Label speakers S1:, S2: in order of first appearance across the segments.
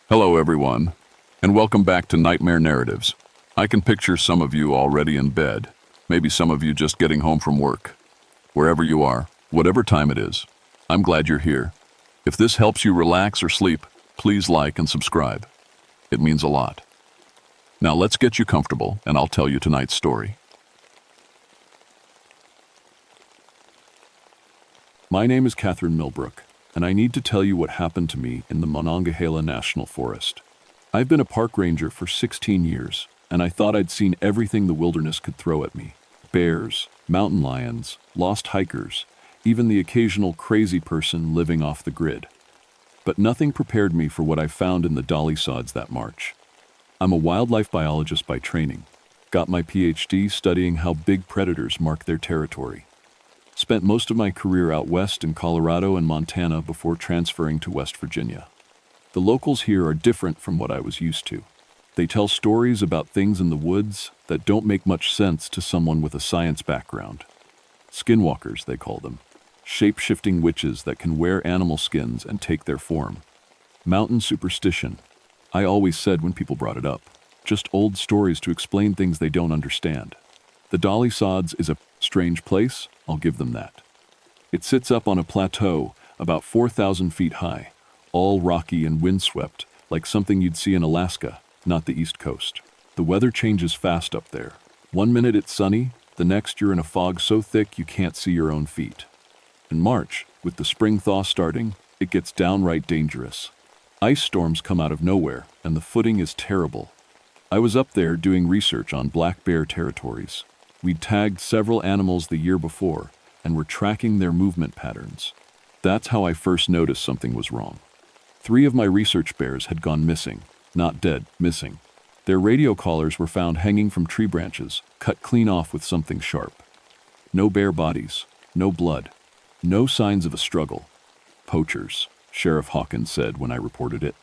S1: Hello, everyone, and welcome back to Nightmare Narratives. I can picture some of you already in bed, maybe some of you just getting home from work. Wherever you are, whatever time it is, I'm glad you're here. If this helps you relax or sleep, please like and subscribe. It means a lot. Now let's get you comfortable, and I'll tell you tonight's story. My name is Catherine Millbrook, and I need to tell you what happened to me in the Monongahela National Forest. I've been a park ranger for 16 years, and I thought I'd seen everything the wilderness could throw at me. Bears, mountain lions, lost hikers, even the occasional crazy person living off the grid. But nothing prepared me for what I found in the dolly sods that March. I'm a wildlife biologist by training, got my PhD studying how big predators mark their territory. Spent most of my career out west in Colorado and Montana before transferring to West Virginia. The locals here are different from what I was used to. They tell stories about things in the woods that don't make much sense to someone with a science background. Skinwalkers, they call them. Shape-shifting witches that can wear animal skins and take their form. Mountain superstition. I always said when people brought it up, just old stories to explain things they don't understand. The Dolly Sods is a strange place, I'll give them that. It sits up on a plateau about 4,000 feet high, all rocky and windswept, like something you'd see in Alaska, not the East Coast. The weather changes fast up there. One minute it's sunny, the next you're in a fog so thick you can't see your own feet. In March, with the spring thaw starting, it gets downright dangerous. Ice storms come out of nowhere, and the footing is terrible. I was up there doing research on black bear territories. We'd tagged several animals the year before, and were tracking their movement patterns. That's how I first noticed something was wrong. 3 of my research bears had gone missing, not dead, missing. Their radio collars were found hanging from tree branches, cut clean off with something sharp. No bear bodies, no blood, no signs of a struggle. Poachers, Sheriff Hawkins said when I reported it.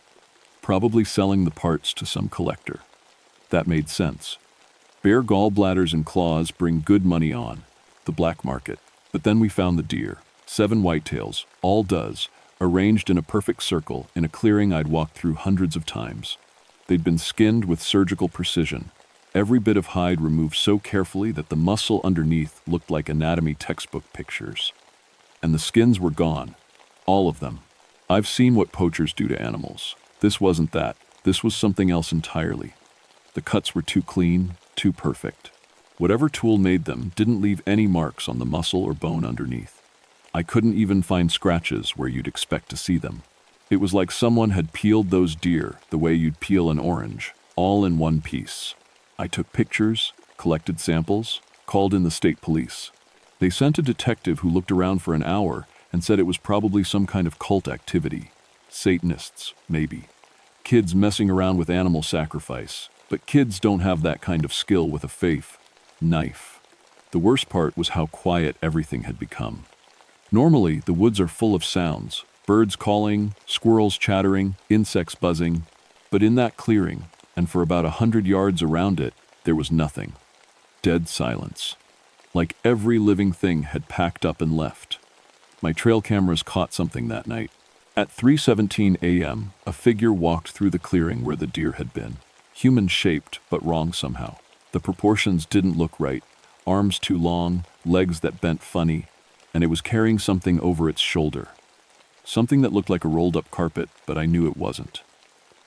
S1: Probably selling the parts to some collector. That made sense. Bear gallbladders and claws bring good money on, the black market. But then we found the deer, 7 whitetails, all does, arranged in a perfect circle in a clearing I'd walked through hundreds of times. They'd been skinned with surgical precision, every bit of hide removed so carefully that the muscle underneath looked like anatomy textbook pictures. And the skins were gone, all of them. I've seen what poachers do to animals. This wasn't that. This was something else entirely. The cuts were too clean, too perfect. Whatever tool made them didn't leave any marks on the muscle or bone underneath. I couldn't even find scratches where you'd expect to see them. It was like someone had peeled those deer the way you'd peel an orange, all in one piece. I took pictures, collected samples, called in the state police. They sent a detective who looked around for an hour and said it was probably some kind of cult activity. Satanists, maybe. Kids messing around with animal sacrifice. But kids don't have that kind of skill with a faith. Knife. The worst part was how quiet everything had become. Normally, the woods are full of sounds. Birds calling, squirrels chattering, insects buzzing. But in that clearing, and for about 100 yards around it, there was nothing. Dead silence. Like every living thing had packed up and left. My trail cameras caught something that night. At 3:17 a.m., a figure walked through the clearing where the deer had been. Human-shaped, but wrong somehow. The proportions didn't look right. Arms too long, legs that bent funny, and it was carrying something over its shoulder. Something that looked like a rolled-up carpet, but I knew it wasn't.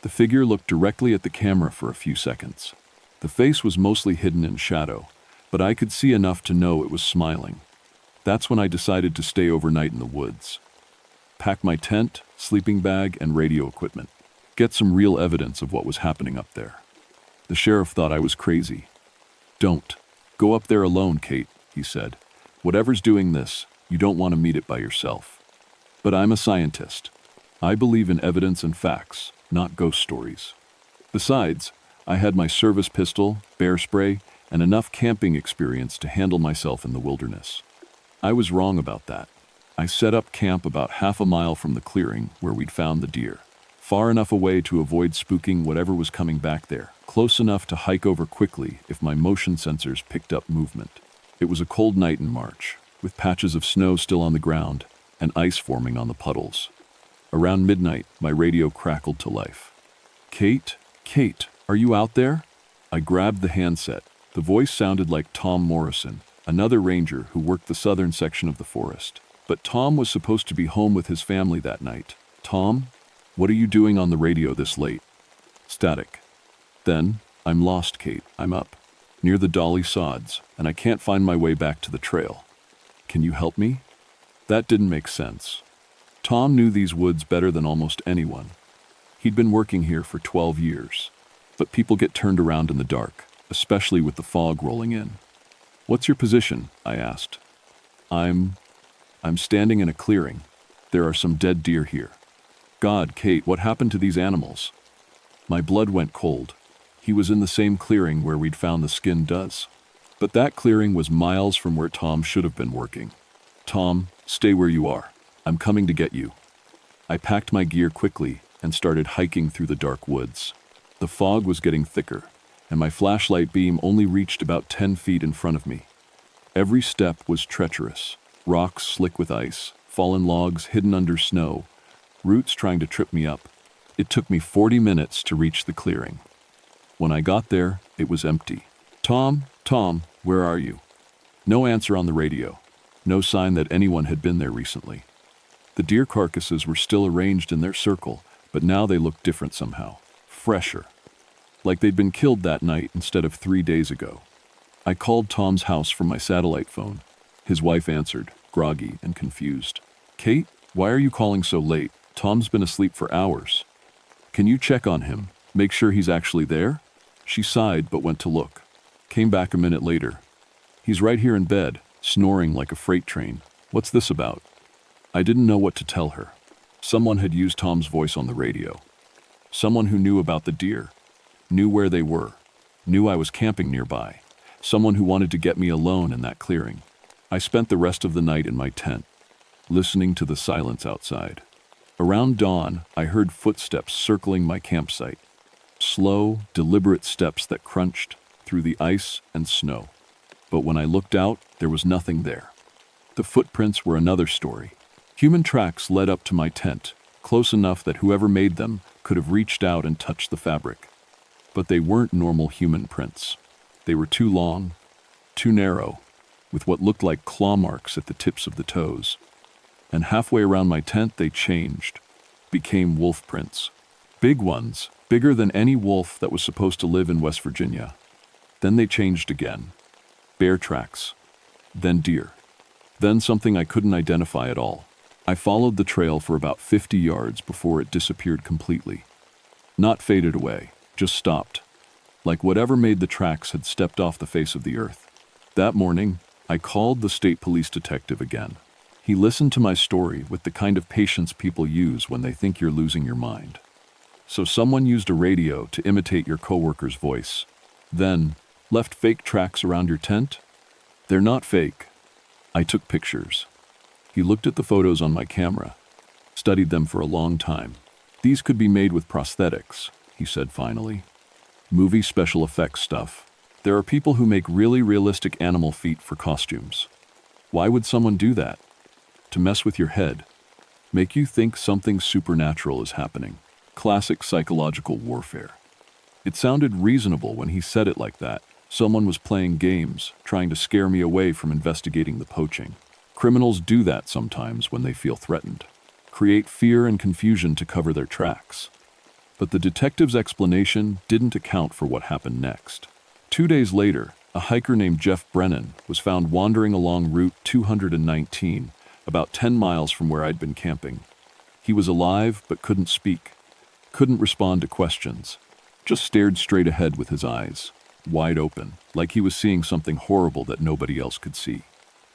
S1: The figure looked directly at the camera for a few seconds. The face was mostly hidden in shadow, but I could see enough to know it was smiling. That's when I decided to stay overnight in the woods. Pack my tent, sleeping bag, and radio equipment. Get some real evidence of what was happening up there. The sheriff thought I was crazy. Don't. Go up there alone, Kate, he said. Whatever's doing this, you don't want to meet it by yourself. But I'm a scientist. I believe in evidence and facts, not ghost stories. Besides, I had my service pistol, bear spray, and enough camping experience to handle myself in the wilderness. I was wrong about that. I set up camp about half a mile from the clearing where we'd found the deer. Far enough away to avoid spooking whatever was coming back there, close enough to hike over quickly if my motion sensors picked up movement. It was a cold night in March, with patches of snow still on the ground and ice forming on the puddles. Around midnight, my radio crackled to life. Kate? Kate, are you out there? I grabbed the handset. The voice sounded like Tom Morrison, another ranger who worked the southern section of the forest. But Tom was supposed to be home with his family that night. Tom? What are you doing on the radio this late? Static. Then, I'm lost, Kate. I'm up, near the Dolly Sods, and I can't find my way back to the trail. Can you help me? That didn't make sense. Tom knew these woods better than almost anyone. He'd been working here for 12 years. But people get turned around in the dark, especially with the fog rolling in. What's your position? I asked. I'm standing in a clearing. There are some dead deer here. God, Kate, what happened to these animals? My blood went cold. He was in the same clearing where we'd found the skinned does. But that clearing was miles from where Tom should have been working. Tom, stay where you are. I'm coming to get you. I packed my gear quickly and started hiking through the dark woods. The fog was getting thicker, and my flashlight beam only reached about 10 feet in front of me. Every step was treacherous. Rocks slick with ice, fallen logs hidden under snow, roots trying to trip me up. It took me 40 minutes to reach the clearing. When I got there, it was empty. Tom, where are you? No answer on the radio. No sign that anyone had been there recently. The deer carcasses were still arranged in their circle, but now they looked different somehow. Fresher. Like they'd been killed that night instead of 3 days ago. I called Tom's house from my satellite phone. His wife answered, groggy and confused. Kate, why are you calling so late? Tom's been asleep for hours. Can you check on him? Make sure he's actually there? She sighed but went to look. Came back a minute later. He's right here in bed, snoring like a freight train. What's this about? I didn't know what to tell her. Someone had used Tom's voice on the radio. Someone who knew about the deer, knew where they were, knew I was camping nearby. Someone who wanted to get me alone in that clearing. I spent the rest of the night in my tent, listening to the silence outside. Around dawn, I heard footsteps circling my campsite. Slow, deliberate steps that crunched through the ice and snow. But when I looked out, there was nothing there. The footprints were another story. Human tracks led up to my tent, close enough that whoever made them could have reached out and touched the fabric. But they weren't normal human prints. They were too long, too narrow, with what looked like claw marks at the tips of the toes. And halfway around my tent, they changed, became wolf prints. Big ones, bigger than any wolf that was supposed to live in West Virginia. Then they changed again. Bear tracks, then deer, then something I couldn't identify at all. I followed the trail for about 50 yards before it disappeared completely. Not faded away, just stopped, like whatever made the tracks had stepped off the face of the earth. That morning, I called the state police detective again. He listened to my story with the kind of patience people use when they think you're losing your mind. So someone used a radio to imitate your coworker's voice, then left fake tracks around your tent? They're not fake. I took pictures. He looked at the photos on my camera, studied them for a long time. These could be made with prosthetics, he said finally. Movie special effects stuff. There are people who make really realistic animal feet for costumes. Why would someone do that? To mess with your head, make you think something supernatural is happening. Classic psychological warfare. It sounded reasonable when he said it like that. Someone was playing games, trying to scare me away from investigating the poaching. Criminals do that sometimes when they feel threatened. Create fear and confusion to cover their tracks. But the detective's explanation didn't account for what happened next. 2 days later, a hiker named Jeff Brennan was found wandering along Route 219, about 10 miles from where I'd been camping. He was alive but couldn't speak, couldn't respond to questions, just stared straight ahead with his eyes, wide open, like he was seeing something horrible that nobody else could see.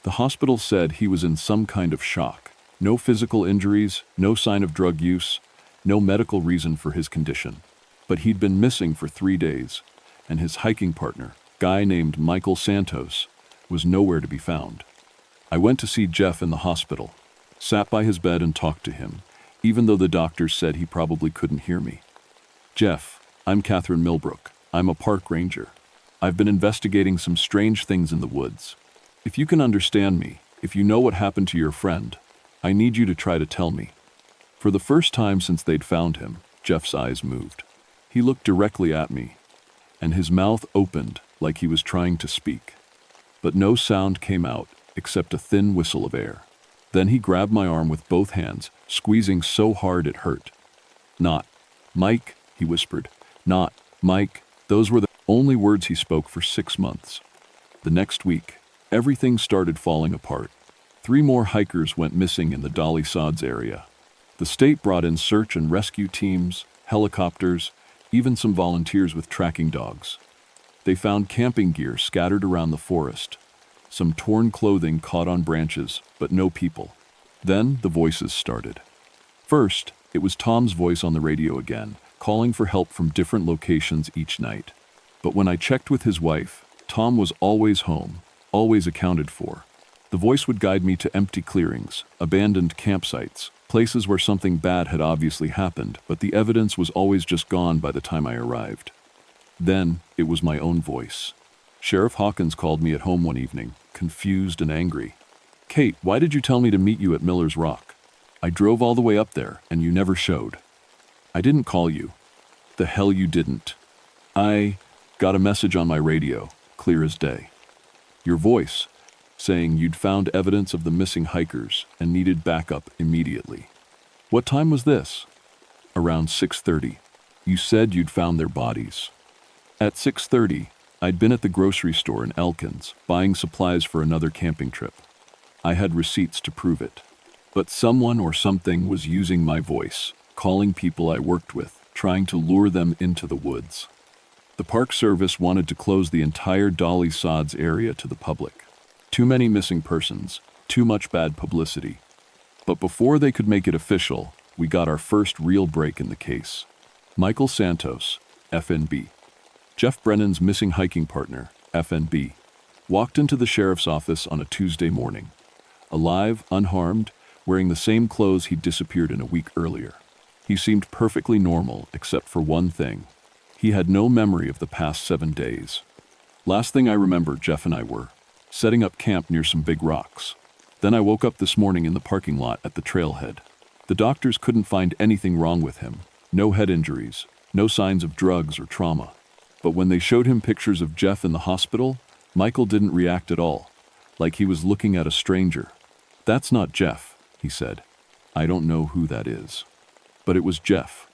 S1: The hospital said he was in some kind of shock. No physical injuries, no sign of drug use, no medical reason for his condition. But he'd been missing for 3 days, and his hiking partner, guy named Michael Santos, was nowhere to be found. I went to see Jeff in the hospital, sat by his bed and talked to him, even though the doctors said he probably couldn't hear me. Jeff, I'm Catherine Millbrook. I'm a park ranger. I've been investigating some strange things in the woods. If you can understand me, if you know what happened to your friend, I need you to try to tell me. For the first time since they'd found him, Jeff's eyes moved. He looked directly at me, and his mouth opened like he was trying to speak. But no sound came out except a thin whistle of air. Then he grabbed my arm with both hands, squeezing so hard it hurt. "Not Mike," he whispered. "Not Mike." Those were the only words he spoke for 6 months. The next week, everything started falling apart. 3 more hikers went missing in the Dolly Sods area. The state brought in search and rescue teams, helicopters, even some volunteers with tracking dogs. They found camping gear scattered around the forest, some torn clothing caught on branches, but no people. Then the voices started. First, it was Tom's voice on the radio again, calling for help from different locations each night. But when I checked with his wife, Tom was always home, always accounted for. The voice would guide me to empty clearings, abandoned campsites, places where something bad had obviously happened, but the evidence was always just gone by the time I arrived. Then it was my own voice. Sheriff Hawkins called me at home one evening, confused and angry. "Kate, why did you tell me to meet you at Miller's Rock? I drove all the way up there, and you never showed." "I didn't call you." "The hell you didn't." "I got a message on my radio, clear as day. Your voice, saying you'd found evidence of the missing hikers and needed backup immediately." "What time was this?" "Around 6:30. You said you'd found their bodies." At 6:30, I'd been at the grocery store in Elkins, buying supplies for another camping trip. I had receipts to prove it. But someone or something was using my voice, calling people I worked with, trying to lure them into the woods. The Park Service wanted to close the entire Dolly Sods area to the public. Too many missing persons, too much bad publicity. But before they could make it official, we got our first real break in the case. Michael Santos, FNB, Jeff Brennan's missing hiking partner, FNB, walked into the sheriff's office on a Tuesday morning. Alive, unharmed, wearing the same clothes he'd disappeared in a week earlier. He seemed perfectly normal, except for one thing. He had no memory of the past 7 days. Last thing I remember, Jeff and I were setting up camp near some big rocks. Then I woke up this morning in the parking lot at the trailhead. The doctors couldn't find anything wrong with him. No head injuries, no signs of drugs or trauma. But when they showed him pictures of Jeff in the hospital, Michael didn't react at all, like he was looking at a stranger. "That's not Jeff," he said. "I don't know who that is." But it was Jeff.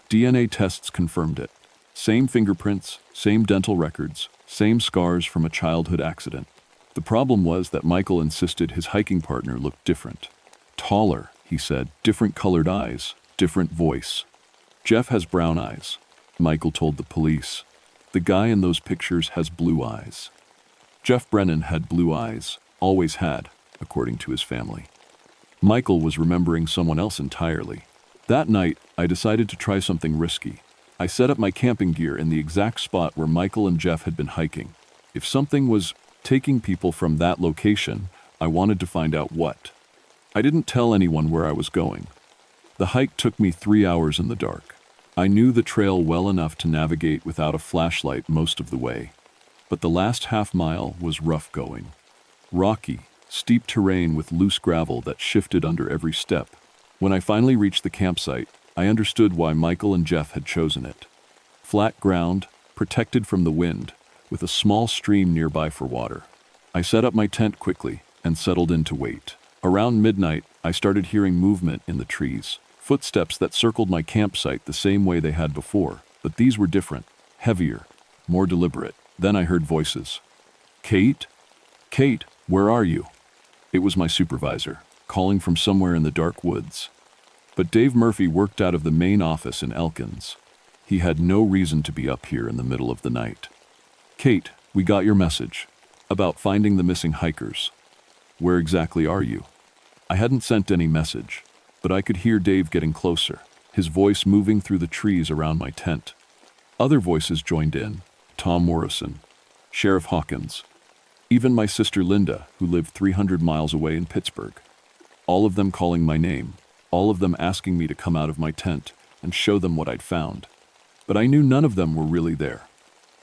S1: DNA tests confirmed it. Same fingerprints, same dental records, same scars from a childhood accident. The problem was that Michael insisted his hiking partner looked different. Taller, he said, different colored eyes, different voice. "Jeff has brown eyes," Michael told the police. "The guy in those pictures has blue eyes." Jeff Brennan had blue eyes, always had, according to his family. Michael was remembering someone else entirely. That night, I decided to try something risky. I set up my camping gear in the exact spot where Michael and Jeff had been hiking. If something was taking people from that location, I wanted to find out what. I didn't tell anyone where I was going. The hike took me 3 hours in the dark. I knew the trail well enough to navigate without a flashlight most of the way. But the last half mile was rough going. Rocky, steep terrain with loose gravel that shifted under every step. When I finally reached the campsite, I understood why Michael and Jeff had chosen it. Flat ground, protected from the wind, with a small stream nearby for water. I set up my tent quickly and settled in to wait. Around midnight, I started hearing movement in the trees. Footsteps that circled my campsite the same way they had before, but these were different, heavier, more deliberate. Then I heard voices. "Kate? Kate, where are you?" It was my supervisor, calling from somewhere in the dark woods. But Dave Murphy worked out of the main office in Elkins. He had no reason to be up here in the middle of the night. "Kate, we got your message about finding the missing hikers. Where exactly are you?" I hadn't sent any message, but I could hear Dave getting closer, his voice moving through the trees around my tent. Other voices joined in, Tom Morrison, Sheriff Hawkins, even my sister Linda, who lived 300 miles away in Pittsburgh. All of them calling my name, all of them asking me to come out of my tent and show them what I'd found. But I knew none of them were really there.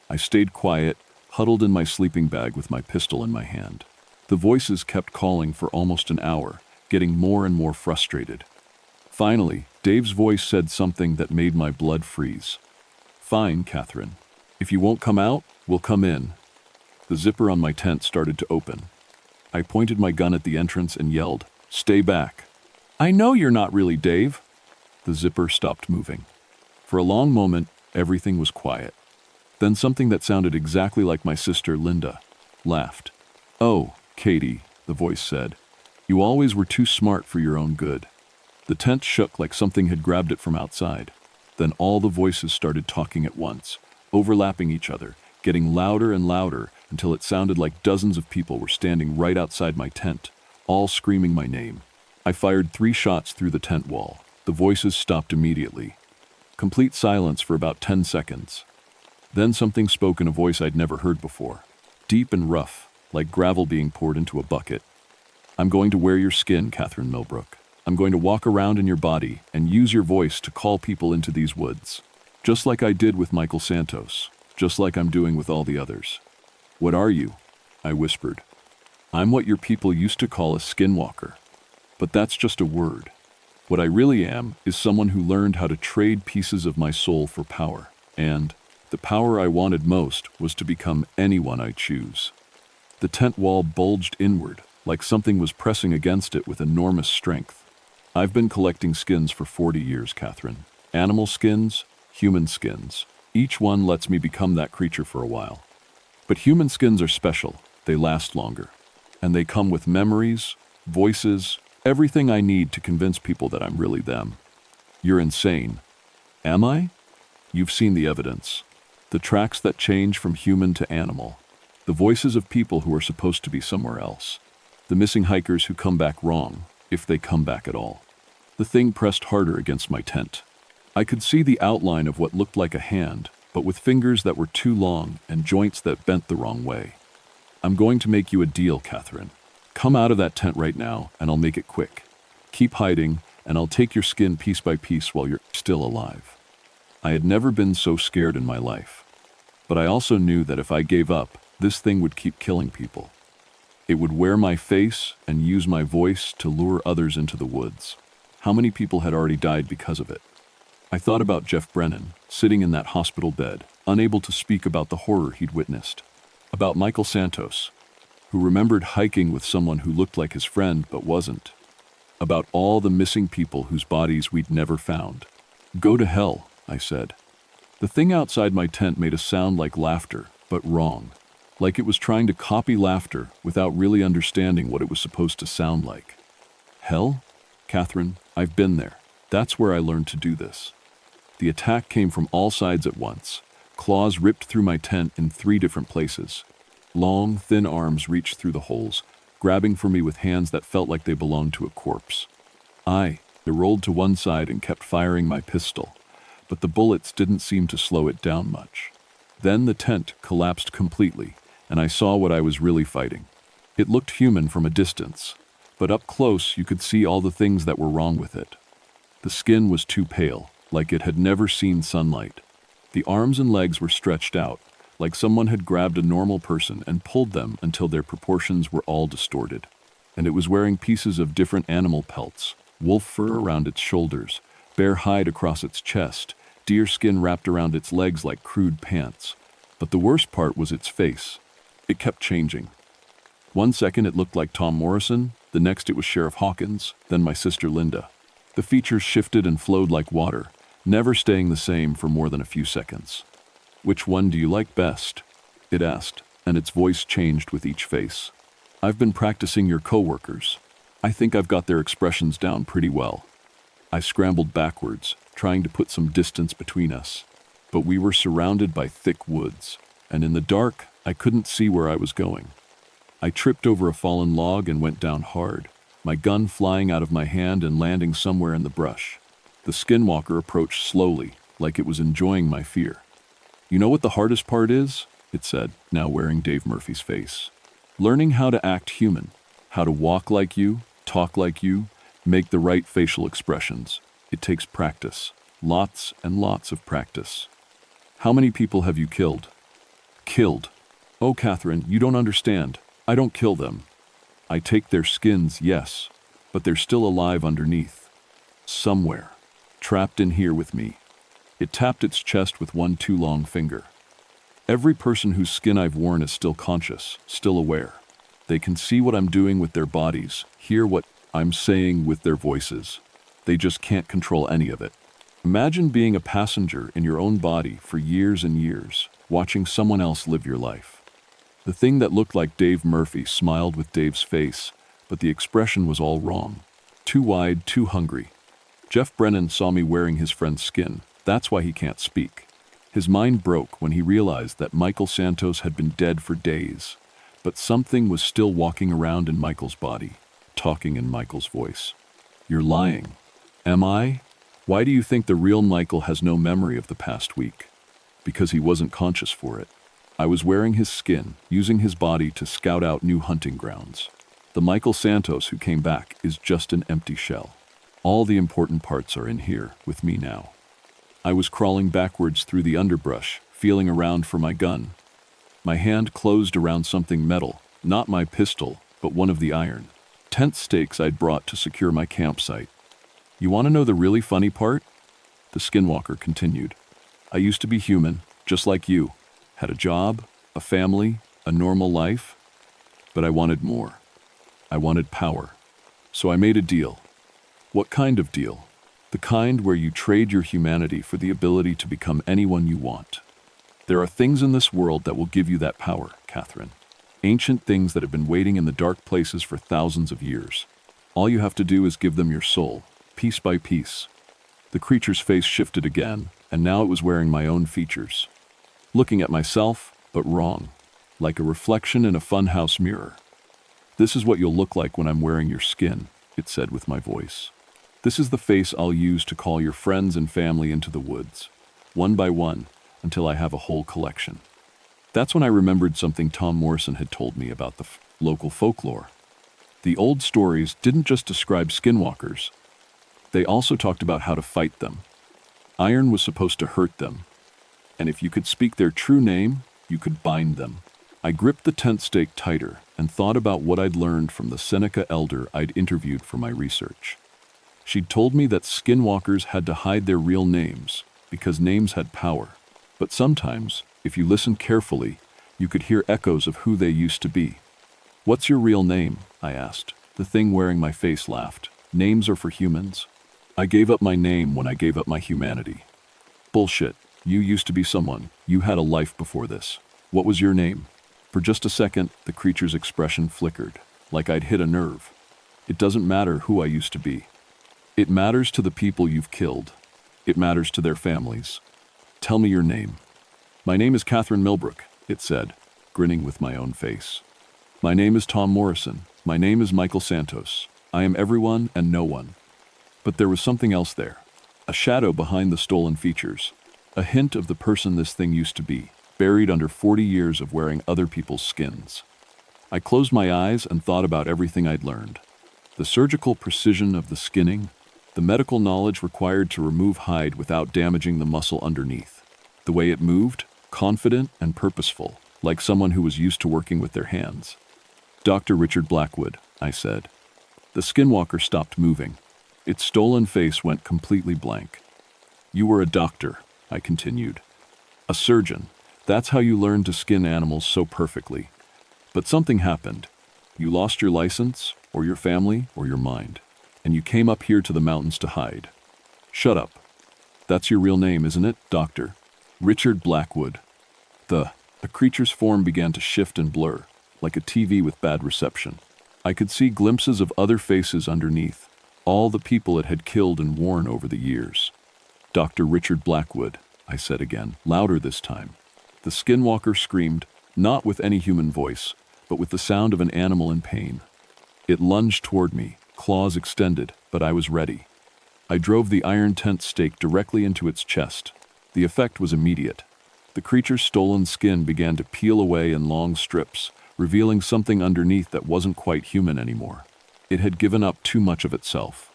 S1: I stayed quiet, huddled in my sleeping bag with my pistol in my hand. The voices kept calling for almost an hour, getting more and more frustrated. Finally, Dave's voice said something that made my blood freeze. Fine, Catherine. If you won't come out, we'll come in. The zipper on my tent started to open. I pointed my gun at the entrance and yelled, "Stay back." "I know you're not really Dave." The zipper stopped moving. For a long moment, everything was quiet. Then something that sounded exactly like my sister, Linda, laughed. "Oh, Katie," the voice said, "you always were too smart for your own good." The tent shook like something had grabbed it from outside. Then all the voices started talking at once, overlapping each other, getting louder and louder until it sounded like dozens of people were standing right outside my tent, all screaming my name. I fired 3 shots through the tent wall. The voices stopped immediately. Complete silence for about 10 seconds. Then something spoke in a voice I'd never heard before, deep and rough, like gravel being poured into a bucket. "I'm going to wear your skin, Catherine Millbrook. I'm going to walk around in your body and use your voice to call people into these woods. Just like I did with Michael Santos, just like I'm doing with all the others." "What are you?" I whispered. "I'm what your people used to call a skinwalker. But that's just a word. What I really am is someone who learned how to trade pieces of my soul for power. And the power I wanted most was to become anyone I choose." The tent wall bulged inward, like something was pressing against it with enormous strength. "I've been collecting skins for 40 years, Catherine. Animal skins, human skins. Each one lets me become that creature for a while. But human skins are special. They last longer. And they come with memories, voices, everything I need to convince people that I'm really them." "You're insane." "Am I?" "You've seen the evidence. The tracks that change from human to animal. The voices of people who are supposed to be somewhere else. The missing hikers who come back wrong, if they come back at all." The thing pressed harder against my tent. I could see the outline of what looked like a hand, but with fingers that were too long and joints that bent the wrong way. "I'm going to make you a deal, Catherine. Come out of that tent right now, and I'll make it quick. Keep hiding, and I'll take your skin piece by piece while you're still alive." I had never been so scared in my life. But I also knew that if I gave up, this thing would keep killing people. It would wear my face and use my voice to lure others into the woods. How many people had already died because of it? I thought about Jeff Brennan, sitting in that hospital bed, unable to speak about the horror he'd witnessed. About Michael Santos, who remembered hiking with someone who looked like his friend but wasn't. About all the missing people whose bodies we'd never found. "Go to hell," I said. The thing outside my tent made a sound like laughter, but wrong. Like it was trying to copy laughter without really understanding what it was supposed to sound like. "Hell? Catherine, I've been there. That's where I learned to do this." The attack came from all sides at once. Claws ripped through my tent in 3 different places. Long, thin arms reached through the holes, grabbing for me with hands that felt like they belonged to a corpse. I rolled to one side and kept firing my pistol, but the bullets didn't seem to slow it down much. Then the tent collapsed completely, and I saw what I was really fighting. It looked human from a distance, but up close you could see all the things that were wrong with it. The skin was too pale, like it had never seen sunlight. The arms and legs were stretched out, like someone had grabbed a normal person and pulled them until their proportions were all distorted. And it was wearing pieces of different animal pelts, wolf fur around its shoulders, bear hide across its chest, deer skin wrapped around its legs like crude pants. But the worst part was its face. It kept changing. One second it looked like Tom Morrison, the next it was Sheriff Hawkins, then my sister Linda. The features shifted and flowed like water, never staying the same for more than a few seconds. "Which one do you like best?" it asked, and its voice changed with each face. "I've been practicing your coworkers. I think I've got their expressions down pretty well." I scrambled backwards, trying to put some distance between us. But we were surrounded by thick woods, and in the dark, I couldn't see where I was going. I tripped over a fallen log and went down hard, my gun flying out of my hand and landing somewhere in the brush. The skinwalker approached slowly, like it was enjoying my fear. "You know what the hardest part is?" it said, now wearing Dave Murphy's face. "Learning how to act human, how to walk like you, talk like you, make the right facial expressions. It takes practice, lots and lots of practice." "How many people have you killed?" "Killed? Oh, Catherine, you don't understand. I don't kill them. I take their skins, yes, but they're still alive underneath. Somewhere, trapped in here with me. It tapped its chest with one too long finger. Every person whose skin I've worn is still conscious, still aware. They can see what I'm doing with their bodies, hear what I'm saying with their voices. They just can't control any of it. Imagine being a passenger in your own body for years and years, watching someone else live your life. The thing that looked like Dave Murphy smiled with Dave's face, but the expression was all wrong. Too wide, too hungry. Jeff Brennan saw me wearing his friend's skin. That's why he can't speak. His mind broke when he realized that Michael Santos had been dead for days, but something was still walking around in Michael's body, talking in Michael's voice. You're lying. Am I? Why do you think the real Michael has no memory of the past week? Because he wasn't conscious for it. I was wearing his skin, using his body to scout out new hunting grounds. The Michael Santos who came back is just an empty shell. All the important parts are in here, with me now. I was crawling backwards through the underbrush, feeling around for my gun. My hand closed around something metal, not my pistol, but one of the iron tent stakes I'd brought to secure my campsite. You want to know the really funny part? The skinwalker continued. I used to be human, just like you. Had a job, a family, a normal life. But I wanted more. I wanted power. So I made a deal. What kind of deal? The kind where you trade your humanity for the ability to become anyone you want. There are things in this world that will give you that power, Catherine. Ancient things that have been waiting in the dark places for thousands of years. All you have to do is give them your soul, piece by piece. The creature's face shifted again, and now it was wearing my own features. Looking at myself, but wrong, like a reflection in a funhouse mirror. This is what you'll look like when I'm wearing your skin, it said with my voice. This is the face I'll use to call your friends and family into the woods, one by one, until I have a whole collection. That's when I remembered something Tom Morrison had told me about the local folklore. The old stories didn't just describe skinwalkers. They also talked about how to fight them. Iron was supposed to hurt them, and if you could speak their true name, you could bind them. I gripped the tent stake tighter and thought about what I'd learned from the Seneca elder I'd interviewed for my research. She'd told me that skinwalkers had to hide their real names because names had power. But sometimes, if you listened carefully, you could hear echoes of who they used to be. What's your real name? I asked. The thing wearing my face laughed. Names are for humans. I gave up my name when I gave up my humanity. Bullshit. You used to be someone. You had a life before this. What was your name? For just a second, the creature's expression flickered, like I'd hit a nerve. It doesn't matter who I used to be. It matters to the people you've killed. It matters to their families. Tell me your name. My name is Catherine Millbrook, it said, grinning with my own face. My name is Tom Morrison. My name is Michael Santos. I am everyone and no one. But there was something else there. A shadow behind the stolen features. A hint of the person this thing used to be, buried under 40 years of wearing other people's skins. I closed my eyes and thought about everything I'd learned. The surgical precision of the skinning, the medical knowledge required to remove hide without damaging the muscle underneath. The way it moved, confident and purposeful, like someone who was used to working with their hands. Dr. Richard Blackwood, I said. The skinwalker stopped moving. Its stolen face went completely blank. You were a doctor, I continued. A surgeon. That's how you learned to skin animals so perfectly. But something happened. You lost your license, or your family, or your mind. And you came up here to the mountains to hide. Shut up. That's your real name, isn't it, Doctor? Richard Blackwood. The creature's form began to shift and blur, like a TV with bad reception. I could see glimpses of other faces underneath, all the people it had killed and worn over the years. Dr. Richard Blackwood, I said again, louder this time. The skinwalker screamed, not with any human voice, but with the sound of an animal in pain. It lunged toward me, claws extended, but I was ready. I drove the iron tent stake directly into its chest. The effect was immediate. The creature's stolen skin began to peel away in long strips, revealing something underneath that wasn't quite human anymore. It had given up too much of itself,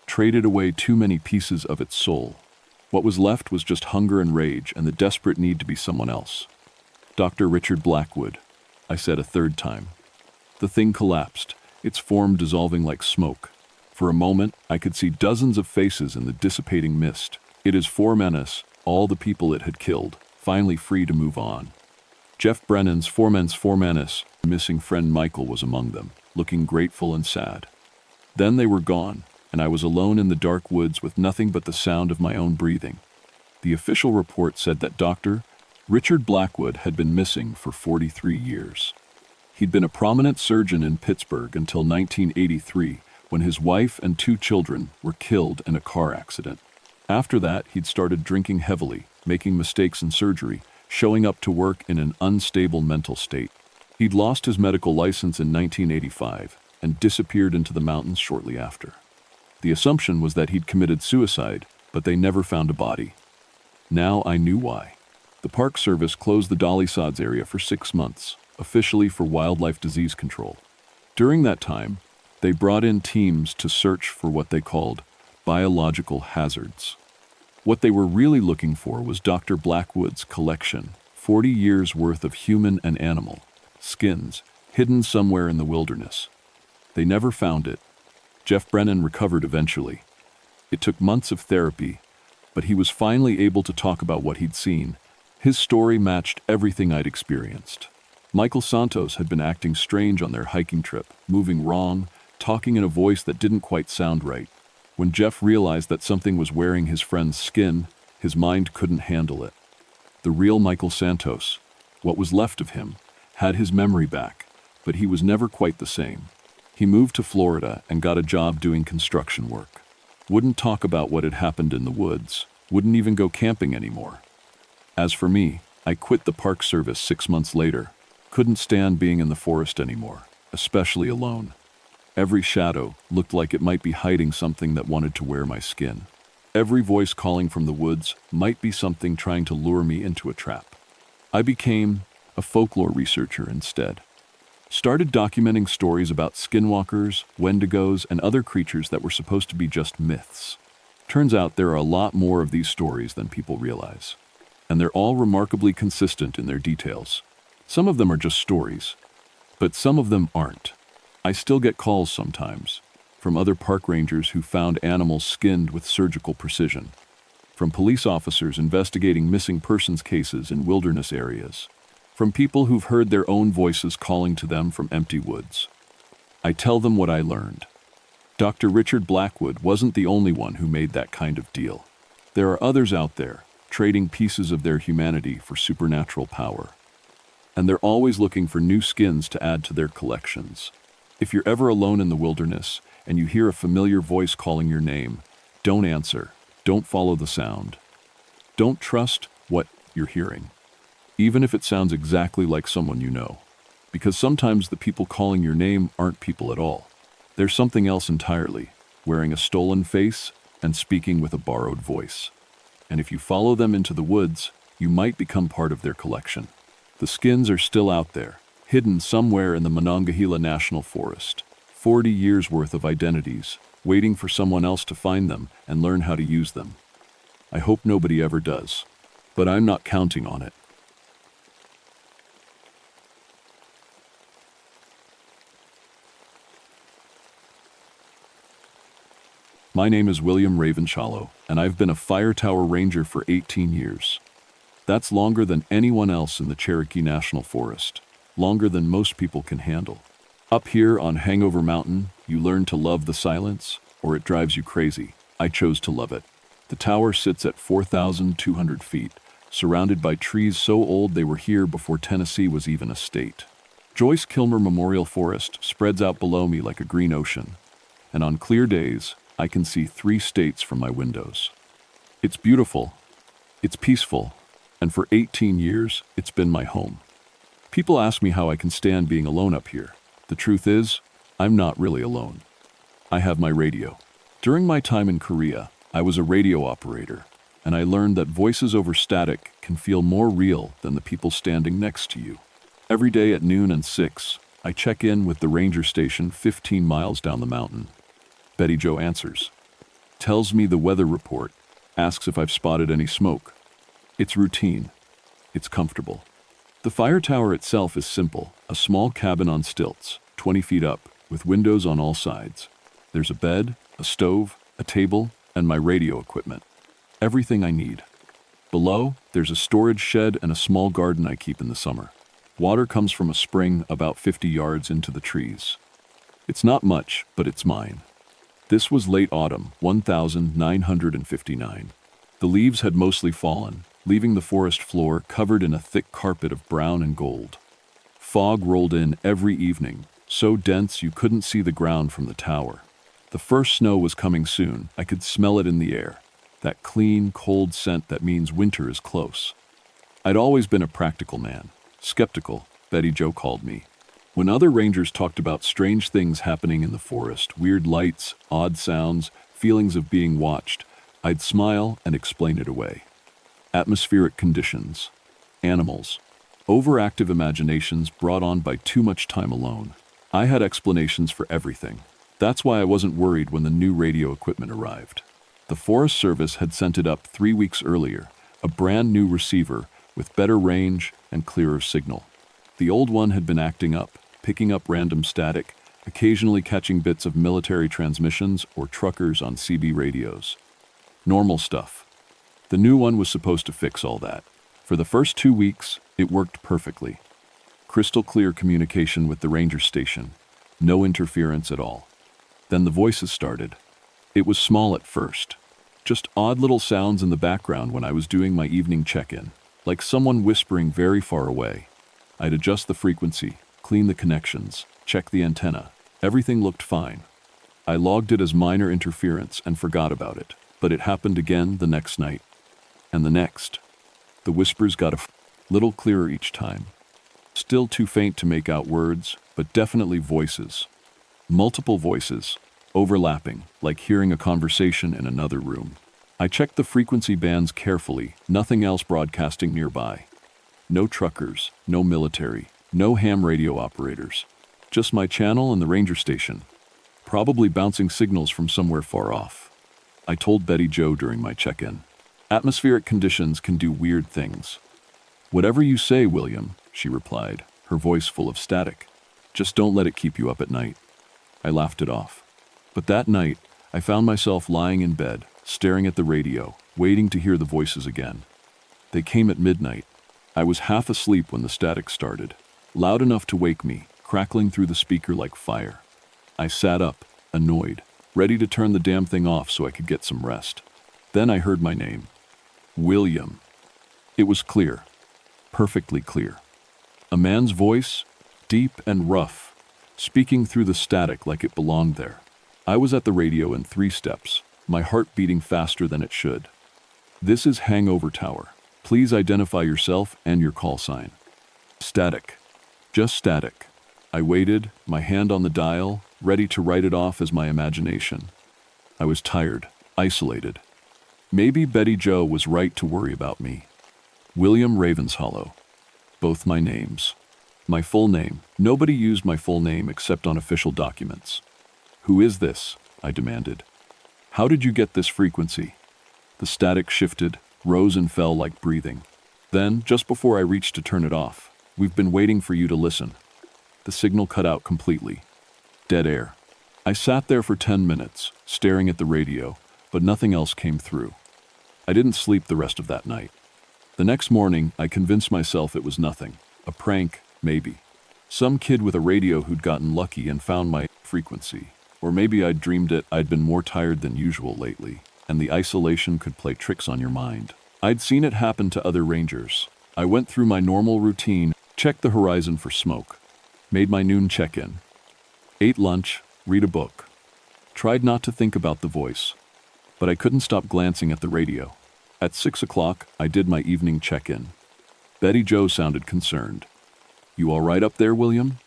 S1: traded away too many pieces of its soul. What was left was just hunger and rage and the desperate need to be someone else. Dr. Richard Blackwood, I said a third time. The thing collapsed, its form dissolving like smoke. For a moment, I could see dozens of faces in the dissipating mist. It is for menace, all the people it had killed, finally free to move on. Jeff Brennan's foreman's missing friend Michael was among them, looking grateful and sad. Then they were gone, and I was alone in the dark woods with nothing but the sound of my own breathing. The official report said that Dr. Richard Blackwood had been missing for 43 years. He'd been a prominent surgeon in Pittsburgh until 1983, when his wife and 2 children were killed in a car accident. After that, he'd started drinking heavily, making mistakes in surgery, showing up to work in an unstable mental state. He'd lost his medical license in 1985 and disappeared into the mountains shortly after. The assumption was that he'd committed suicide, but they never found a body. Now I knew why. The Park Service closed the Dolly Sods area for 6 months, officially for wildlife disease control. During that time, they brought in teams to search for what they called biological hazards. What they were really looking for was Dr. Blackwood's collection, 40 years' worth of human and animal skins, hidden somewhere in the wilderness. They never found it. Jeff Brennan recovered eventually. It took months of therapy, but he was finally able to talk about what he'd seen. His story matched everything I'd experienced. Michael Santos had been acting strange on their hiking trip, moving wrong, talking in a voice that didn't quite sound right. When Jeff realized that something was wearing his friend's skin, his mind couldn't handle it. The real Michael Santos, what was left of him, had his memory back, but he was never quite the same. He moved to Florida and got a job doing construction work. Wouldn't talk about what had happened in the woods, wouldn't even go camping anymore. As for me, I quit the Park Service 6 months later. Couldn't stand being in the forest anymore, especially alone. Every shadow looked like it might be hiding something that wanted to wear my skin. Every voice calling from the woods might be something trying to lure me into a trap. I became a folklore researcher instead. Started documenting stories about skinwalkers, wendigos, and other creatures that were supposed to be just myths. Turns out there are a lot more of these stories than people realize. And they're all remarkably consistent in their details. Some of them are just stories, but some of them aren't. I still get calls sometimes, from other park rangers who found animals skinned with surgical precision, from police officers investigating missing persons cases in wilderness areas, from people who've heard their own voices calling to them from empty woods. I tell them what I learned. Dr. Richard Blackwood wasn't the only one who made that kind of deal. There are others out there, trading pieces of their humanity for supernatural power. And they're always looking for new skins to add to their collections. If you're ever alone in the wilderness and you hear a familiar voice calling your name, don't answer. Don't follow the sound. Don't trust what you're hearing, even if it sounds exactly like someone you know. Because sometimes the people calling your name aren't people at all. They're something else entirely, wearing a stolen face and speaking with a borrowed voice. And if you follow them into the woods, you might become part of their collection. The skins are still out there, hidden somewhere in the Monongahela National Forest. 40 years worth of identities, waiting for someone else to find them and learn how to use them. I hope nobody ever does, but I'm not counting on it. My name is William Ravenshallow, and I've been a Fire Tower Ranger for 18 years. That's longer than anyone else in the Cherokee National Forest. Longer than most people can handle. Up here on Hangover Mountain, you learn to love the silence, or it drives you crazy. I chose to love it. The tower sits at 4,200 feet, surrounded by trees so old they were here before Tennessee was even a state. Joyce Kilmer Memorial Forest spreads out below me like a green ocean, and on clear days, I can see 3 states from my windows. It's beautiful, it's peaceful, and for 18 years, it's been my home. People ask me how I can stand being alone up here. The truth is, I'm not really alone. I have my radio. During my time in Korea, I was a radio operator, and I learned that voices over static can feel more real than the people standing next to you. Every day at noon and 6, I check in with the ranger station 15 miles down the mountain. Betty Jo answers, tells me the weather report, asks if I've spotted any smoke. It's routine. It's comfortable. The fire tower itself is simple, a small cabin on stilts, 20 feet up, with windows on all sides. There's a bed, a stove, a table, and my radio equipment. Everything I need. Below, there's a storage shed and a small garden I keep in the summer. Water comes from a spring about 50 yards into the trees. It's not much, but it's mine. This was late autumn, 1959. The leaves had mostly fallen, leaving the forest floor covered in a thick carpet of brown and gold. Fog rolled in every evening, so dense you couldn't see the ground from the tower. The first snow was coming soon. I could smell it in the air. That clean, cold scent that means winter is close. I'd always been a practical man. Skeptical, Betty Jo called me. When other rangers talked about strange things happening in the forest, weird lights, odd sounds, feelings of being watched, I'd smile and explain it away. Atmospheric conditions, animals, overactive imaginations brought on by too much time alone. I had explanations for everything. That's why I wasn't worried when the new radio equipment arrived. The Forest Service had sent it up 3 weeks earlier, a brand new receiver with better range and clearer signal. The old one had been acting up, picking up random static, occasionally catching bits of military transmissions or truckers on CB radios. Normal stuff. The new one was supposed to fix all that. For the first 2 weeks, it worked perfectly. Crystal clear communication with the ranger station. No interference at all. Then the voices started. It was small at first. Just odd little sounds in the background when I was doing my evening check-in, like someone whispering very far away. I'd adjust the frequency, clean the connections, check the antenna. Everything looked fine. I logged it as minor interference and forgot about it, but it happened again the next night. And the next. The whispers got a little clearer each time. Still too faint to make out words, but definitely voices. Multiple voices, overlapping, like hearing a conversation in another room. I checked the frequency bands carefully, nothing else broadcasting nearby. No truckers, no military, no ham radio operators. Just my channel and the ranger station. Probably bouncing signals from somewhere far off. I told Betty Jo during my check-in. Atmospheric conditions can do weird things. Whatever you say, William, she replied, her voice full of static. Just don't let it keep you up at night. I laughed it off. But that night, I found myself lying in bed, staring at the radio, waiting to hear the voices again. They came at midnight. I was half asleep when the static started, loud enough to wake me, crackling through the speaker like fire. I sat up, annoyed, ready to turn the damn thing off so I could get some rest. Then I heard my name. William. It was clear. Perfectly clear. A man's voice, deep and rough, speaking through the static like it belonged there. I was at the radio in 3 steps, my heart beating faster than it should. This is Hangover Tower. Please identify yourself and your call sign. Static. Just static. I waited, my hand on the dial, ready to write it off as my imagination. I was tired, isolated. Maybe Betty Jo was right to worry about me. William Ravenshollow. Both my names. My full name. Nobody used my full name except on official documents. Who is this? I demanded. How did you get this frequency? The static shifted, rose and fell like breathing. Then, just before I reached to turn it off, we've been waiting for you to listen. The signal cut out completely. Dead air. I sat there for 10 minutes, staring at the radio, but nothing else came through. I didn't sleep the rest of that night. The next morning, I convinced myself it was nothing. A prank, maybe. Some kid with a radio who'd gotten lucky and found my frequency. Or maybe I'd dreamed it. I'd been more tired than usual lately, and the isolation could play tricks on your mind. I'd seen it happen to other rangers. I went through my normal routine, checked the horizon for smoke, made my noon check-in, ate lunch, read a book, tried not to think about the voice, but I couldn't stop glancing at the radio. At 6 o'clock, I did my evening check-in. Betty Jo sounded concerned. You all right up there, William?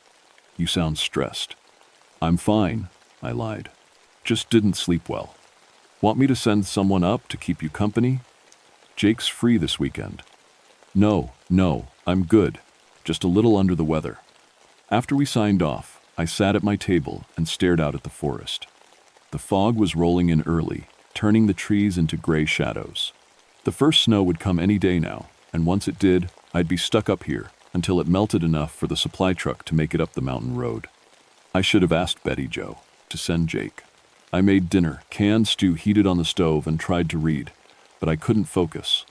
S1: You sound stressed. I'm fine, I lied. Just didn't sleep well. Want me to send someone up to keep you company? Jake's free this weekend. No, I'm good. Just a little under the weather. After we signed off, I sat at my table and stared out at the forest. The fog was rolling in early, turning the trees into gray shadows. The first snow would come any day now, and once it did, I'd be stuck up here until it melted enough for the supply truck to make it up the mountain road. I should have asked Betty Jo to send Jake. I made dinner, canned stew heated on the stove, and tried to read, but I couldn't focus.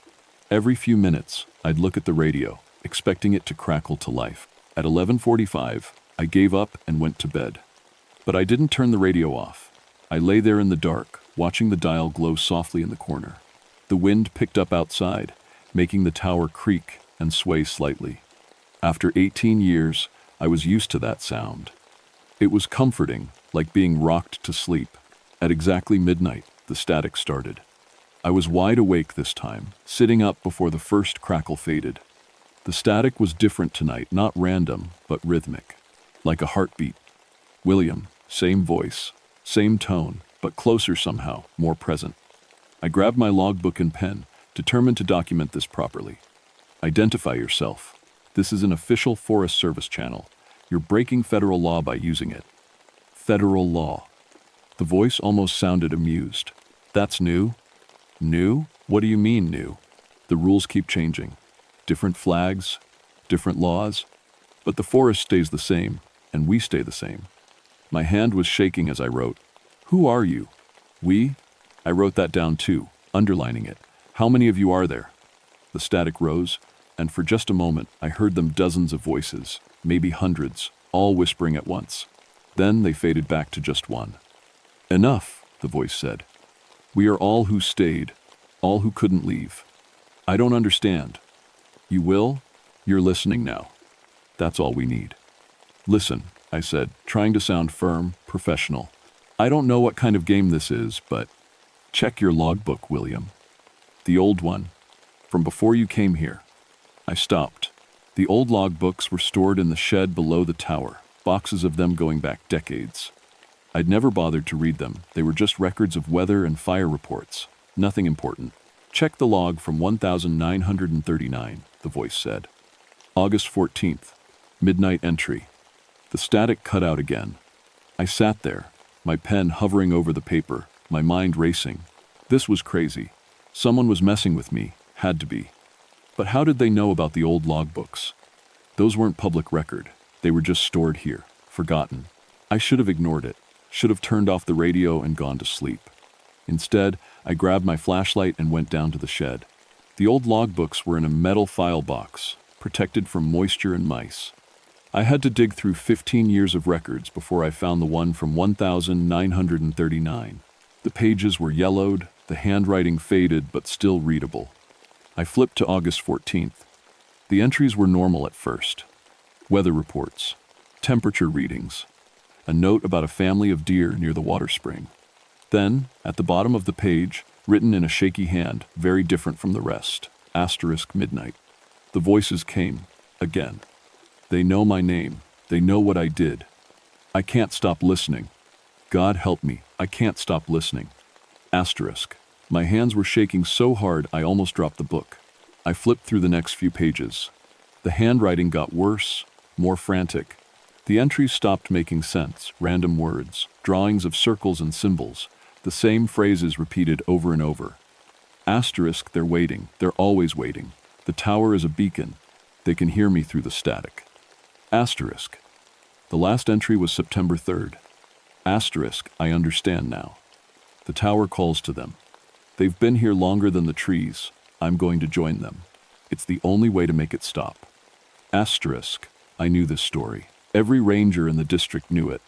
S1: Every few minutes, I'd look at the radio, expecting it to crackle to life. At 11:45, I gave up and went to bed. But I didn't turn the radio off. I lay there in the dark, watching the dial glow softly in the corner. The wind picked up outside, making the tower creak and sway slightly. After 18 years, I was used to that sound. It was comforting, like being rocked to sleep. At exactly midnight, the static started. I was wide awake this time, sitting up before the first crackle faded. The static was different tonight, not random, but rhythmic, like a heartbeat. William, same voice, same tone, but closer somehow, more present. I grabbed my logbook and pen, determined to document this properly. Identify yourself. This is an official Forest Service channel. You're breaking federal law by using it. Federal law. The voice almost sounded amused. That's new? New? What do you mean new? The rules keep changing. Different flags, different laws. But the forest stays the same, and we stay the same. My hand was shaking as I wrote. Who are you? We? I wrote that down too, underlining it. How many of you are there? The static rose, and for just a moment I heard them dozens of voices, maybe hundreds, all whispering at once. Then they faded back to just one. Enough, the voice said. We are all who stayed, all who couldn't leave. I don't understand. You will? You're listening now. That's all we need. Listen, I said, trying to sound firm, professional. I don't know what kind of game this is, but check your logbook, William. The old one, from before you came here. I stopped. The old logbooks were stored in the shed below the tower, boxes of them going back decades. I'd never bothered to read them. They were just records of weather and fire reports. Nothing important. Check the log from 1939, the voice said. August 14th, midnight entry. The static cut out again. I sat there, my pen hovering over the paper, my mind racing. This was crazy. Someone was messing with me, had to be. But how did they know about the old logbooks? Those weren't public record. They were just stored here, forgotten. I should have ignored it, should have turned off the radio and gone to sleep. Instead, I grabbed my flashlight and went down to the shed. The old logbooks were in a metal file box, protected from moisture and mice. I had to dig through 15 years of records before I found the one from 1939. The pages were yellowed, the handwriting faded but still readable. I flipped to August 14th. The entries were normal at first. Weather reports, temperature readings, a note about a family of deer near the water spring. Then, at the bottom of the page, written in a shaky hand, very different from the rest, *midnight. The voices came, again. They know my name. They know what I did. I can't stop listening. God help me, I can't stop listening. *. My hands were shaking so hard I almost dropped the book. I flipped through the next few pages. The handwriting got worse, more frantic. The entries stopped making sense, random words, drawings of circles and symbols, the same phrases repeated over and over. *, they're waiting, they're always waiting. The tower is a beacon. They can hear me through the static. *. The last entry was September 3rd. *, I understand now. The tower calls to them. They've been here longer than the trees. I'm going to join them. It's the only way to make it stop. *. I knew this story. Every ranger in the district knew it.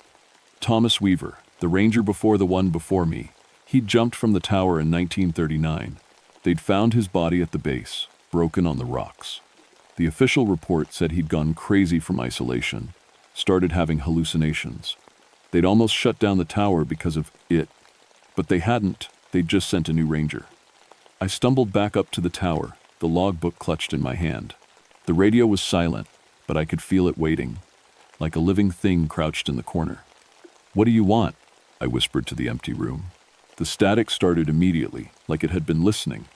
S1: Thomas Weaver, the ranger before the one before me, he'd jumped from the tower in 1939. They'd found his body at the base, broken on the rocks. The official report said he'd gone crazy from isolation, started having hallucinations. They'd almost shut down the tower because of it, but they hadn't. They'd just sent a new ranger. I stumbled back up to the tower, the logbook clutched in my hand. The radio was silent, but I could feel it waiting, like a living thing crouched in the corner. What do you want? I whispered to the empty room. The static started immediately, like it had been listening.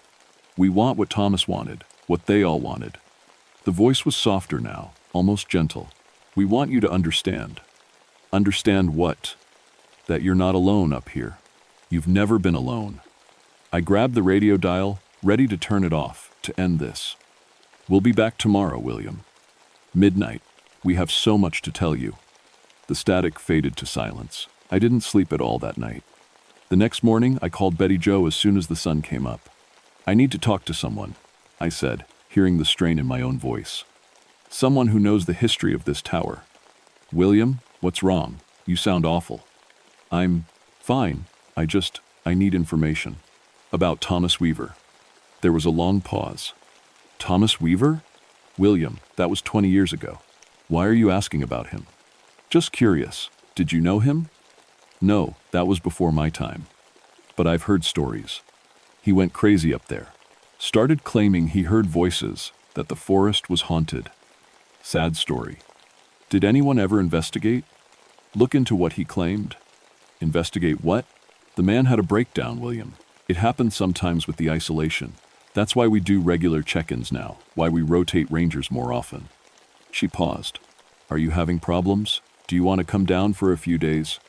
S1: We want what Thomas wanted, what they all wanted. The voice was softer now, almost gentle. We want you to understand. Understand what? That you're not alone up here. You've never been alone. I grabbed the radio dial, ready to turn it off, to end this. We'll be back tomorrow, William. Midnight. We have so much to tell you. The static faded to silence. I didn't sleep at all that night. The next morning, I called Betty Jo as soon as the sun came up. I need to talk to someone. I said, hearing the strain in my own voice. Someone who knows the history of this tower. William, what's wrong? You sound awful. I'm fine. I need information. About Thomas Weaver. There was a long pause. Thomas Weaver? William, that was 20 years ago. Why are you asking about him? Just curious. Did you know him? No, that was before my time. But I've heard stories. He went crazy up there. Started claiming he heard voices, that the forest was haunted. Sad story. Did anyone ever investigate? Look into what he claimed? Investigate what? The man had a breakdown, William. It happens sometimes with the isolation. That's why we do regular check-ins now, why we rotate rangers more often. She paused. Are you having problems? Do you want to come down for a few days?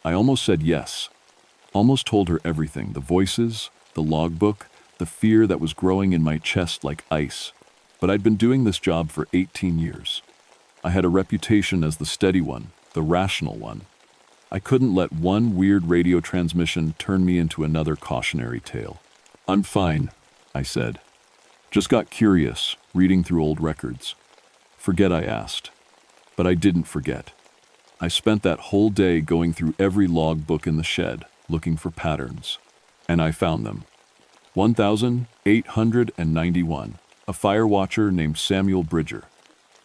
S1: I almost said yes. Almost told her everything, the voices, the logbook, the fear that was growing in my chest like ice. But I'd been doing this job for 18 years. I had a reputation as the steady one, the rational one. I couldn't let one weird radio transmission turn me into another cautionary tale. I'm fine, I said. Just got curious, reading through old records. Forget I asked. But I didn't forget. I spent that whole day going through every logbook in the shed, looking for patterns. And I found them. 1,891. A fire watcher named Samuel Bridger.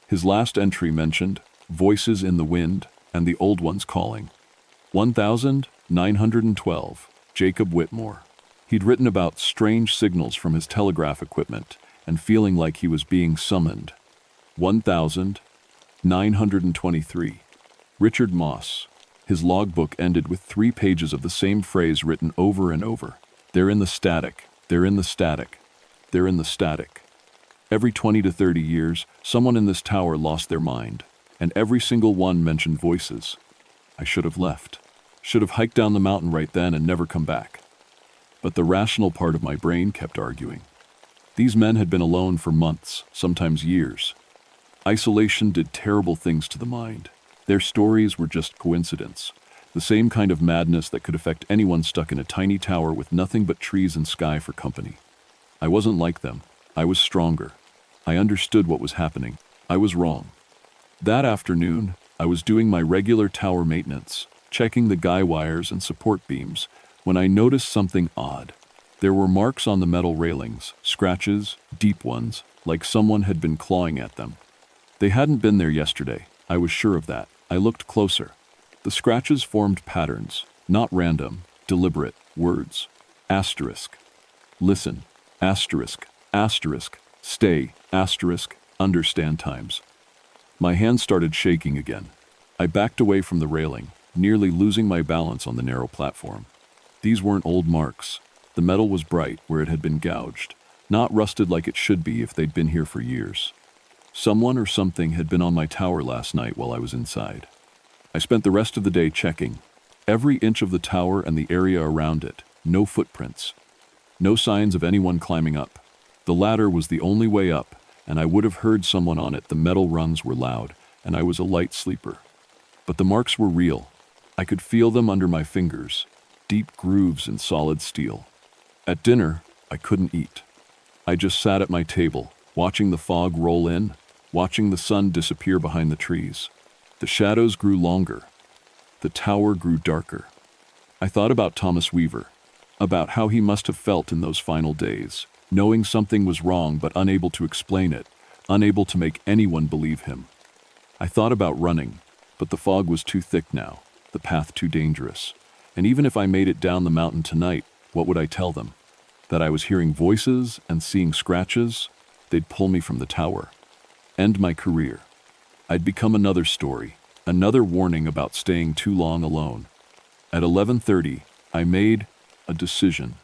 S1: His last entry mentioned voices in the wind and the old ones calling. 1,912. Jacob Whitmore. He'd written about strange signals from his telegraph equipment and feeling like he was being summoned. 1,923. Richard Moss. His logbook ended with 3 pages of the same phrase written over and over. They're in the static. They're in the static. They're in the static. Every 20 to 30 years, someone in this tower lost their mind, and every single one mentioned voices. I should have left. Should have hiked down the mountain right then and never come back. But the rational part of my brain kept arguing. These men had been alone for months, sometimes years. Isolation did terrible things to the mind. Their stories were just coincidence, the same kind of madness that could affect anyone stuck in a tiny tower with nothing but trees and sky for company. I wasn't like them. I was stronger. I understood what was happening. I was wrong. That afternoon, I was doing my regular tower maintenance, checking the guy wires and support beams, when I noticed something odd. There were marks on the metal railings, scratches, deep ones, like someone had been clawing at them. They hadn't been there yesterday. I was sure of that. I looked closer. The scratches formed patterns, not random, deliberate words. Asterisk. Listen. Asterisk. Asterisk. Stay. Asterisk. Understand times. My hands started shaking again. I backed away from the railing, nearly losing my balance on the narrow platform. These weren't old marks. The metal was bright where it had been gouged, not rusted like it should be if they'd been here for years. Someone or something had been on my tower last night while I was inside. I spent the rest of the day checking. Every inch of the tower and the area around it. No footprints. No signs of anyone climbing up. The ladder was the only way up, and I would have heard someone on it. The metal rungs were loud, and I was a light sleeper. But the marks were real. I could feel them under my fingers, deep grooves in solid steel. At dinner, I couldn't eat. I just sat at my table, watching the fog roll in, watching the sun disappear behind the trees. The shadows grew longer. The tower grew darker. I thought about Thomas Weaver, about how he must have felt in those final days, knowing something was wrong but unable to explain it, unable to make anyone believe him. I thought about running, but the fog was too thick now, the path too dangerous. And even if I made it down the mountain tonight, what would I tell them? That I was hearing voices and seeing scratches? They'd pull me from the tower. End my career. I'd become another story, another warning about staying too long alone. At 11:30, I made a decision.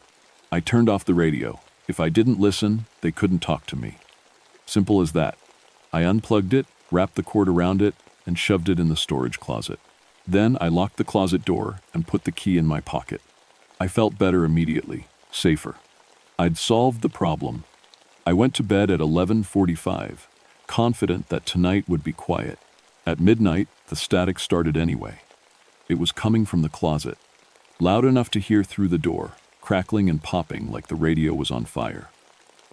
S1: I turned off the radio. If I didn't listen, they couldn't talk to me. Simple as that. I unplugged it, wrapped the cord around it, and shoved it in the storage closet. Then I locked the closet door and put the key in my pocket. I felt better immediately, safer. I'd solved the problem. I went to bed at 11:45, confident that tonight would be quiet. At midnight, the static started anyway. It was coming from the closet, loud enough to hear through the door, crackling and popping like the radio was on fire.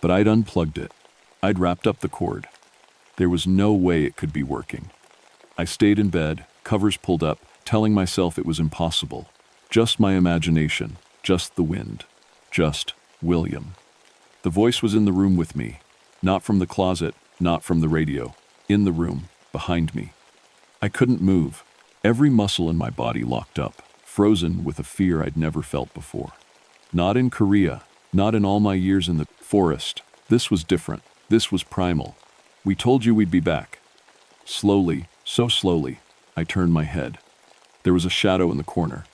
S1: But I'd unplugged it. I'd wrapped up the cord. There was no way it could be working. I stayed in bed, covers pulled up, telling myself it was impossible. Just my imagination, just the wind, just William. The voice was in the room with me, not from the closet, not from the radio, in the room, behind me. I couldn't move, every muscle in my body locked up, frozen with a fear I'd never felt before. Not in Korea, not in all my years in the forest. This was different, this was primal. We told you we'd be back. Slowly, so slowly, I turned my head. There was a shadow in the corner.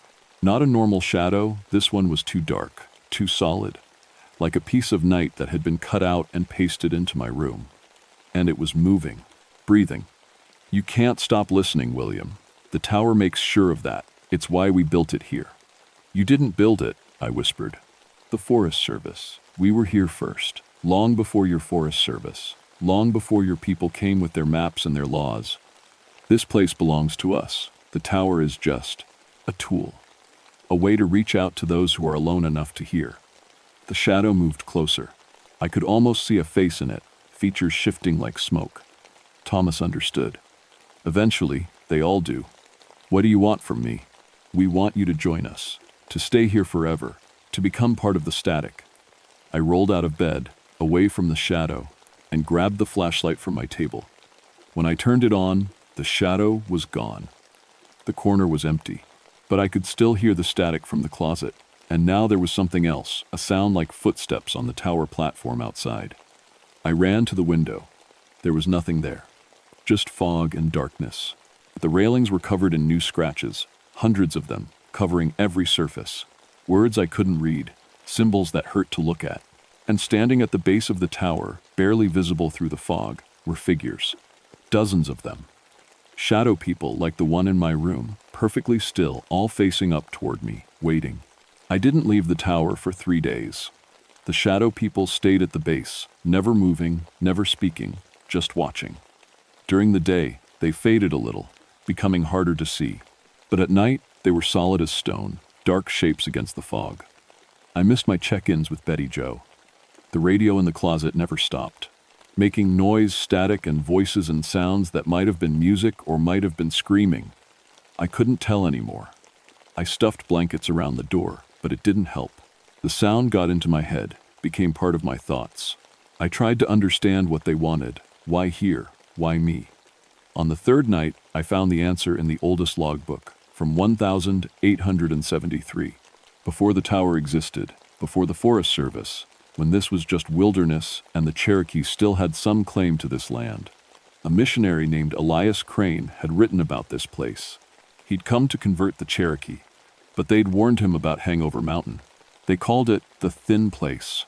S1: Not a normal shadow, this one was too dark, too solid, like a piece of night that had been cut out and pasted into my room. And it was moving, breathing. You can't stop listening, William. The tower makes sure of that. It's why we built it here. You didn't build it, I whispered. The Forest Service. We were here first, long before your Forest Service, long before your people came with their maps and their laws. This place belongs to us. The tower is just a tool, a way to reach out to those who are alone enough to hear. The shadow moved closer. I could almost see a face in it, features shifting like smoke. Thomas understood. Eventually, they all do. What do you want from me? We want you to join us, to stay here forever, to become part of the static. I rolled out of bed, away from the shadow, and grabbed the flashlight from my table. When I turned it on, the shadow was gone. The corner was empty, but I could still hear the static from the closet, and now there was something else, a sound like footsteps on the tower platform outside. I ran to the window. There was nothing there, just fog and darkness. The railings were covered in new scratches, hundreds of them, covering every surface. Words I couldn't read, symbols that hurt to look at. And standing at the base of the tower, barely visible through the fog, were figures. Dozens of them. Shadow people like the one in my room, perfectly still, all facing up toward me, waiting. I didn't leave the tower for 3 days. The shadow people stayed at the base, never moving, never speaking, just watching. During the day, they faded a little, becoming harder to see. But at night, they were solid as stone, dark shapes against the fog. I missed my check-ins with Betty Jo. The radio in the closet never stopped, making noise, static, and voices and sounds that might have been music or might have been screaming. I couldn't tell anymore. I stuffed blankets around the door, but it didn't help. The sound got into my head, became part of my thoughts. I tried to understand what they wanted. Why here? Why me? On the third night, I found the answer in the oldest logbook, from 1873, before the tower existed, before the Forest Service, when this was just wilderness and the Cherokee still had some claim to this land. A missionary named Elias Crane had written about this place. He'd come to convert the Cherokee, but they'd warned him about Hangover Mountain. They called it the Thin Place,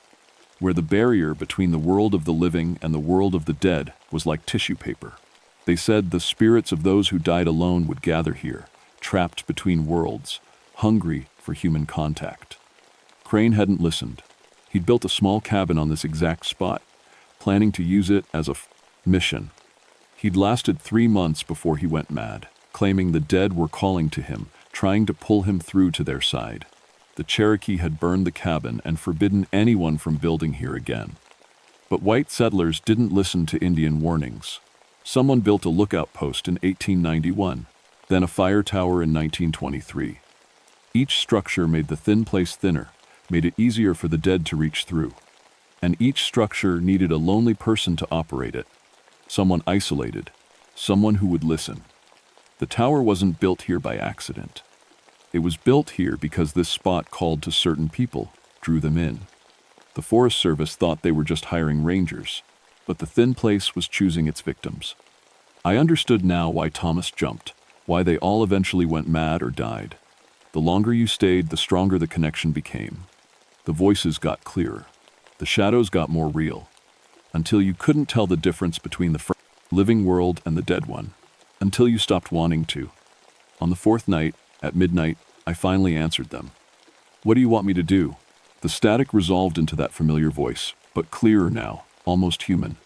S1: where the barrier between the world of the living and the world of the dead was like tissue paper. They said the spirits of those who died alone would gather here, trapped between worlds, hungry for human contact. Crane hadn't listened. He'd built a small cabin on this exact spot, planning to use it as a mission. He'd lasted 3 months before he went mad, claiming the dead were calling to him, trying to pull him through to their side. The Cherokee had burned the cabin and forbidden anyone from building here again. But white settlers didn't listen to Indian warnings. Someone built a lookout post in 1891, then a fire tower in 1923. Each structure made the thin place thinner, made it easier for the dead to reach through. And each structure needed a lonely person to operate it, someone isolated, someone who would listen. The tower wasn't built here by accident. It was built here because this spot called to certain people, drew them in. The Forest Service thought they were just hiring rangers, but the thin place was choosing its victims. I understood now why Thomas jumped, why they all eventually went mad or died. The longer you stayed, the stronger the connection became. The voices got clearer. The shadows got more real, until you couldn't tell the difference between the living world and the dead one, until you stopped wanting to. On the 4th night, at midnight, I finally answered them. What do you want me to do? The static resolved into that familiar voice, but clearer now, almost human.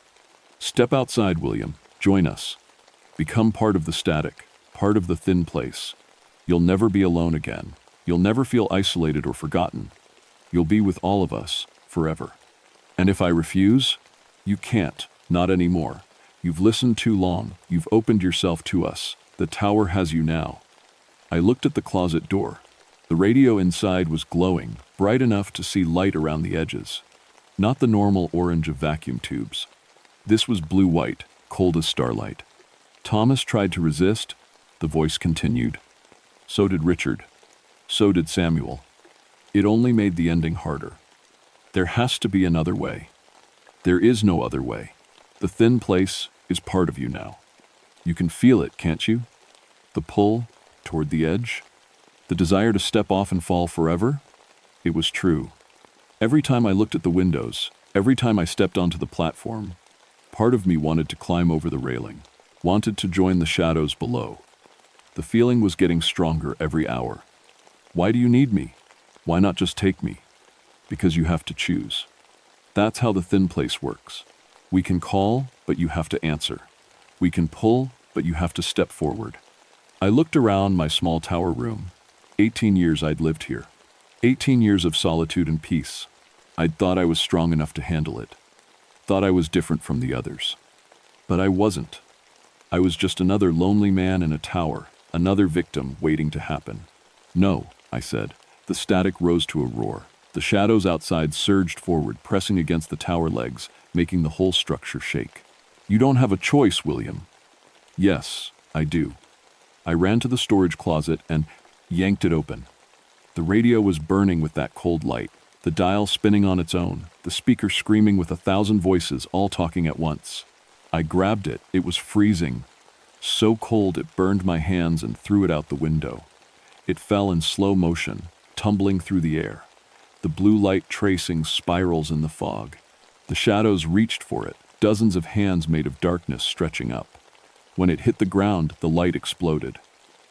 S1: Step outside, William. Join us. Become part of the static, part of the thin place. You'll never be alone again. You'll never feel isolated or forgotten. You'll be with all of us, forever. And if I refuse? You can't, not anymore. You've listened too long, you've opened yourself to us. The tower has you now. I looked at the closet door. The radio inside was glowing, bright enough to see light around the edges. Not the normal orange of vacuum tubes. This was blue-white, cold as starlight. Thomas tried to resist. The voice continued. So did Richard. So did Samuel. It only made the ending harder. There has to be another way. There is no other way. The thin place is part of you now. You can feel it, can't you? The pull toward the edge. The desire to step off and fall forever. It was true. Every time I looked at the windows, every time I stepped onto the platform, part of me wanted to climb over the railing, wanted to join the shadows below. The feeling was getting stronger every hour. Why do you need me? Why not just take me? Because you have to choose. That's how the thin place works. We can call, but you have to answer. We can pull, but you have to step forward. I looked around my small tower room. 18 years I'd lived here. 18 years of solitude and peace. I'd thought I was strong enough to handle it. Thought I was different from the others. But I wasn't. I was just another lonely man in a tower, another victim waiting to happen. No, I said. The static rose to a roar. The shadows outside surged forward, pressing against the tower legs, making the whole structure shake. You don't have a choice, William. Yes, I do. I ran to the storage closet and yanked it open. The radio was burning with that cold light, the dial spinning on its own, the speaker screaming with 1,000 voices all talking at once. I grabbed it. It was freezing. So cold it burned my hands and threw it out the window. It fell in slow motion, tumbling through the air. The blue light tracing spirals in the fog. The shadows reached for it, dozens of hands made of darkness stretching up. When it hit the ground, the light exploded.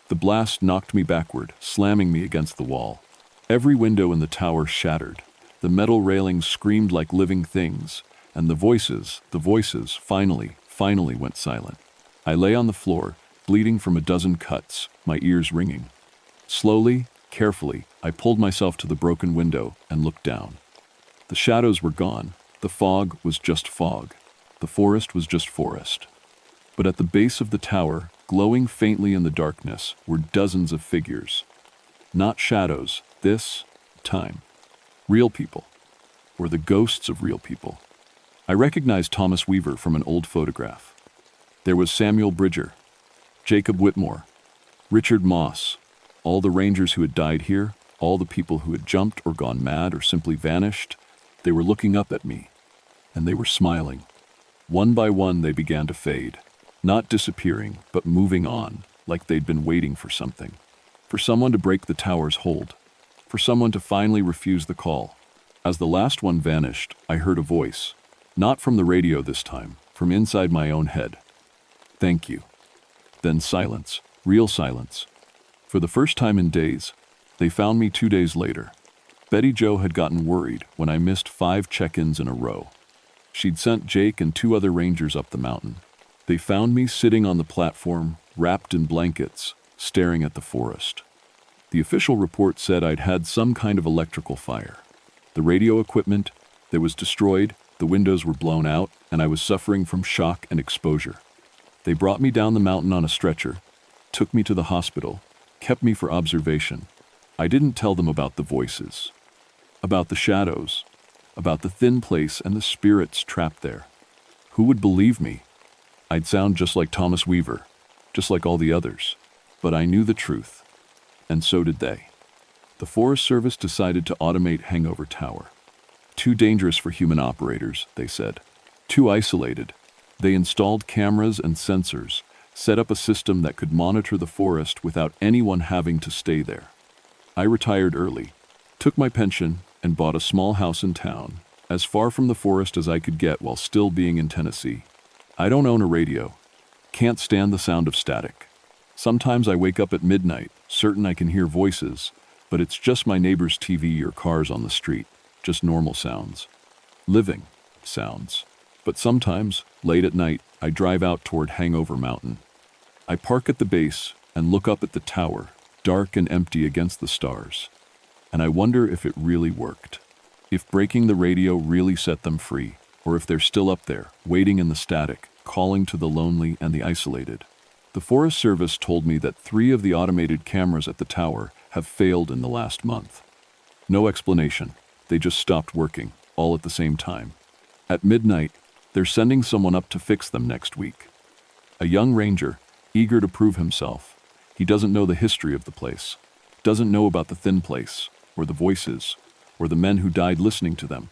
S1: The blast knocked me backward, slamming me against the wall. Every window in the tower shattered. The metal railings screamed like living things, and the voices, finally went silent. I lay on the floor, bleeding from a dozen cuts, my ears ringing. Slowly, carefully, I pulled myself to the broken window and looked down. The shadows were gone. The fog was just fog. The forest was just forest. But at the base of the tower, glowing faintly in the darkness, were dozens of figures. Not shadows, this time. Real people. Or the ghosts of real people. I recognized Thomas Weaver from an old photograph. There was Samuel Bridger, Jacob Whitmore, Richard Moss, all the rangers who had died here, all the people who had jumped or gone mad or simply vanished. They were looking up at me, and they were smiling. One by one they began to fade. Not disappearing, but moving on, like they'd been waiting for something. For someone to break the tower's hold. For someone to finally refuse the call. As the last one vanished, I heard a voice. Not from the radio this time, from inside my own head. Thank you. Then silence, real silence. For the first time in days, they found me 2 days later. Betty Jo had gotten worried when I missed 5 check-ins in a row. She'd sent Jake and 2 other rangers up the mountain. They found me sitting on the platform, wrapped in blankets, staring at the forest. The official report said I'd had some kind of electrical fire. The radio equipment, that was destroyed, the windows were blown out, and I was suffering from shock and exposure. They brought me down the mountain on a stretcher, took me to the hospital, kept me for observation. I didn't tell them about the voices, about the shadows, about the thin place and the spirits trapped there. Who would believe me? I'd sound just like Thomas Weaver, just like all the others. But I knew the truth, and so did they. The Forest Service decided to automate Hangover Tower. Too dangerous for human operators, they said. Too isolated. They installed cameras and sensors, set up a system that could monitor the forest without anyone having to stay there. I retired early, took my pension, and bought a small house in town, as far from the forest as I could get while still being in Tennessee. I don't own a radio. Can't stand the sound of static. Sometimes I wake up at midnight, certain I can hear voices, but it's just my neighbor's TV or cars on the street, just normal sounds. Living sounds. But sometimes, late at night, I drive out toward Hangover Mountain. I park at the base and look up at the tower, dark and empty against the stars. And I wonder if it really worked. If breaking the radio really set them free, or if they're still up there, waiting in the static, calling to the lonely and the isolated. The Forest Service told me that 3 of the automated cameras at the tower have failed in the last month. No explanation. They just stopped working, all at the same time. At midnight, they're sending someone up to fix them next week. A young ranger, eager to prove himself. He doesn't know the history of the place, doesn't know about the thin place, or the voices, or the men who died listening to them.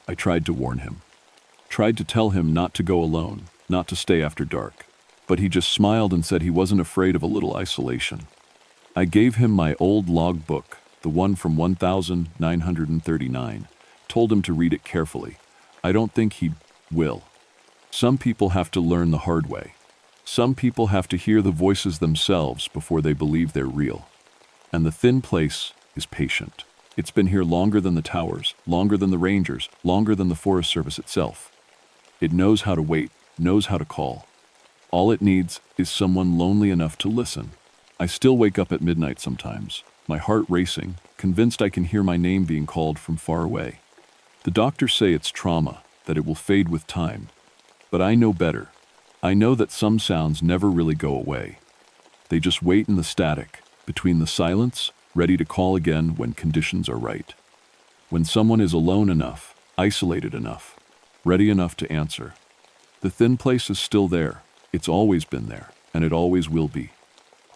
S1: I tried to warn him. Tried to tell him not to go alone, not to stay after dark. But he just smiled and said he wasn't afraid of a little isolation. I gave him my old log book, the one from 1939, told him to read it carefully. I don't think he will. Some people have to learn the hard way. Some people have to hear the voices themselves before they believe they're real. And the thin place is patient. It's been here longer than the towers, longer than the rangers, longer than the Forest Service itself. It knows how to wait, knows how to call. All it needs is someone lonely enough to listen. I still wake up at midnight sometimes, my heart racing, convinced I can hear my name being called from far away. The doctors say it's trauma, that it will fade with time. But I know better. I know that some sounds never really go away. They just wait in the static, between the silence, ready to call again when conditions are right. When someone is alone enough, isolated enough, ready enough to answer. The thin place is still there. It's always been there, and it always will be.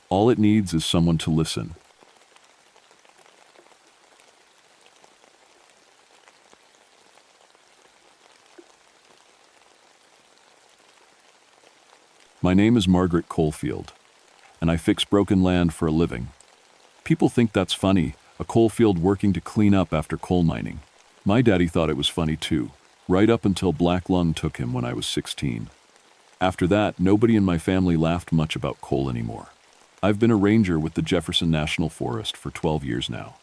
S1: All it needs is someone to listen. My name is Margaret Coalfield, and I fix broken land for a living. People think that's funny, a coal field working to clean up after coal mining. My daddy thought it was funny too, right up until black lung took him when I was 16. After that, nobody in my family laughed much about coal anymore. I've been a ranger with the Jefferson National Forest for 12 years now.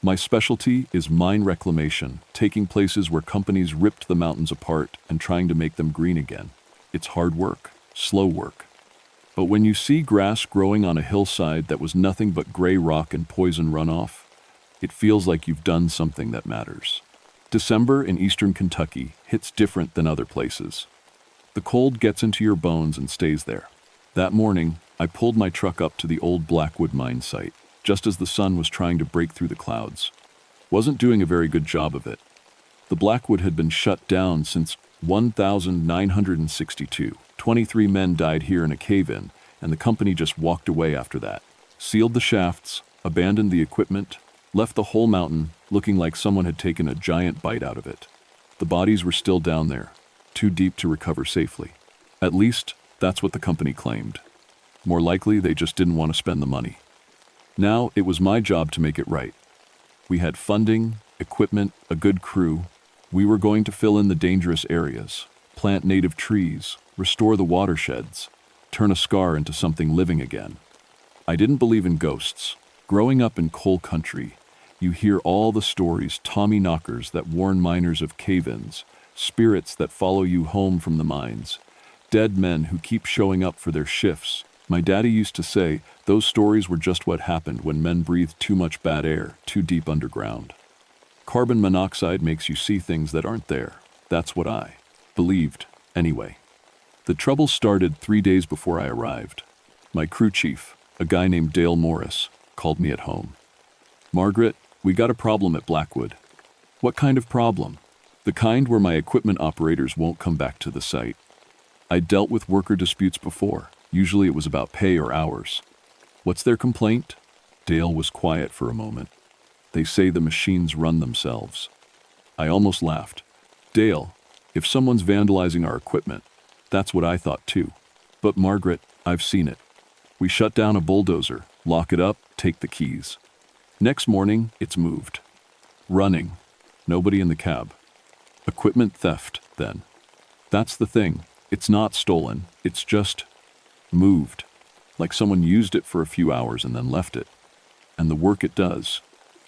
S1: My specialty is mine reclamation, taking places where companies ripped the mountains apart and trying to make them green again. It's hard work, slow work. But when you see grass growing on a hillside that was nothing but gray rock and poison runoff, it feels like you've done something that matters. December in eastern Kentucky hits different than other places. The cold gets into your bones and stays there. That morning, I pulled my truck up to the old Blackwood mine site, just as the sun was trying to break through the clouds. Wasn't doing a very good job of it. The Blackwood had been shut down since 1962. 23 men died here in a cave-in, and the company just walked away after that. Sealed the shafts, abandoned the equipment, left the whole mountain looking like someone had taken a giant bite out of it. The bodies were still down there, too deep to recover safely. At least, that's what the company claimed. More likely, they just didn't want to spend the money. Now, it was my job to make it right. We had funding, equipment, a good crew. We were going to fill in the dangerous areas, plant native trees, restore the watersheds, turn a scar into something living again. I didn't believe in ghosts. Growing up in coal country, you hear all the stories, Tommy knockers that warn miners of cave-ins, spirits that follow you home from the mines, dead men who keep showing up for their shifts. My daddy used to say those stories were just what happened when men breathed too much bad air, too deep underground. Carbon monoxide makes you see things that aren't there. That's what I believed, anyway. The trouble started 3 days before I arrived. My crew chief, a guy named Dale Morris, called me at home. "Margaret, we got a problem at Blackwood." "What kind of problem?" "The kind where my equipment operators won't come back to the site." I'd dealt with worker disputes before. Usually it was about pay or hours. "What's their complaint?" Dale was quiet for a moment. "They say the machines run themselves." I almost laughed. "Dale, if someone's vandalizing our equipment, that's what I thought too. But Margaret, I've seen it. We shut down a bulldozer, lock it up, take the keys. Next morning, it's moved. Running. Nobody in the cab. Equipment theft, then. That's the thing. It's not stolen. It's just moved. Like someone used it for a few hours and then left it. And the work it does."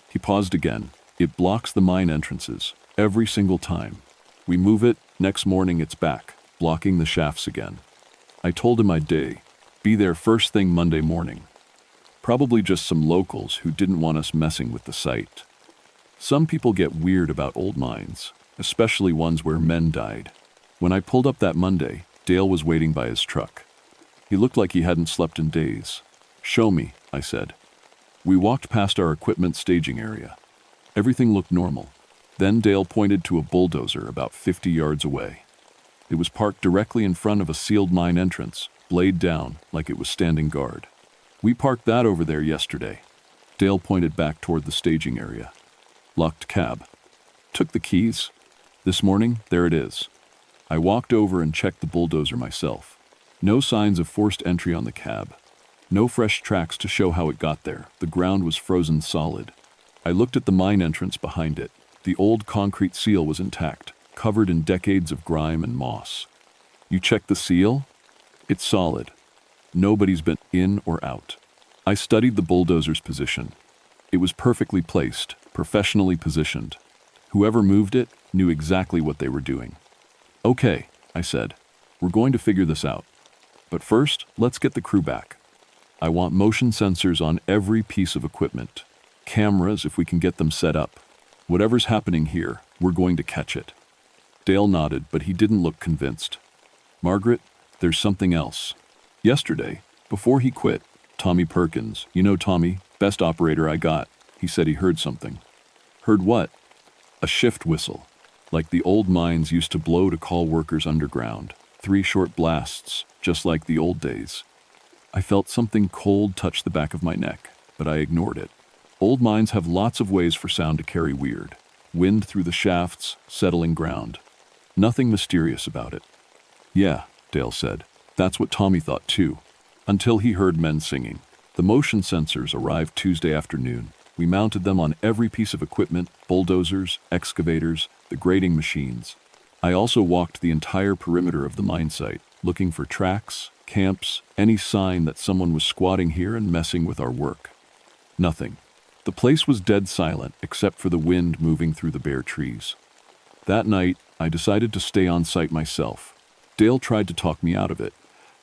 S1: He paused again. "It blocks the mine entrances. Every single time. We move it, next morning it's back, blocking the shafts again." I told him I'd be there first thing Monday morning. Probably just some locals who didn't want us messing with the site. Some people get weird about old mines, especially ones where men died. When I pulled up that Monday, Dale was waiting by his truck. He looked like he hadn't slept in days. "Show me," I said. We walked past our equipment staging area. Everything looked normal. Then Dale pointed to a bulldozer about 50 yards away. It was parked directly in front of a sealed mine entrance, blade down, like it was standing guard. "We parked that over there yesterday." Dale pointed back toward the staging area. "Locked cab. Took the keys. This morning, there it is." I walked over and checked the bulldozer myself. No signs of forced entry on the cab. No fresh tracks to show how it got there. The ground was frozen solid. I looked at the mine entrance behind it. The old concrete seal was intact, covered in decades of grime and moss. "You checked the seal? It's solid. Nobody's been in or out." I studied the bulldozer's position. It was perfectly placed, professionally positioned. Whoever moved it knew exactly what they were doing. "Okay," I said. "We're going to figure this out. But first, let's get the crew back. I want motion sensors on every piece of equipment. Cameras if we can get them set up. Whatever's happening here, we're going to catch it." Dale nodded, but he didn't look convinced. "Margaret, there's something else. Yesterday, before he quit, Tommy Perkins, you know Tommy, best operator I got, he said he heard something." "Heard what?" "A shift whistle, like the old mines used to blow to call workers underground. 3 short blasts, just like the old days." I felt something cold touch the back of my neck, but I ignored it. Old mines have lots of ways for sound to carry weird. Wind through the shafts, settling ground. Nothing mysterious about it. "Yeah," Dale said. "That's what Tommy thought too. Until he heard men singing." The motion sensors arrived Tuesday afternoon. We mounted them on every piece of equipment, bulldozers, excavators, the grading machines. I also walked the entire perimeter of the mine site, looking for tracks, camps, any sign that someone was squatting here and messing with our work. Nothing. The place was dead silent except for the wind moving through the bare trees. That night, I decided to stay on site myself. Dale tried to talk me out of it,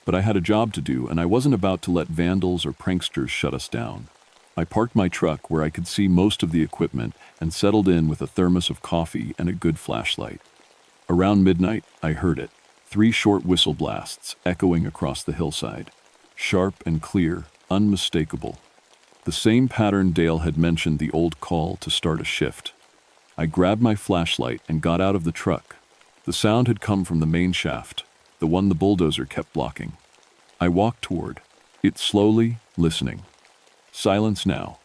S1: but I had a job to do and I wasn't about to let vandals or pranksters shut us down. I parked my truck where I could see most of the equipment and settled in with a thermos of coffee and a good flashlight. Around midnight, I heard it. 3 short whistle blasts echoing across the hillside. Sharp and clear, unmistakable. The same pattern Dale had mentioned, the old call to start a shift. I grabbed my flashlight and got out of the truck. The sound had come from the main shaft, the one the bulldozer kept blocking. I walked toward it slowly, listening. Silence now.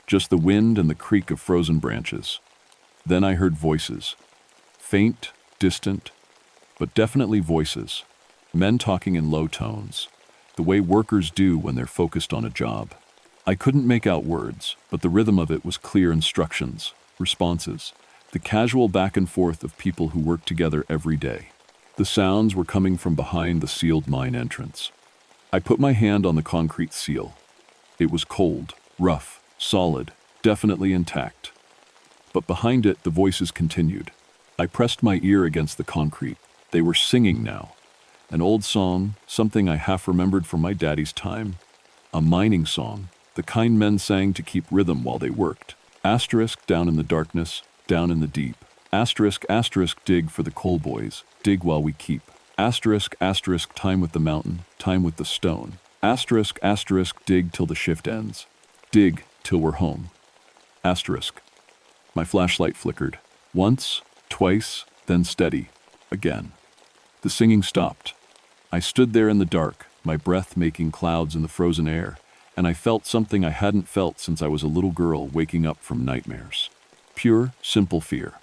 S1: Just the wind and the creak of frozen branches. Then I heard voices. Faint, distant, but definitely voices. Men talking in low tones, the way workers do when they're focused on a job. I couldn't make out words, but the rhythm of it was clear instructions, responses, the casual back and forth of people who work together every day. The sounds were coming from behind the sealed mine entrance. I put my hand on the concrete seal. It was cold, rough, solid, definitely intact. But behind it, the voices continued. I pressed my ear against the concrete. They were singing now. An old song, something I half remembered from my daddy's time. A mining song, the kind men sang to keep rhythm while they worked. Asterisk down in the darkness, down in the deep. Asterisk, asterisk, dig for the coal boys, dig while we keep. Asterisk, asterisk, time with the mountain, time with the stone. Asterisk, asterisk, dig till the shift ends. Dig till we're home. Asterisk. My flashlight flickered. Once, twice, then steady. Again. The singing stopped. I stood there in the dark, my breath making clouds in the frozen air, and I felt something I hadn't felt since I was a little girl waking up from nightmares. Pure, simple fear.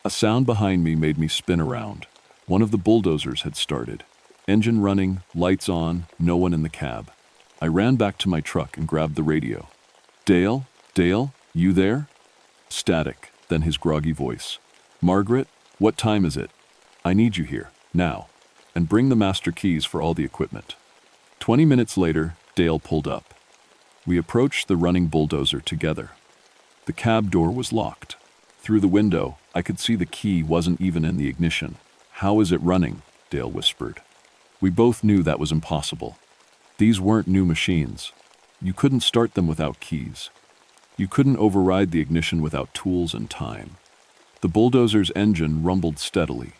S1: A sound behind me made me spin around. One of the bulldozers had started. Engine running, lights on, no one in the cab. I ran back to my truck and grabbed the radio. "Dale? Dale? You there?" Static, then his groggy voice. "Margaret, what time is it? I need you here, now. And bring the master keys for all the equipment." 20 minutes later, Dale pulled up. We approached the running bulldozer together. The cab door was locked. Through the window, I could see the key wasn't even in the ignition. "How is it running?" Dale whispered. We both knew that was impossible. These weren't new machines. You couldn't start them without keys. You couldn't override the ignition without tools and time. The bulldozer's engine rumbled steadily.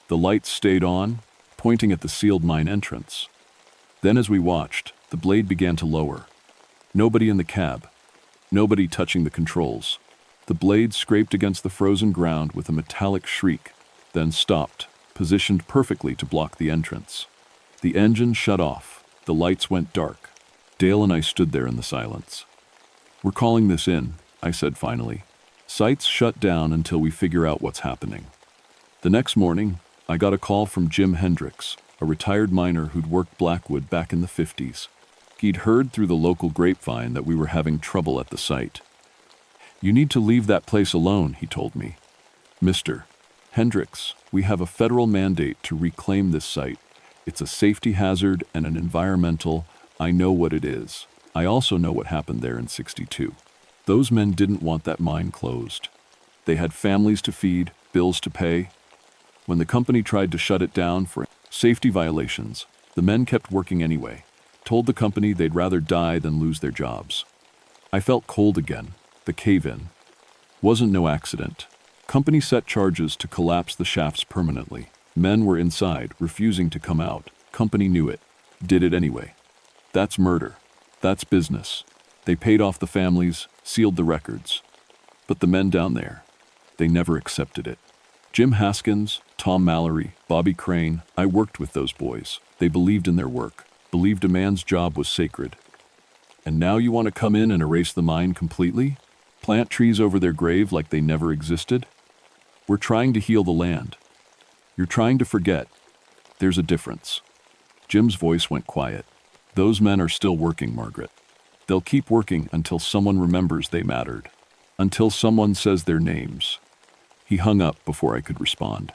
S1: The lights stayed on, pointing at the sealed mine entrance. Then as we watched, the blade began to lower. Nobody in the cab. Nobody touching the controls. The blade scraped against the frozen ground with a metallic shriek, then stopped, positioned perfectly to block the entrance. The engine shut off. The lights went dark. Dale and I stood there in the silence. "We're calling this in," I said finally. "Sites shut down until we figure out what's happening." The next morning, I got a call from Jim Hendricks, a retired miner who'd worked Blackwood back in the 50s. He'd heard through the local grapevine that we were having trouble at the site. "You need to leave that place alone," he told me. "Mr. Hendricks, we have a federal mandate to reclaim this site. It's a safety hazard and an environmental. I know what it is. I also know what happened there in '62. Those men didn't want that mine closed. They had families to feed, bills to pay. When the company tried to shut it down for safety violations, the men kept working anyway, told the company they'd rather die than lose their jobs." I felt cold again. The cave-in wasn't no accident. Company set charges to collapse the shafts permanently. Men were inside, refusing to come out. Company knew it, did it anyway. That's murder. That's business. They paid off the families, sealed the records. But the men down there, they never accepted it. Jim Haskins, Tom Mallory, Bobby Crane, I worked with those boys. They believed in their work, believed a man's job was sacred. And now you want to come in and erase the mine completely? Plant trees over their grave like they never existed? We're trying to heal the land. You're trying to forget. There's a difference. Jim's voice went quiet. Those men are still working, Margaret. They'll keep working until someone remembers they mattered. Until someone says their names. He hung up before I could respond.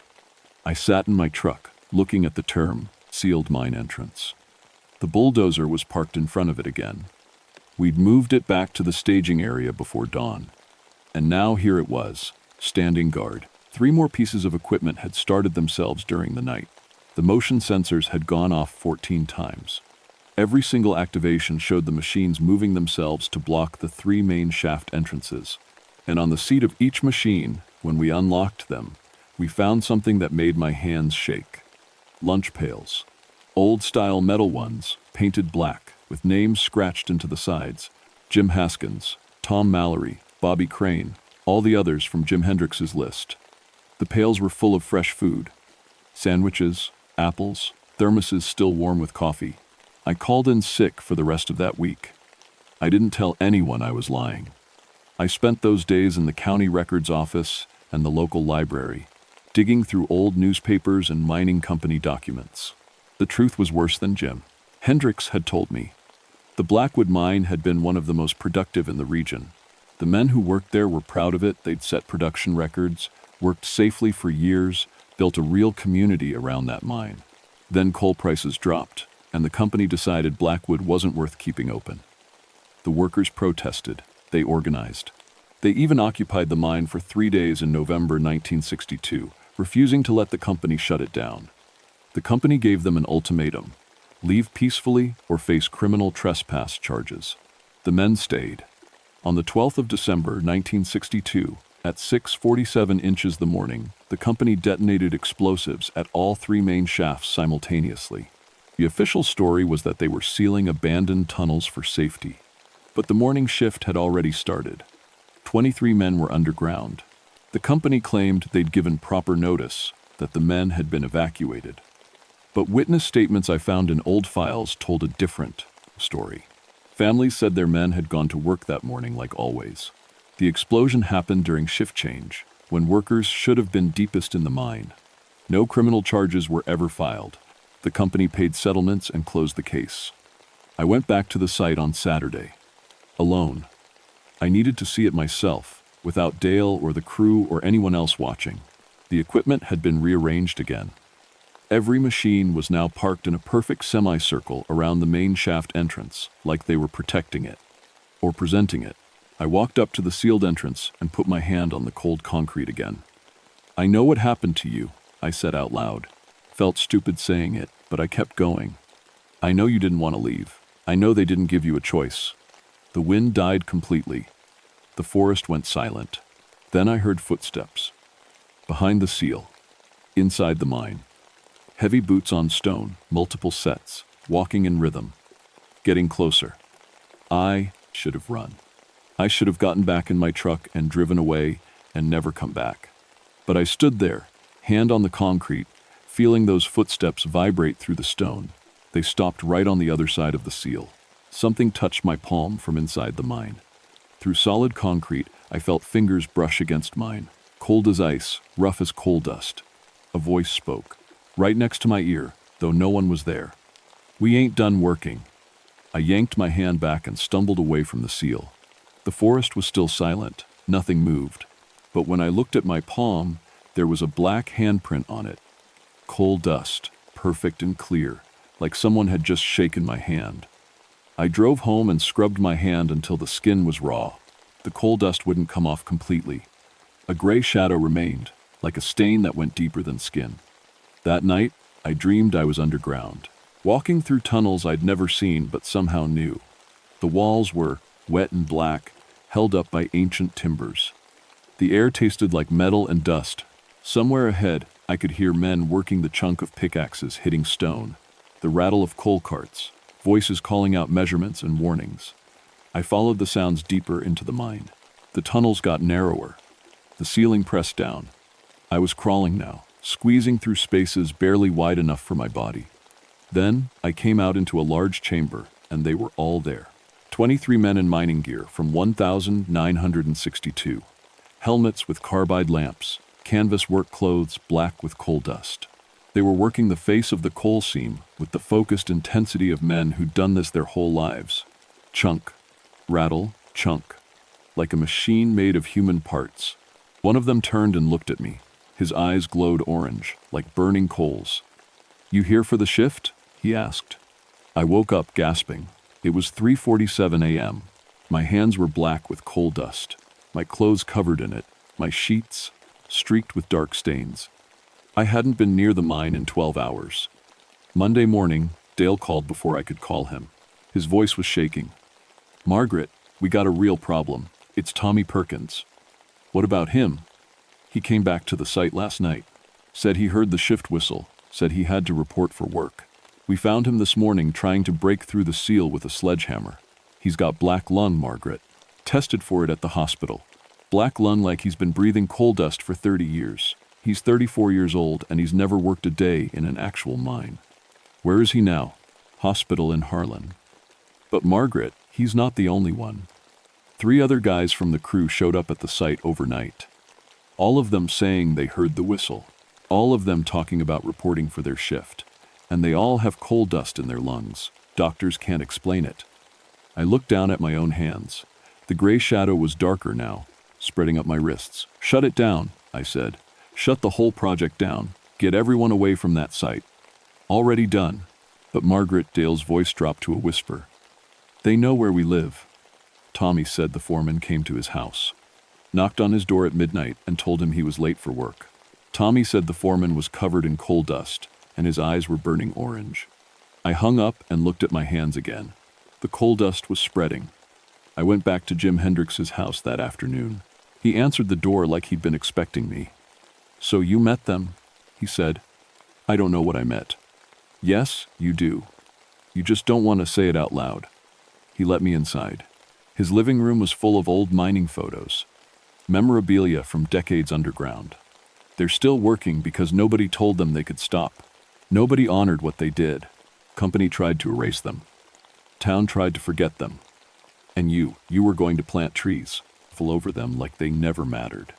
S1: I sat in my truck, looking at the term, sealed mine entrance. The bulldozer was parked in front of it again. We'd moved it back to the staging area before dawn. And now here it was, standing guard. 3 more pieces of equipment had started themselves during the night. The motion sensors had gone off 14 times. Every single activation showed the machines moving themselves to block the 3 main shaft entrances. And on the seat of each machine, when we unlocked them, we found something that made my hands shake. Lunch pails. Old-style metal ones, painted black, with names scratched into the sides. Jim Haskins, Tom Mallory, Bobby Crane, all the others from Jim Hendricks's list. The pails were full of fresh food. Sandwiches, apples, thermoses still warm with coffee. I called in sick for the rest of that week. I didn't tell anyone I was lying. I spent those days in the county records office and the local library, digging through old newspapers and mining company documents. The truth was worse than Jim Hendricks had told me. The Blackwood mine had been one of the most productive in the region. The men who worked there were proud of it. They'd set production records, worked safely for years, built a real community around that mine. Then coal prices dropped, and the company decided Blackwood wasn't worth keeping open. The workers protested. They organized. They even occupied the mine for 3 days in November 1962, refusing to let the company shut it down. The company gave them an ultimatum: leave peacefully or face criminal trespass charges. The men stayed. On the 12th of December 1962, at 6:47 inches the morning, the company detonated explosives at all 3 main shafts simultaneously. The official story was that they were sealing abandoned tunnels for safety. But the morning shift had already started. 23 men were underground. The company claimed they'd given proper notice, that the men had been evacuated. But witness statements I found in old files told a different story. Families said their men had gone to work that morning like always. The explosion happened during shift change, when workers should have been deepest in the mine. No criminal charges were ever filed. The company paid settlements and closed the case. I went back to the site on Saturday. Alone. I needed to see it myself, without Dale or the crew or anyone else watching. The equipment had been rearranged again. Every machine was now parked in a perfect semicircle around the main shaft entrance, like they were protecting it, or presenting it. I walked up to the sealed entrance and put my hand on the cold concrete again. "I know what happened to you," I said out loud. Felt stupid saying it, but I kept going. "I know you didn't want to leave. I know they didn't give you a choice." The wind died completely. The forest went silent. Then I heard footsteps. Behind the seal. Inside the mine. Heavy boots on stone, multiple sets, walking in rhythm. Getting closer. I should have run. I should have gotten back in my truck and driven away and never come back. But I stood there, hand on the concrete, feeling those footsteps vibrate through the stone. They stopped right on the other side of the seal. Something touched my palm from inside the mine. Through solid concrete, I felt fingers brush against mine, cold as ice, rough as coal dust. A voice spoke, right next to my ear, though no one was there. "We ain't done working." I yanked my hand back and stumbled away from the seal. The forest was still silent, nothing moved. But when I looked at my palm, there was a black handprint on it. Coal dust, perfect and clear, like someone had just shaken my hand. I drove home and scrubbed my hand until the skin was raw. The coal dust wouldn't come off completely. A gray shadow remained, like a stain that went deeper than skin. That night, I dreamed I was underground, walking through tunnels I'd never seen but somehow knew. The walls were wet and black, held up by ancient timbers. The air tasted like metal and dust. Somewhere ahead, I could hear men working the chunk of pickaxes hitting stone, the rattle of coal carts, voices calling out measurements and warnings. I followed the sounds deeper into the mine. The tunnels got narrower. The ceiling pressed down. I was crawling now, squeezing through spaces barely wide enough for my body. Then I came out into a large chamber, and they were all there. 23 men in mining gear from 1962. Helmets with carbide lamps, canvas work clothes black with coal dust. They were working the face of the coal seam with the focused intensity of men who'd done this their whole lives. Chunk, rattle, chunk, like a machine made of human parts. One of them turned and looked at me. His eyes glowed orange, like burning coals. "You here for the shift?" he asked. I woke up gasping. It was 3:47 a.m. My hands were black with coal dust, my clothes covered in it, my sheets streaked with dark stains. I hadn't been near the mine in 12 hours. Monday morning, Dale called before I could call him. His voice was shaking. "Margaret, we got a real problem. It's Tommy Perkins." "What about him?" "He came back to the site last night. Said he heard the shift whistle, said he had to report for work. We found him this morning trying to break through the seal with a sledgehammer. He's got black lung, Margaret. Tested for it at the hospital. Black lung like he's been breathing coal dust for 30 years. He's 34 years old and he's never worked a day in an actual mine." "Where is he now?" "Hospital in Harlan." "But Margaret, he's not the only one." 3 other guys from the crew showed up at the site overnight. All of them saying they heard the whistle. All of them talking about reporting for their shift. And they all have coal dust in their lungs. Doctors can't explain it. I looked down at my own hands. The gray shadow was darker now, spreading up my wrists. "Shut it down," I said. "Shut the whole project down. Get everyone away from that site." "Already done." But Margaret, Dale's voice dropped to a whisper. "They know where we live." Tommy said the foreman came to his house, knocked on his door at midnight and told him he was late for work. Tommy said the foreman was covered in coal dust and his eyes were burning orange. I hung up and looked at my hands again. The coal dust was spreading. I went back to Jim Hendrix's house that afternoon. He answered the door like he'd been expecting me. "So you met them," he said. "I don't know what I met." "Yes, you do. You just don't want to say it out loud." He let me inside. His living room was full of old mining photos, memorabilia from decades underground. They're still working because nobody told them they could stop. Nobody honored what they did. Company tried to erase them. Town tried to forget them. And you were going to plant trees, fall over them like they never mattered.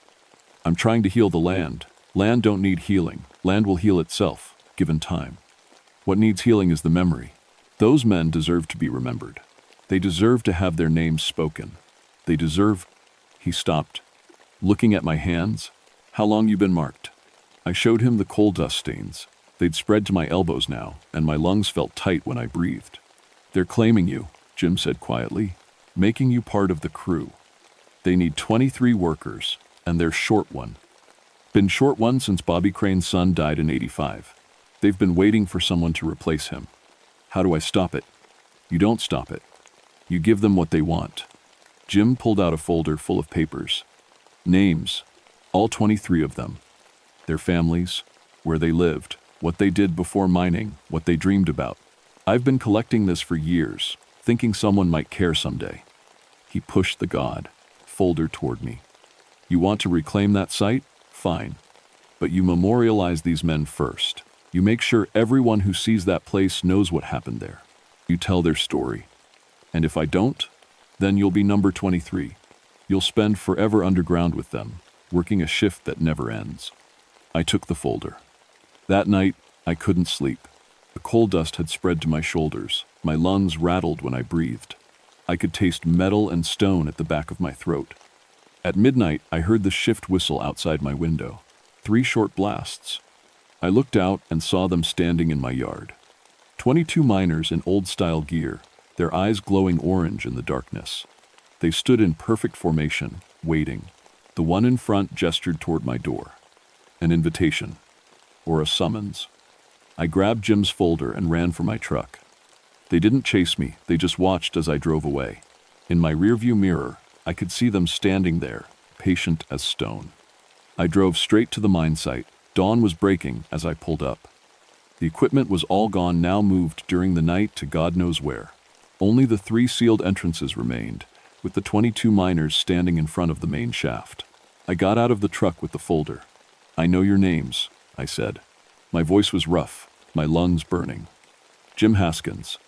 S1: I'm trying to heal the land. Land don't need healing. Land will heal itself, given time. What needs healing is the memory. Those men deserve to be remembered. They deserve to have their names spoken. They deserve... He stopped, looking at my hands. "How long you been marked?" I showed him the coal dust stains. They'd spread to my elbows now, and my lungs felt tight when I breathed. "They're claiming you," Jim said quietly, "making you part of the crew. They need 23 workers, and they're short one. Been short one since Bobby Crane's son died in '85. They've been waiting for someone to replace him. How do I stop it?" "You don't stop it. You give them what they want." Jim pulled out a folder full of papers. Names, all 23 of them. Their families, where they lived, what they did before mining, what they dreamed about. I've been collecting this for years, thinking someone might care someday. He pushed the folder toward me. You want to reclaim that site? Fine. But you memorialize these men first. You make sure everyone who sees that place knows what happened there. You tell their story. And if I don't, then you'll be number 23. You'll spend forever underground with them, working a shift that never ends. I took the folder. That night, I couldn't sleep. The coal dust had spread to my shoulders. My lungs rattled when I breathed. I could taste metal and stone at the back of my throat. At midnight, I heard the shift whistle outside my window. 3 short blasts. I looked out and saw them standing in my yard. 22 miners in old-style gear, their eyes glowing orange in the darkness. They stood in perfect formation, waiting. The one in front gestured toward my door. An invitation. Or a summons. I grabbed Jim's folder and ran for my truck. They didn't chase me, they just watched as I drove away. In my rearview mirror, I could see them standing there, patient as stone. I drove straight to the mine site. Dawn was breaking as I pulled up. The equipment was all gone, now moved during the night to God knows where. Only the 3 sealed entrances remained, with the 22 miners standing in front of the main shaft. I got out of the truck with the folder. I know your names, I said. My voice was rough, my lungs burning. Jim Haskins,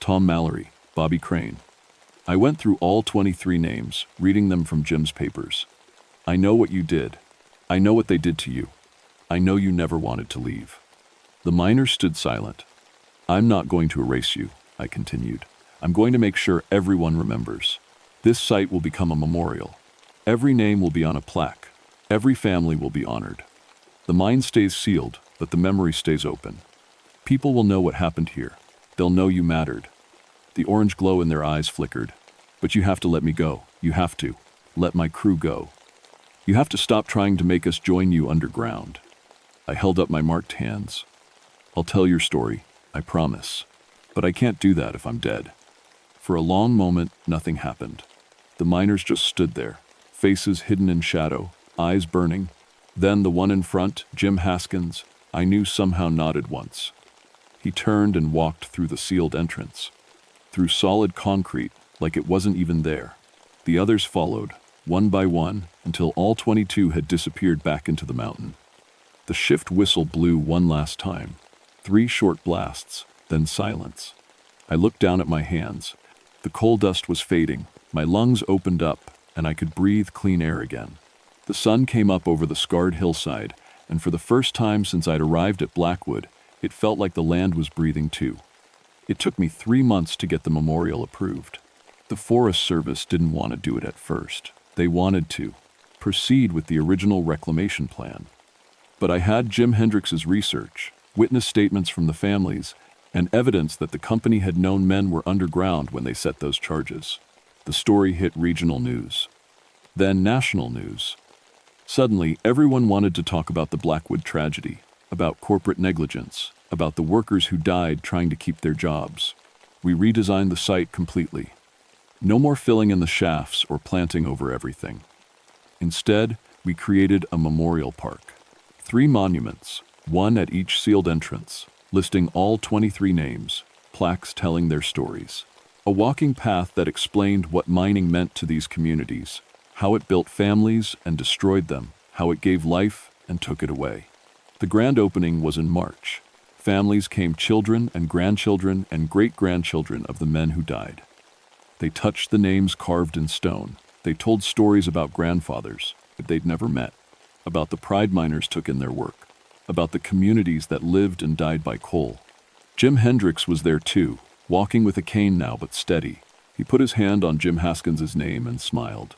S1: Tom Mallory, Bobby Crane. I went through all 23 names, reading them from Jim's papers. I know what you did. I know what they did to you. I know you never wanted to leave. The miners stood silent. I'm not going to erase you, I continued. I'm going to make sure everyone remembers. This site will become a memorial. Every name will be on a plaque. Every family will be honored. The mine stays sealed, but the memory stays open. People will know what happened here. They'll know you mattered. The orange glow in their eyes flickered. But you have to let me go. You have to. Let my crew go. You have to stop trying to make us join you underground. I held up my marked hands. I'll tell your story, I promise. But I can't do that if I'm dead. For a long moment, nothing happened. The miners just stood there, faces hidden in shadow, eyes burning. Then the one in front, Jim Haskins, I knew somehow nodded once. He turned and walked through the sealed entrance. Through solid concrete, like it wasn't even there. The others followed, one by one, until all 22 had disappeared back into the mountain. The shift whistle blew one last time. 3 short blasts, then silence. I looked down at my hands. The coal dust was fading, my lungs opened up, and I could breathe clean air again. The sun came up over the scarred hillside, and for the first time since I'd arrived at Blackwood, it felt like the land was breathing too. It took me 3 months to get the memorial approved. The Forest Service didn't want to do it at first. They wanted to proceed with the original reclamation plan. But I had Jim Hendrix's research, witness statements from the families, and evidence that the company had known men were underground when they set those charges. The story hit regional news, then national news. Suddenly, everyone wanted to talk about the Blackwood tragedy, about corporate negligence, about the workers who died trying to keep their jobs. We redesigned the site completely. No more filling in the shafts or planting over everything. Instead, we created a memorial park. 3 monuments, one at each sealed entrance, listing all 23 names, plaques telling their stories. A walking path that explained what mining meant to these communities, how it built families and destroyed them, how it gave life and took it away. The grand opening was in March. Families came, children and grandchildren and great-grandchildren of the men who died. They touched the names carved in stone. They told stories about grandfathers that they'd never met, about the pride miners took in their work, about the communities that lived and died by coal. Jim Hendrix was there too, walking with a cane now but steady. He put his hand on Jim Haskins's name and smiled.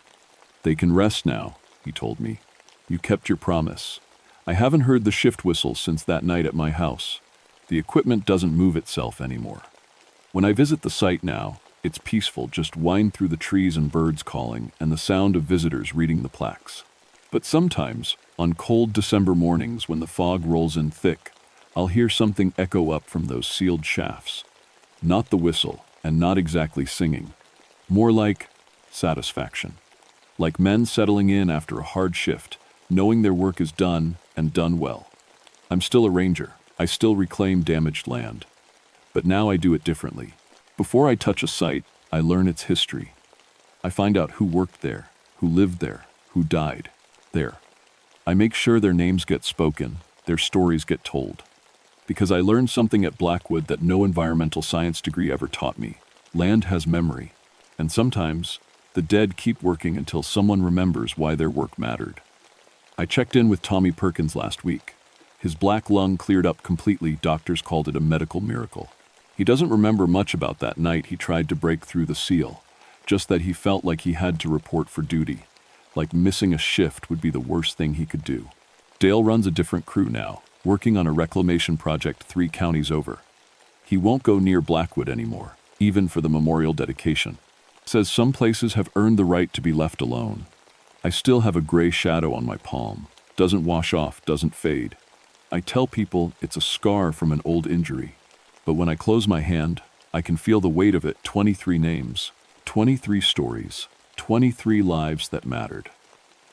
S1: They can rest now, he told me. You kept your promise. I haven't heard the shift whistle since that night at my house. The equipment doesn't move itself anymore. When I visit the site now, it's peaceful, just wind through the trees and birds calling and the sound of visitors reading the plaques. But sometimes, on cold December mornings when the fog rolls in thick, I'll hear something echo up from those sealed shafts. Not the whistle, and not exactly singing. More like satisfaction. Like men settling in after a hard shift, knowing their work is done and done well. I'm still a ranger. I still reclaim damaged land. But now I do it differently. Before I touch a site, I learn its history. I find out who worked there, who lived there, who died there. I make sure their names get spoken, their stories get told. Because I learned something at Blackwood that no environmental science degree ever taught me. Land has memory. And sometimes, the dead keep working until someone remembers why their work mattered. I checked in with Tommy Perkins last week. His black lung cleared up completely. Doctors called it a medical miracle. He doesn't remember much about that night he tried to break through the seal, just that he felt like he had to report for duty, like missing a shift would be the worst thing he could do. Dale runs a different crew now, working on a reclamation project 3 counties over. He won't go near Blackwood anymore, even for the memorial dedication. Says some places have earned the right to be left alone. I still have a gray shadow on my palm. Doesn't wash off, doesn't fade. I tell people it's a scar from an old injury. But when I close my hand, I can feel the weight of it. 23 names, 23 stories, 23 lives that mattered.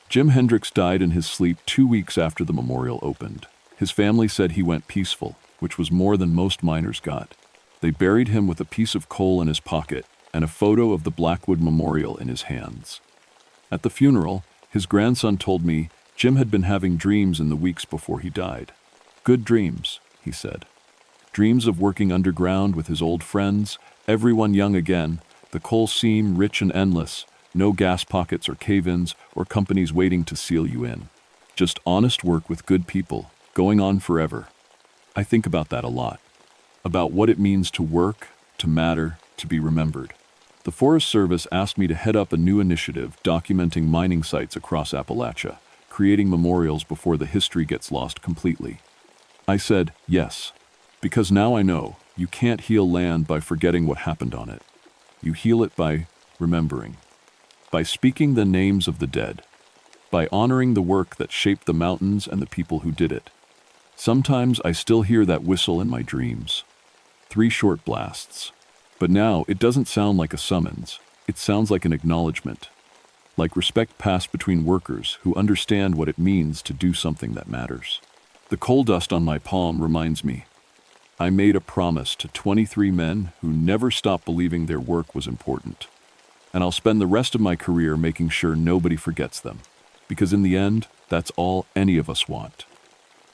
S1: Jim Hendricks died in his sleep 2 weeks after the memorial opened. His family said he went peaceful, which was more than most miners got. They buried him with a piece of coal in his pocket and a photo of the Blackwood Memorial in his hands. At the funeral, his grandson told me Jim had been having dreams in the weeks before he died. Good dreams, he said. Dreams of working underground with his old friends, everyone young again, the coal seam rich and endless, no gas pockets or cave-ins or companies waiting to seal you in. Just honest work with good people, going on forever. I think about that a lot. About what it means to work, to matter, to be remembered. The Forest Service asked me to head up a new initiative documenting mining sites across Appalachia, creating memorials before the history gets lost completely. I said yes, because now I know you can't heal land by forgetting what happened on it. You heal it by remembering, by speaking the names of the dead, by honoring the work that shaped the mountains and the people who did it. Sometimes I still hear that whistle in my dreams. 3 short blasts. But now it doesn't sound like a summons. It sounds like an acknowledgement. Like respect passed between workers who understand what it means to do something that matters. The coal dust on my palm reminds me. I made a promise to 23 men who never stopped believing their work was important. And I'll spend the rest of my career making sure nobody forgets them. Because in the end, that's all any of us want.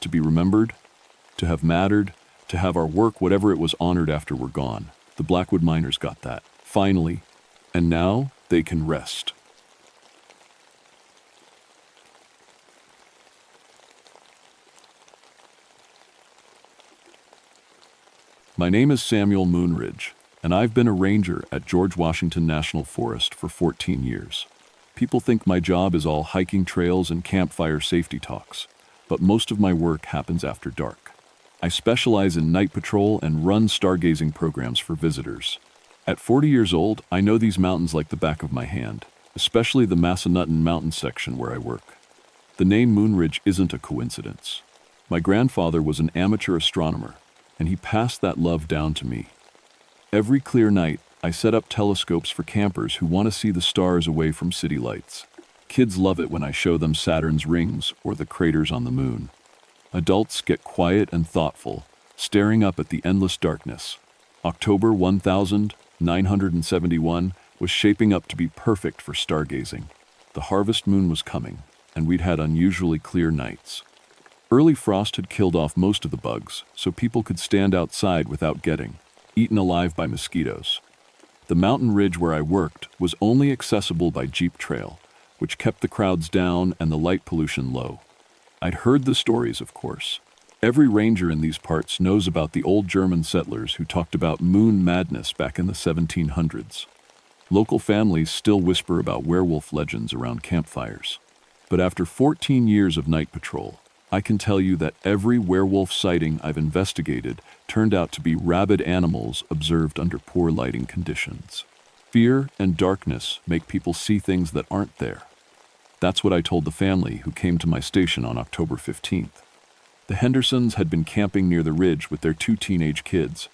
S1: To be remembered, to have mattered, to have our work, whatever it was, honored after we're gone. The Blackwood miners got that, finally, and now they can rest. My name is Samuel Moonridge, and I've been a ranger at George Washington National Forest for 14 years. People think my job is all hiking trails and campfire safety talks, but most of my work happens after dark. I specialize in night patrol and run stargazing programs for visitors. At 40 years old, I know these mountains like the back of my hand, especially the Massanutten Mountain section where I work. The name Moonridge isn't a coincidence. My grandfather was an amateur astronomer, and he passed that love down to me. Every clear night, I set up telescopes for campers who want to see the stars away from city lights. Kids love it when I show them Saturn's rings or the craters on the moon. Adults get quiet and thoughtful, staring up at the endless darkness. October 1971 was shaping up to be perfect for stargazing. The harvest moon was coming, and we'd had unusually clear nights. Early frost had killed off most of the bugs, so people could stand outside without getting eaten alive by mosquitoes. The mountain ridge where I worked was only accessible by Jeep Trail, which kept the crowds down and the light pollution low. I'd heard the stories, of course. Every ranger in these parts knows about the old German settlers who talked about moon madness back in the 1700s. Local families still whisper about werewolf legends around campfires. But after 14 years of night patrol, I can tell you that every werewolf sighting I've investigated turned out to be rabid animals observed under poor lighting conditions. Fear and darkness make people see things that aren't there. That's what I told the family who came to my station on October 15th. The Hendersons had been camping near the ridge with their 2 teenage kids.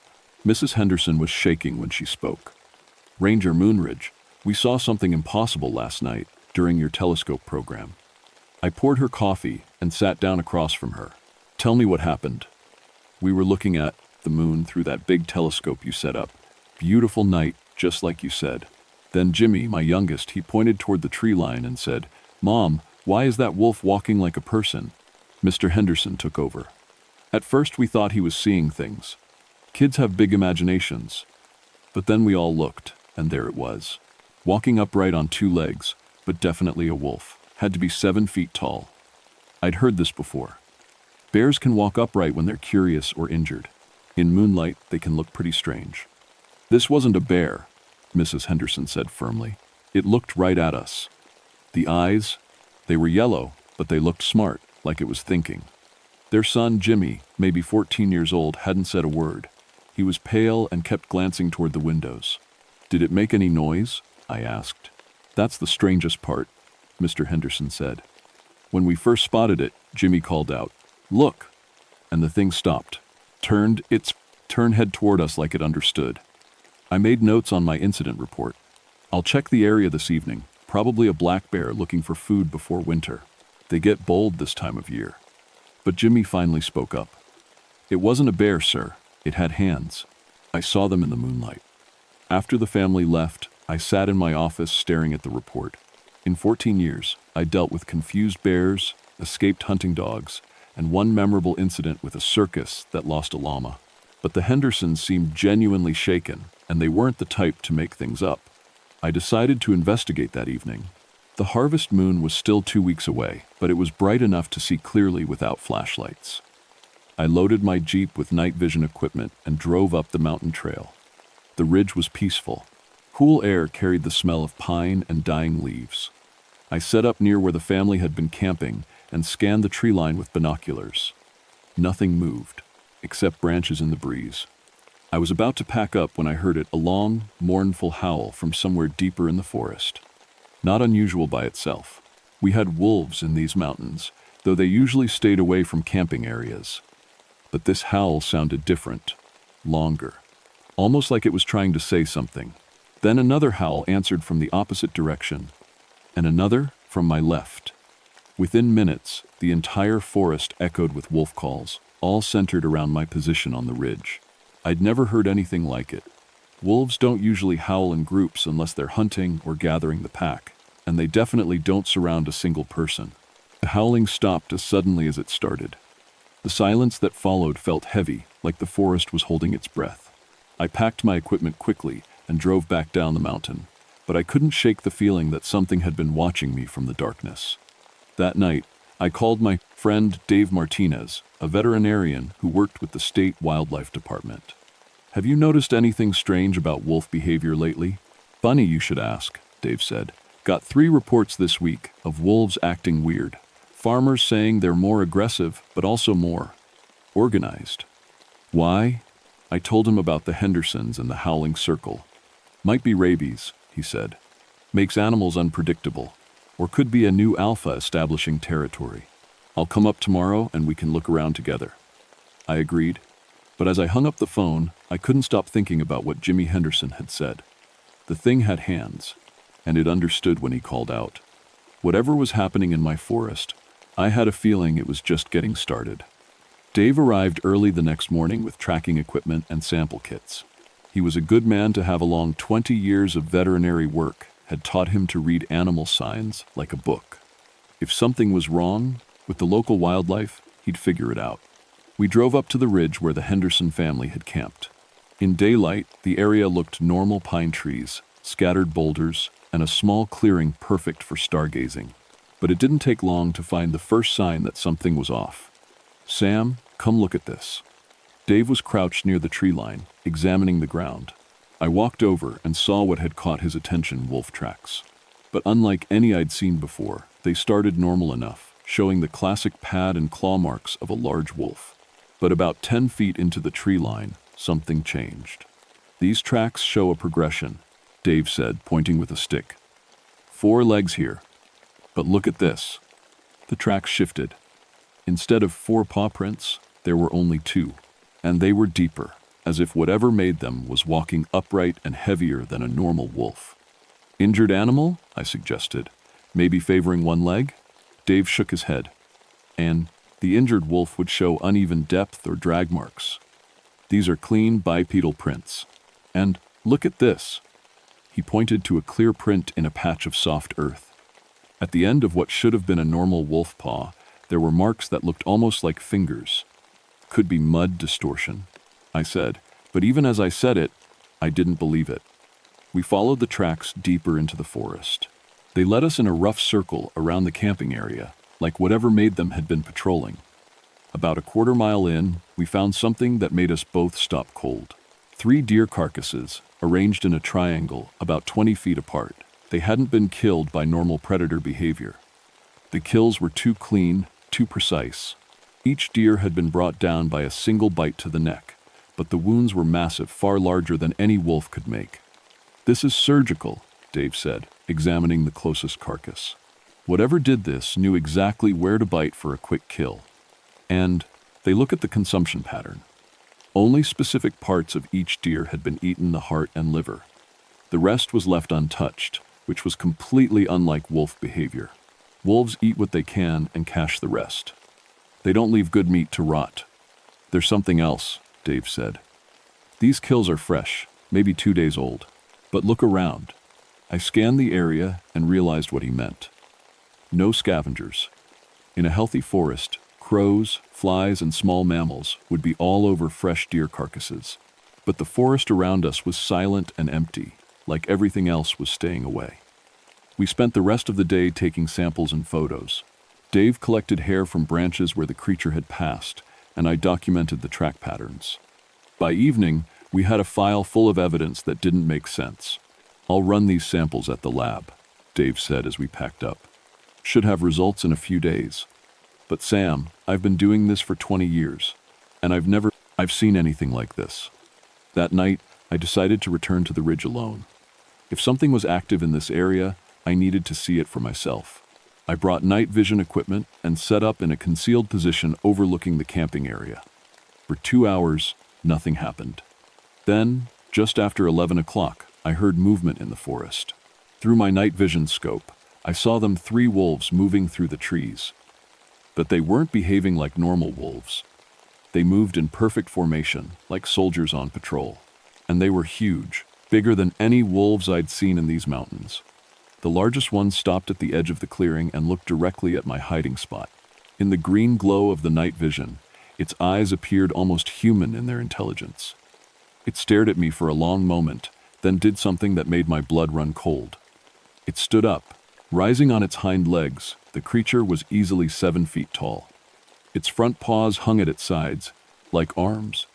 S1: Mrs. Henderson was shaking when she spoke. "Ranger Moonridge, We saw something impossible last night during your telescope program. I poured her coffee and sat down across from her. Tell me what happened. We were looking at the moon through that big telescope you set up. Beautiful night, just like you said. Then Jimmy, my youngest, he pointed toward the tree line and said, "Mom, why is that wolf walking like a person?" Mr. Henderson took over. At first we thought he was seeing things. Kids have big imaginations. But then we all looked, and there it was. Walking upright on two legs, but definitely a wolf. Had to be 7 feet tall. I'd heard this before. Bears can walk upright when they're curious or injured. In moonlight, they can look pretty strange. This wasn't a bear, Mrs. Henderson said firmly. It looked right at us. The eyes, they were yellow, but they looked smart, like it was thinking. Their son, Jimmy, maybe 14 years old, hadn't said a word. He was pale and kept glancing toward the windows. Did it make any noise? I asked. That's the strangest part, Mr. Henderson said. When we first spotted it, Jimmy called out, "Look!" And the thing stopped. Turned head toward us like it understood. I made notes on my incident report. I'll check the area this evening, probably a black bear looking for food before winter. They get bold this time of year. But Jimmy finally spoke up. It wasn't a bear, sir. It had hands. I saw them in the moonlight. After the family left, I sat in my office staring at the report. In 14 years, I dealt with confused bears, escaped hunting dogs, and one memorable incident with a circus that lost a llama. But the Hendersons seemed genuinely shaken, and they weren't the type to make things up. I decided to investigate that evening. The harvest moon was still 2 weeks away, but it was bright enough to see clearly without flashlights. I loaded my Jeep with night vision equipment and drove up the mountain trail. The ridge was peaceful. Cool air carried the smell of pine and dying leaves. I set up near where the family had been camping and scanned the tree line with binoculars. Nothing moved, except branches in the breeze. I was about to pack up when I heard it, a long, mournful howl from somewhere deeper in the forest. Not unusual by itself. We had wolves in these mountains, though they usually stayed away from camping areas. But this howl sounded different, longer, almost like it was trying to say something. Then another howl answered from the opposite direction, and another from my left. Within minutes, the entire forest echoed with wolf calls, all centered around my position on the ridge. I'd never heard anything like it. Wolves don't usually howl in groups unless they're hunting or gathering the pack, and they definitely don't surround a single person. The howling stopped as suddenly as it started. The silence that followed felt heavy, like the forest was holding its breath. I packed my equipment quickly and drove back down the mountain, but I couldn't shake the feeling that something had been watching me from the darkness. That night, I called my friend Dave Martinez, a veterinarian who worked with the state wildlife department. "Have you noticed anything strange about wolf behavior lately?" "Funny you should ask," Dave said. "Got 3 reports this week of wolves acting weird. Farmers saying they're more aggressive, but also more organized." "Why?" I told him about the Hendersons and the howling circle. "Might be rabies," he said. "Makes animals unpredictable. Or could be a new alpha establishing territory. I'll come up tomorrow and we can look around together." I agreed. But as I hung up the phone, I couldn't stop thinking about what Jimmy Henderson had said. The thing had hands, and it understood when he called out. Whatever was happening in my forest, I had a feeling it was just getting started. Dave arrived early the next morning with tracking equipment and sample kits. He was a good man to have along. 20 years of veterinary work had taught him to read animal signs like a book. If something was wrong with the local wildlife, he'd figure it out. We drove up to the ridge where the Henderson family had camped. In daylight, the area looked normal: pine trees, scattered boulders, and a small clearing perfect for stargazing. But it didn't take long to find the first sign that something was off. "Sam, come look at this." Dave was crouched near the tree line, examining the ground. I walked over and saw what had caught his attention: wolf tracks. But unlike any I'd seen before, they started normal enough, showing the classic pad and claw marks of a large wolf. But about 10 feet into the tree line, something changed. "These tracks show a progression," Dave said, pointing with a stick. 4 legs here. But look at this." The tracks shifted. Instead of 4 paw prints, there were only 2, and they were deeper, as if whatever made them was walking upright and heavier than a normal wolf. Injured animal? I suggested. Maybe favoring one leg? Dave shook his head. And the injured wolf would show uneven depth or drag marks. These are clean bipedal prints. And look at this. He pointed to a clear print in a patch of soft earth. At the end of what should have been a normal wolf paw, there were marks that looked almost like fingers. Could be mud distortion, I said, but even as I said it, I didn't believe it. We followed the tracks deeper into the forest. They led us in a rough circle around the camping area, like whatever made them had been patrolling. About a quarter mile in, we found something that made us both stop cold. 3 deer carcasses, arranged in a triangle about 20 feet apart. They hadn't been killed by normal predator behavior. The kills were too clean, too precise. Each deer had been brought down by a single bite to the neck, but the wounds were massive, far larger than any wolf could make. This is surgical, Dave said, examining the closest carcass. Whatever did this knew exactly where to bite for a quick kill. And they look at the consumption pattern. Only specific parts of each deer had been eaten, the heart and liver. The rest was left untouched, which was completely unlike wolf behavior. Wolves eat what they can and cache the rest. They don't leave good meat to rot. There's something else, Dave said. These kills are fresh, maybe 2 days old. But look around. I scanned the area and realized what he meant. No scavengers. In a healthy forest, crows, flies, and small mammals would be all over fresh deer carcasses. But the forest around us was silent and empty, like everything else was staying away. We spent the rest of the day taking samples and photos. Dave collected hair from branches where the creature had passed, and I documented the track patterns. By evening, we had a file full of evidence that didn't make sense. I'll run these samples at the lab, Dave said as we packed up. Should have results in a few days. But Sam, I've been doing this for 20 years, and I've seen anything like this. That night, I decided to return to the ridge alone. If something was active in this area, I needed to see it for myself. I brought night vision equipment and set up in a concealed position overlooking the camping area. For 2 hours, nothing happened. Then, just after 11 o'clock, I heard movement in the forest. Through my night vision scope, I saw them 3 wolves moving through the trees. But they weren't behaving like normal wolves. They moved in perfect formation, like soldiers on patrol. And they were huge, bigger than any wolves I'd seen in these mountains. The largest one stopped at the edge of the clearing and looked directly at my hiding spot. In the green glow of the night vision, its eyes appeared almost human in their intelligence. It stared at me for a long moment, then did something that made my blood run cold. It stood up. Rising on its hind legs, the creature was easily 7 feet tall. Its front paws hung at its sides, like arms,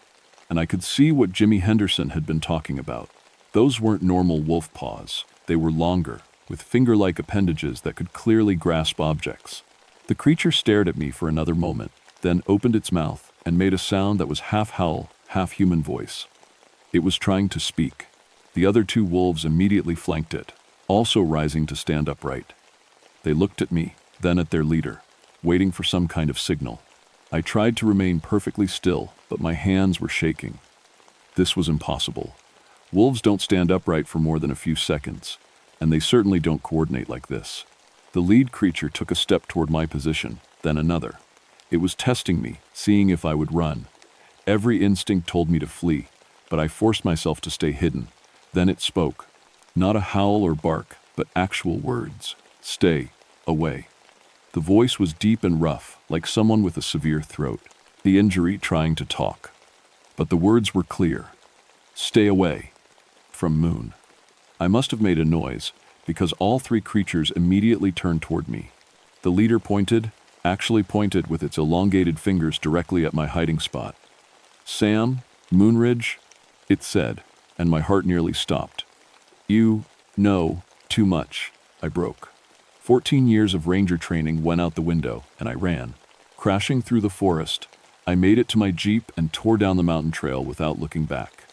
S1: and I could see what Jimmy Henderson had been talking about. Those weren't normal wolf paws. They were longer, with finger-like appendages that could clearly grasp objects. The creature stared at me for another moment, then opened its mouth and made a sound that was half howl, half human voice. It was trying to speak. The other 2 wolves immediately flanked it, also rising to stand upright. They looked at me, then at their leader, waiting for some kind of signal. I tried to remain perfectly still, but my hands were shaking. This was impossible. Wolves don't stand upright for more than a few seconds, and they certainly don't coordinate like this. The lead creature took a step toward my position, then another. It was testing me, seeing if I would run. Every instinct told me to flee, but I forced myself to stay hidden. Then it spoke. Not a howl or bark, but actual words. Stay away. The voice was deep and rough, like someone with a severe throat, the injury trying to talk. But the words were clear. Stay away. From Moon. I must have made a noise, because all 3 creatures immediately turned toward me. The leader actually pointed with its elongated fingers directly at my hiding spot. Sam, Moonridge, it said, and my heart nearly stopped. You know too much, I broke. 14 years of ranger training went out the window, and I ran. Crashing through the forest, I made it to my Jeep and tore down the mountain trail without looking back.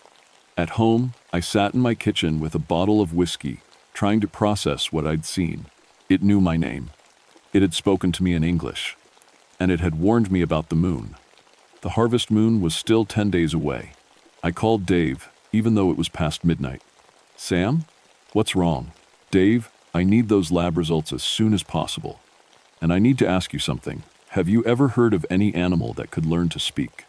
S1: At home, I sat in my kitchen with a bottle of whiskey, trying to process what I'd seen. It knew my name. It had spoken to me in English, and it had warned me about the moon. The harvest moon was still 10 days away. I called Dave, even though it was past midnight. Sam? What's wrong? Dave, I need those lab results as soon as possible. And I need to ask you something. Have you ever heard of any animal that could learn to speak?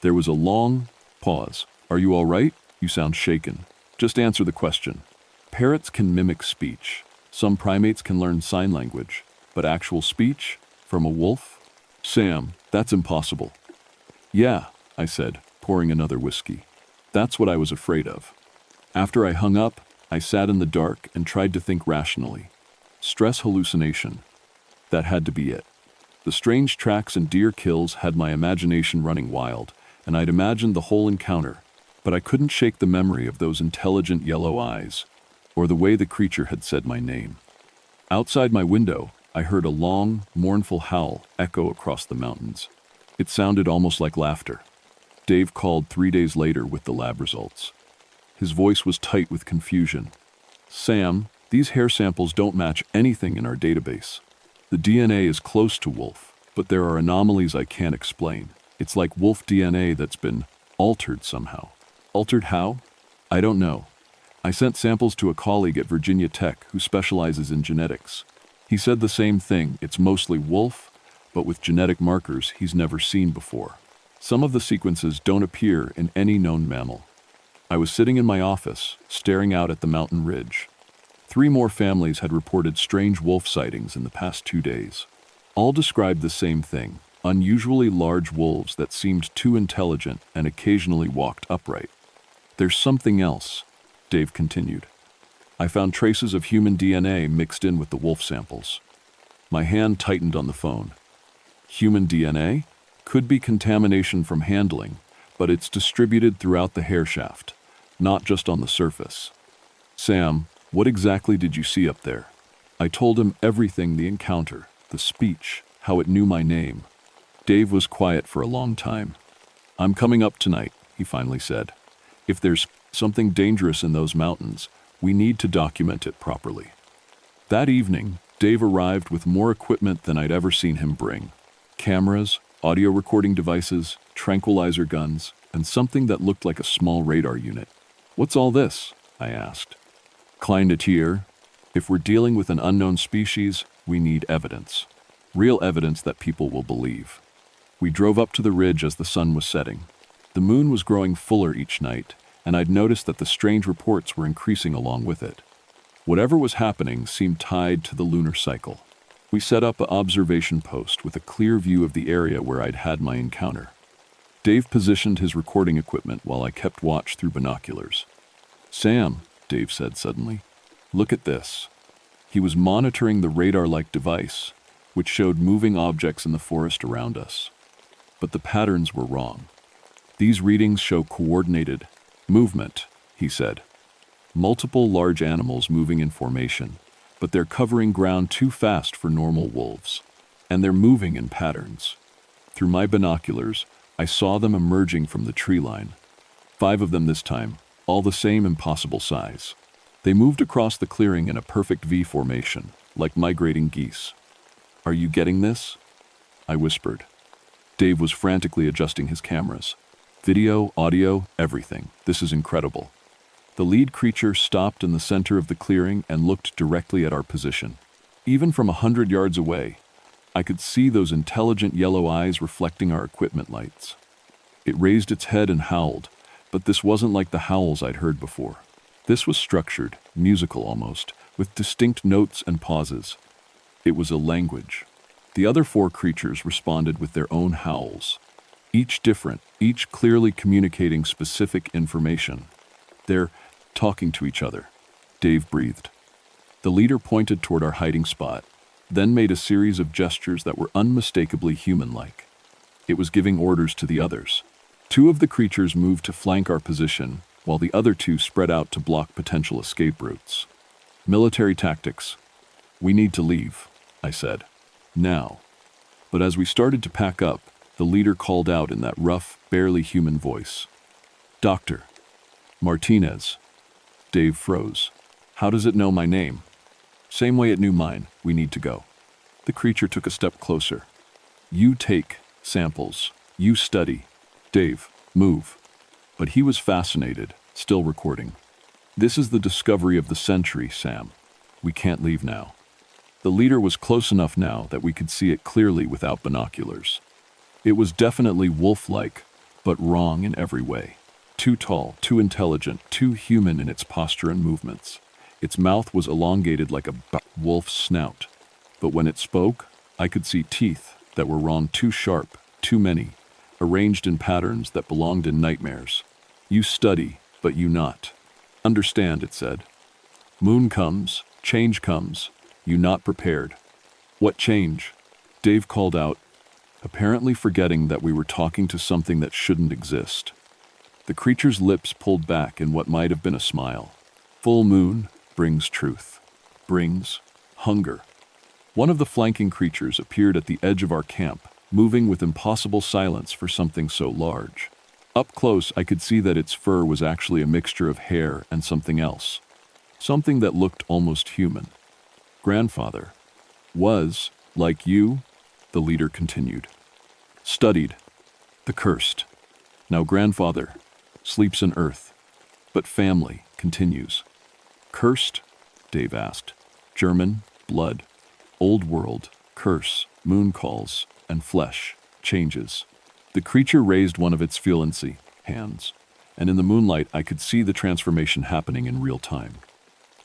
S1: There was a long pause. Are you all right? You sound shaken. Just answer the question. Parrots can mimic speech. Some primates can learn sign language. But actual speech? From a wolf? Sam, that's impossible. Yeah, I said, pouring another whiskey. That's what I was afraid of. After I hung up, I sat in the dark and tried to think rationally. Stress hallucination. That had to be it. The strange tracks and deer kills had my imagination running wild, and I'd imagined the whole encounter, but I couldn't shake the memory of those intelligent yellow eyes, or the way the creature had said my name. Outside my window, I heard a long, mournful howl echo across the mountains. It sounded almost like laughter. Dave called 3 days later with the lab results. His voice was tight with confusion. Sam, these hair samples don't match anything in our database. The DNA is close to wolf, but there are anomalies I can't explain. It's like wolf DNA that's been altered somehow. Altered how? I don't know. I sent samples to a colleague at Virginia Tech who specializes in genetics. He said the same thing, it's mostly wolf, but with genetic markers he's never seen before. Some of the sequences don't appear in any known mammal. I was sitting in my office, staring out at the mountain ridge. 3 more families had reported strange wolf sightings in the past 2 days. All described the same thing, unusually large wolves that seemed too intelligent and occasionally walked upright. There's something else, Dave continued. I found traces of human DNA mixed in with the wolf samples. My hand tightened on the phone. Human DNA? Could be contamination from handling, but it's distributed throughout the hair shaft, not just on the surface. Sam, what exactly did you see up there? I told him everything, the encounter, the speech, how it knew my name. Dave was quiet for a long time. I'm coming up tonight, he finally said. If there's something dangerous in those mountains, we need to document it properly. That evening, Dave arrived with more equipment than I'd ever seen him bring. Cameras, audio recording devices, tranquilizer guns, and something that looked like a small radar unit. What's all this? I asked. Kleinetier, if we're dealing with an unknown species, we need evidence. Real evidence that people will believe. We drove up to the ridge as the sun was setting. The moon was growing fuller each night, and I'd noticed that the strange reports were increasing along with it. Whatever was happening seemed tied to the lunar cycle. We set up an observation post with a clear view of the area where I'd had my encounter. Dave positioned his recording equipment while I kept watch through binoculars. Sam, Dave said suddenly, look at this. He was monitoring the radar-like device, which showed moving objects in the forest around us. But the patterns were wrong. These readings show coordinated movement, he said. Multiple large animals moving in formation, but they're covering ground too fast for normal wolves. And they're moving in patterns. Through my binoculars, I saw them emerging from the tree line. 5 of them this time, all the same impossible size. They moved across the clearing in a perfect V formation, like migrating geese. Are you getting this? I whispered. Dave was frantically adjusting his cameras. Video, audio, everything. This is incredible. The lead creature stopped in the center of the clearing and looked directly at our position. Even from 100 yards away, I could see those intelligent yellow eyes reflecting our equipment lights. It raised its head and howled, but this wasn't like the howls I'd heard before. This was structured, musical almost, with distinct notes and pauses. It was a language. The other 4 creatures responded with their own howls. Each different, each clearly communicating specific information. They're talking to each other. Dave breathed. The leader pointed toward our hiding spot, then made a series of gestures that were unmistakably human-like. It was giving orders to the others. 2 of the creatures moved to flank our position, while the other 2 spread out to block potential escape routes. Military tactics. We need to leave, I said. Now. But as we started to pack up, the leader called out in that rough, barely human voice. Doctor. Martinez. Dave froze. How does it know my name? Same way it knew mine. We need to go. The creature took a step closer. You take samples. You study. Dave, move. But he was fascinated, still recording. This is the discovery of the century, Sam. We can't leave now. The leader was close enough now that we could see it clearly without binoculars. It was definitely wolf-like, but wrong in every way. Too tall, too intelligent, too human in its posture and movements. Its mouth was elongated like a wolf's snout. But when it spoke, I could see teeth that were wrong, too sharp, too many, arranged in patterns that belonged in nightmares. You study, but you not. Understand, it said. Moon comes, change comes, you not prepared. What change? Dave called out, apparently forgetting that we were talking to something that shouldn't exist. The creature's lips pulled back in what might have been a smile. Full moon brings truth, brings hunger. One of the flanking creatures appeared at the edge of our camp, moving with impossible silence for something so large. Up close, I could see that its fur was actually a mixture of hair and something else. Something that looked almost human. Grandfather was, like you, the leader continued. Studied. The cursed. Now grandfather sleeps in earth. But family continues. Cursed? Dave asked. German, blood, old world, curse, moon calls, and flesh, changes. The creature raised one of its felincy hands, and in the moonlight I could see the transformation happening in real time.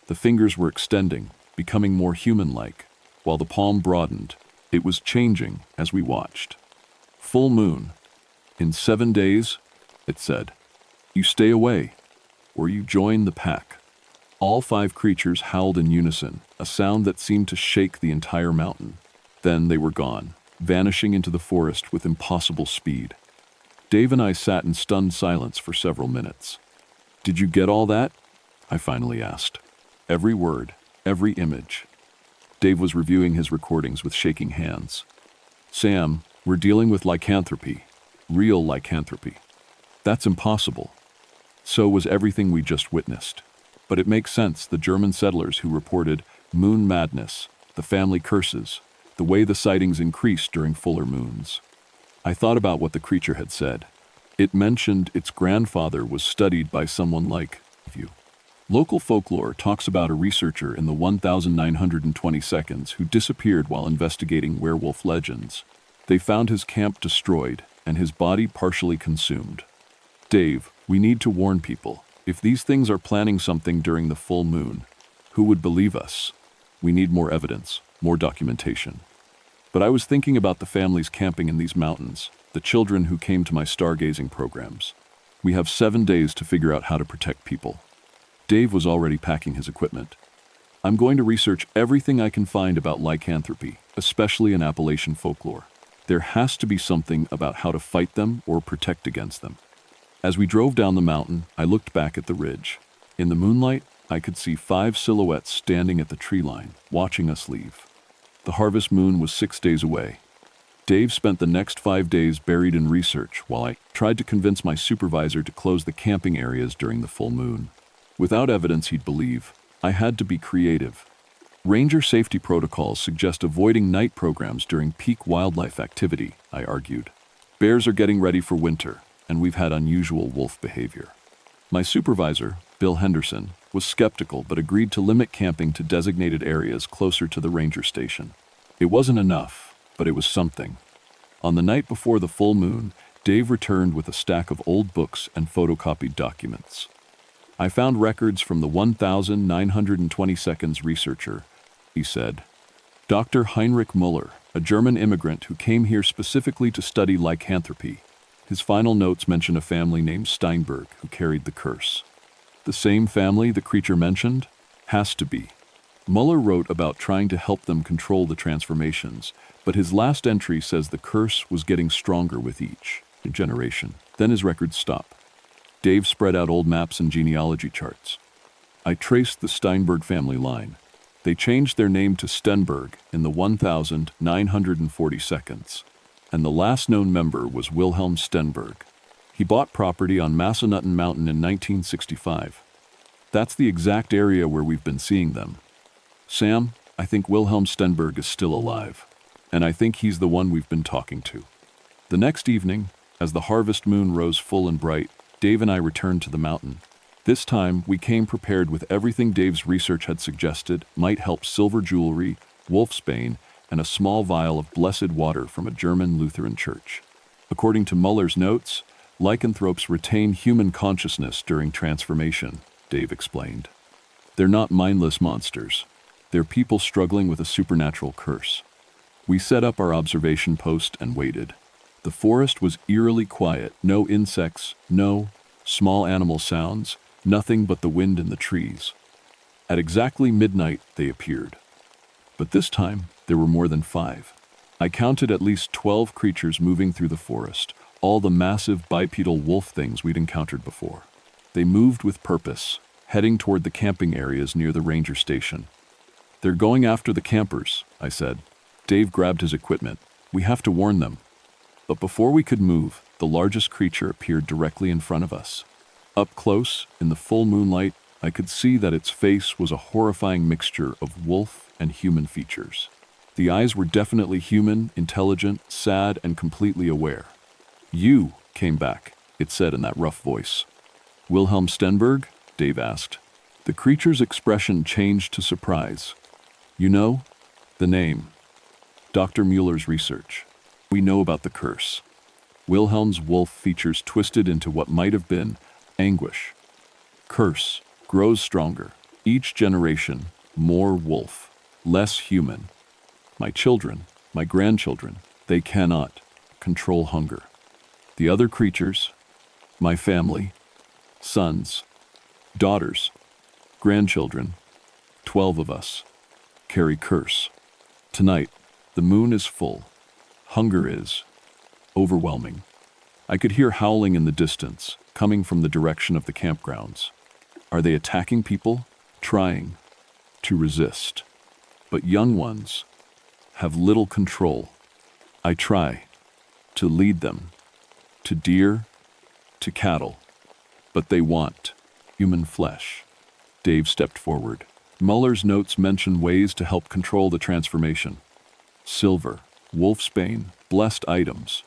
S1: The fingers were extending, becoming more human-like, while the palm broadened. It was changing as we watched. Full moon. In 7 days, it said, you stay away, or you join the pack. All 5 creatures howled in unison, a sound that seemed to shake the entire mountain. Then they were gone, vanishing into the forest with impossible speed. Dave and I sat in stunned silence for several minutes. Did you get all that? I finally asked. Every word, every image. Dave was reviewing his recordings with shaking hands. Sam, we're dealing with lycanthropy. Real lycanthropy. That's impossible. So was everything we just witnessed. But it makes sense, the German settlers who reported moon madness, the family curses, the way the sightings increased during fuller moons. I thought about what the creature had said. It mentioned its grandfather was studied by someone like you. Local folklore talks about a researcher in the 1920 seconds who disappeared while investigating werewolf legends. They found his camp destroyed and his body partially consumed. Dave, we need to warn people. If these things are planning something during the full moon, who would believe us? We need more evidence, more documentation. But I was thinking about the families camping in these mountains, the children who came to my stargazing programs. We have 7 days to figure out how to protect people. Dave was already packing his equipment. I'm going to research everything I can find about lycanthropy, especially in Appalachian folklore. There has to be something about how to fight them or protect against them. As we drove down the mountain, I looked back at the ridge. In the moonlight, I could see 5 silhouettes standing at the tree line, watching us leave. The harvest moon was 6 days away. Dave spent the next 5 days buried in research while I tried to convince my supervisor to close the camping areas during the full moon. Without evidence he'd believe, I had to be creative. Ranger safety protocols suggest avoiding night programs during peak wildlife activity, I argued. Bears are getting ready for winter, and we've had unusual wolf behavior. My supervisor, Bill Henderson, was skeptical but agreed to limit camping to designated areas closer to the ranger station. It wasn't enough, but it was something. On the night before the full moon, Dave returned with a stack of old books and photocopied documents. I found records from the 1920 seconds researcher, he said. Dr. Heinrich Müller, a German immigrant who came here specifically to study lycanthropy. His final notes mention a family named Steinberg who carried the curse. The same family the creature mentioned? Has to be. Müller wrote about trying to help them control the transformations, but his last entry says the curse was getting stronger with each generation. Then his records stop. Dave spread out old maps and genealogy charts. I traced the Steinberg family line. They changed their name to Stenberg in the 1940 seconds, and the last known member was Wilhelm Stenberg. He bought property on Massanutten Mountain in 1965. That's the exact area where we've been seeing them. Sam, I think Wilhelm Stenberg is still alive, and I think he's the one we've been talking to. The next evening, as the harvest moon rose full and bright, Dave and I returned to the mountain. This time, we came prepared with everything Dave's research had suggested might help: silver jewelry, wolfsbane, and a small vial of blessed water from a German Lutheran church. According to Muller's notes, lycanthropes retain human consciousness during transformation, Dave explained. They're not mindless monsters. They're people struggling with a supernatural curse. We set up our observation post and waited. The forest was eerily quiet, no insects, no small animal sounds, nothing but the wind in the trees. At exactly midnight, they appeared. But this time, there were more than 5. I counted at least 12 creatures moving through the forest, all the massive bipedal wolf things we'd encountered before. They moved with purpose, heading toward the camping areas near the ranger station. "They're going after the campers," I said. Dave grabbed his equipment. "We have to warn them." But before we could move, the largest creature appeared directly in front of us. Up close, in the full moonlight, I could see that its face was a horrifying mixture of wolf and human features. The eyes were definitely human, intelligent, sad, and completely aware. "You came back," it said in that rough voice. "Wilhelm Stenberg?" Dave asked. The creature's expression changed to surprise. "You know? The name. Dr. Mueller's research. We know about the curse." Wilhelm's wolf features twisted into what might have been anguish. "Curse grows stronger. Each generation, more wolf, less human. My children, my grandchildren, they cannot control hunger. The other creatures, my family, sons, daughters, grandchildren, 12 of us, carry curse. Tonight, the moon is full. Hunger is overwhelming." I could hear howling in the distance, coming from the direction of the campgrounds. Are they attacking people? Trying to resist. But young ones have little control. I try to lead them to deer, to cattle, but they want human flesh. Dave stepped forward. Muller's notes mention ways to help control the transformation. Silver, wolfsbane, blessed items.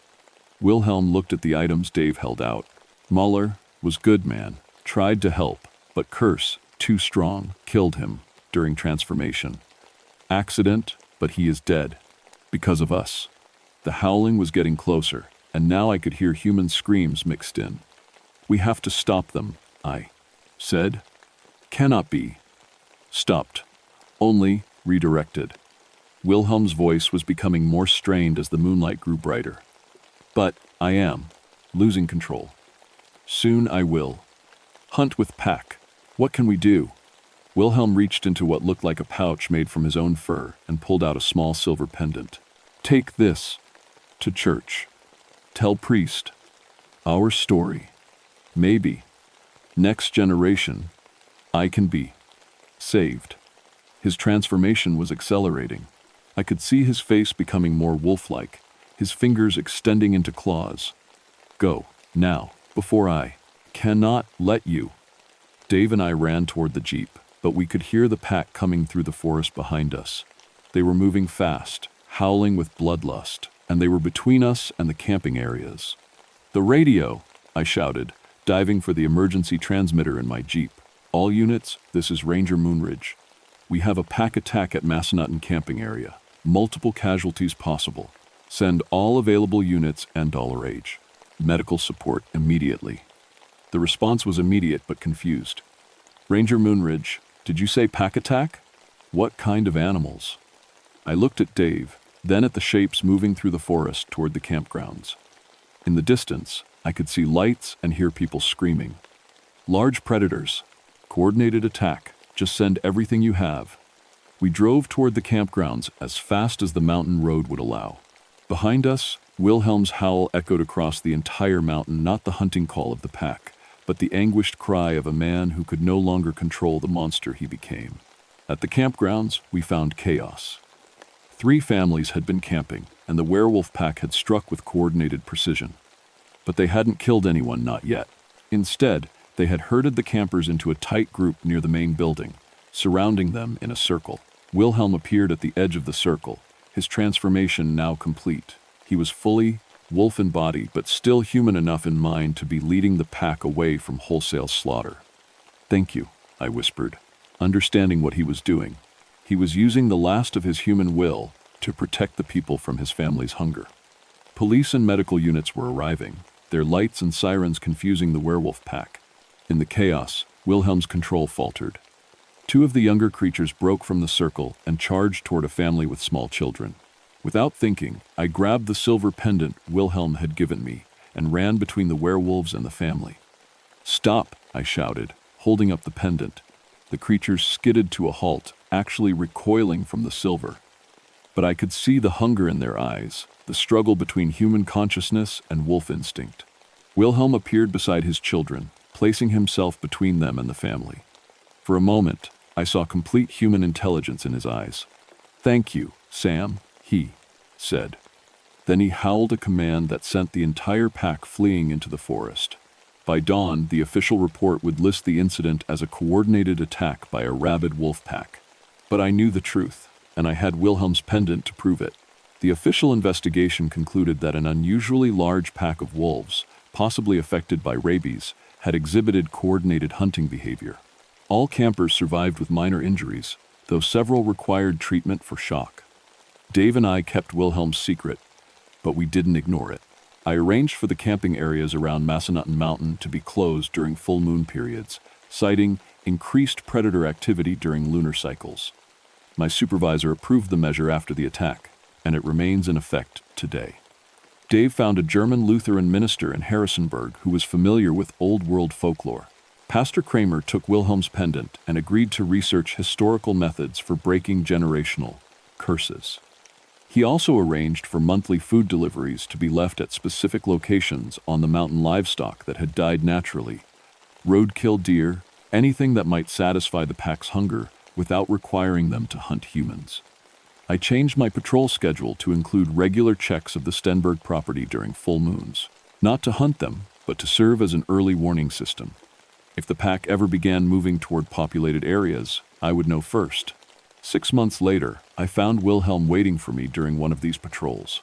S1: Wilhelm looked at the items Dave held out. Muller was good man, tried to help, but curse, too strong, killed him during transformation. Accident, but he is dead. Because of us. The howling was getting closer, and now I could hear human screams mixed in. "We have to stop them," I said. "Cannot be stopped, only redirected." Wilhelm's voice was becoming more strained as the moonlight grew brighter. "But I am losing control. Soon I will hunt with pack. What can we do?" Wilhelm reached into what looked like a pouch made from his own fur and pulled out a small silver pendant. "Take this to church. Tell priest our story. Maybe next generation I can be saved." His transformation was accelerating. I could see his face becoming more wolf-like, his fingers extending into claws. "Go, now, before I cannot let you." Dave and I ran toward the jeep, but we could hear the pack coming through the forest behind us. They were moving fast, howling with bloodlust, and they were between us and the camping areas. "The radio!" I shouted, diving for the emergency transmitter in my jeep. "All units, this is Ranger Moonridge. We have a pack attack at Massanutten camping area. Multiple casualties possible. Send all available units and $H. Medical support immediately." The response was immediate but confused. "Ranger Moonridge, did you say pack attack? What kind of animals?" I looked at Dave, then at the shapes moving through the forest toward the campgrounds. In the distance, I could see lights and hear people screaming. "Large predators. Coordinated attack. Just send everything you have." We drove toward the campgrounds as fast as the mountain road would allow. Behind us, Wilhelm's howl echoed across the entire mountain, not the hunting call of the pack, but the anguished cry of a man who could no longer control the monster he became. At the campgrounds, we found chaos. 3 families had been camping, and the werewolf pack had struck with coordinated precision. But they hadn't killed anyone, not yet. Instead, they had herded the campers into a tight group near the main building, surrounding them in a circle. Wilhelm appeared at the edge of the circle, his transformation now complete. He was fully wolf in body, but still human enough in mind to be leading the pack away from wholesale slaughter. "Thank you," I whispered, understanding what he was doing. He was using the last of his human will to protect the people from his family's hunger. Police and medical units were arriving, their lights and sirens confusing the werewolf pack. In the chaos, Wilhelm's control faltered. Two of the younger creatures broke from the circle and charged toward a family with small children. Without thinking, I grabbed the silver pendant Wilhelm had given me and ran between the werewolves and the family. "Stop!" I shouted, holding up the pendant. The creatures skidded to a halt, actually recoiling from the silver. But I could see the hunger in their eyes, the struggle between human consciousness and wolf instinct. Wilhelm appeared beside his children, placing himself between them and the family. For a moment, I saw complete human intelligence in his eyes. "Thank you, Sam," he said. Then he howled a command that sent the entire pack fleeing into the forest. By dawn, the official report would list the incident as a coordinated attack by a rabid wolf pack. But I knew the truth, and I had Wilhelm's pendant to prove it. The official investigation concluded that an unusually large pack of wolves, possibly affected by rabies, had exhibited coordinated hunting behavior. All campers survived with minor injuries, though several required treatment for shock. Dave and I kept Wilhelm's secret, but we didn't ignore it. I arranged for the camping areas around Massanutten Mountain to be closed during full moon periods, citing increased predator activity during lunar cycles. My supervisor approved the measure after the attack, and it remains in effect today. Dave found a German Lutheran minister in Harrisonburg who was familiar with Old World folklore. Pastor Kramer took Wilhelm's pendant and agreed to research historical methods for breaking generational curses. He also arranged for monthly food deliveries to be left at specific locations on the mountain livestock that had died naturally. Roadkill deer, anything that might satisfy the pack's hunger without requiring them to hunt humans. I changed my patrol schedule to include regular checks of the Stenberg property during full moons, not to hunt them, but to serve as an early warning system. If the pack ever began moving toward populated areas, I would know first. 6 months later, I found Wilhelm waiting for me during one of these patrols.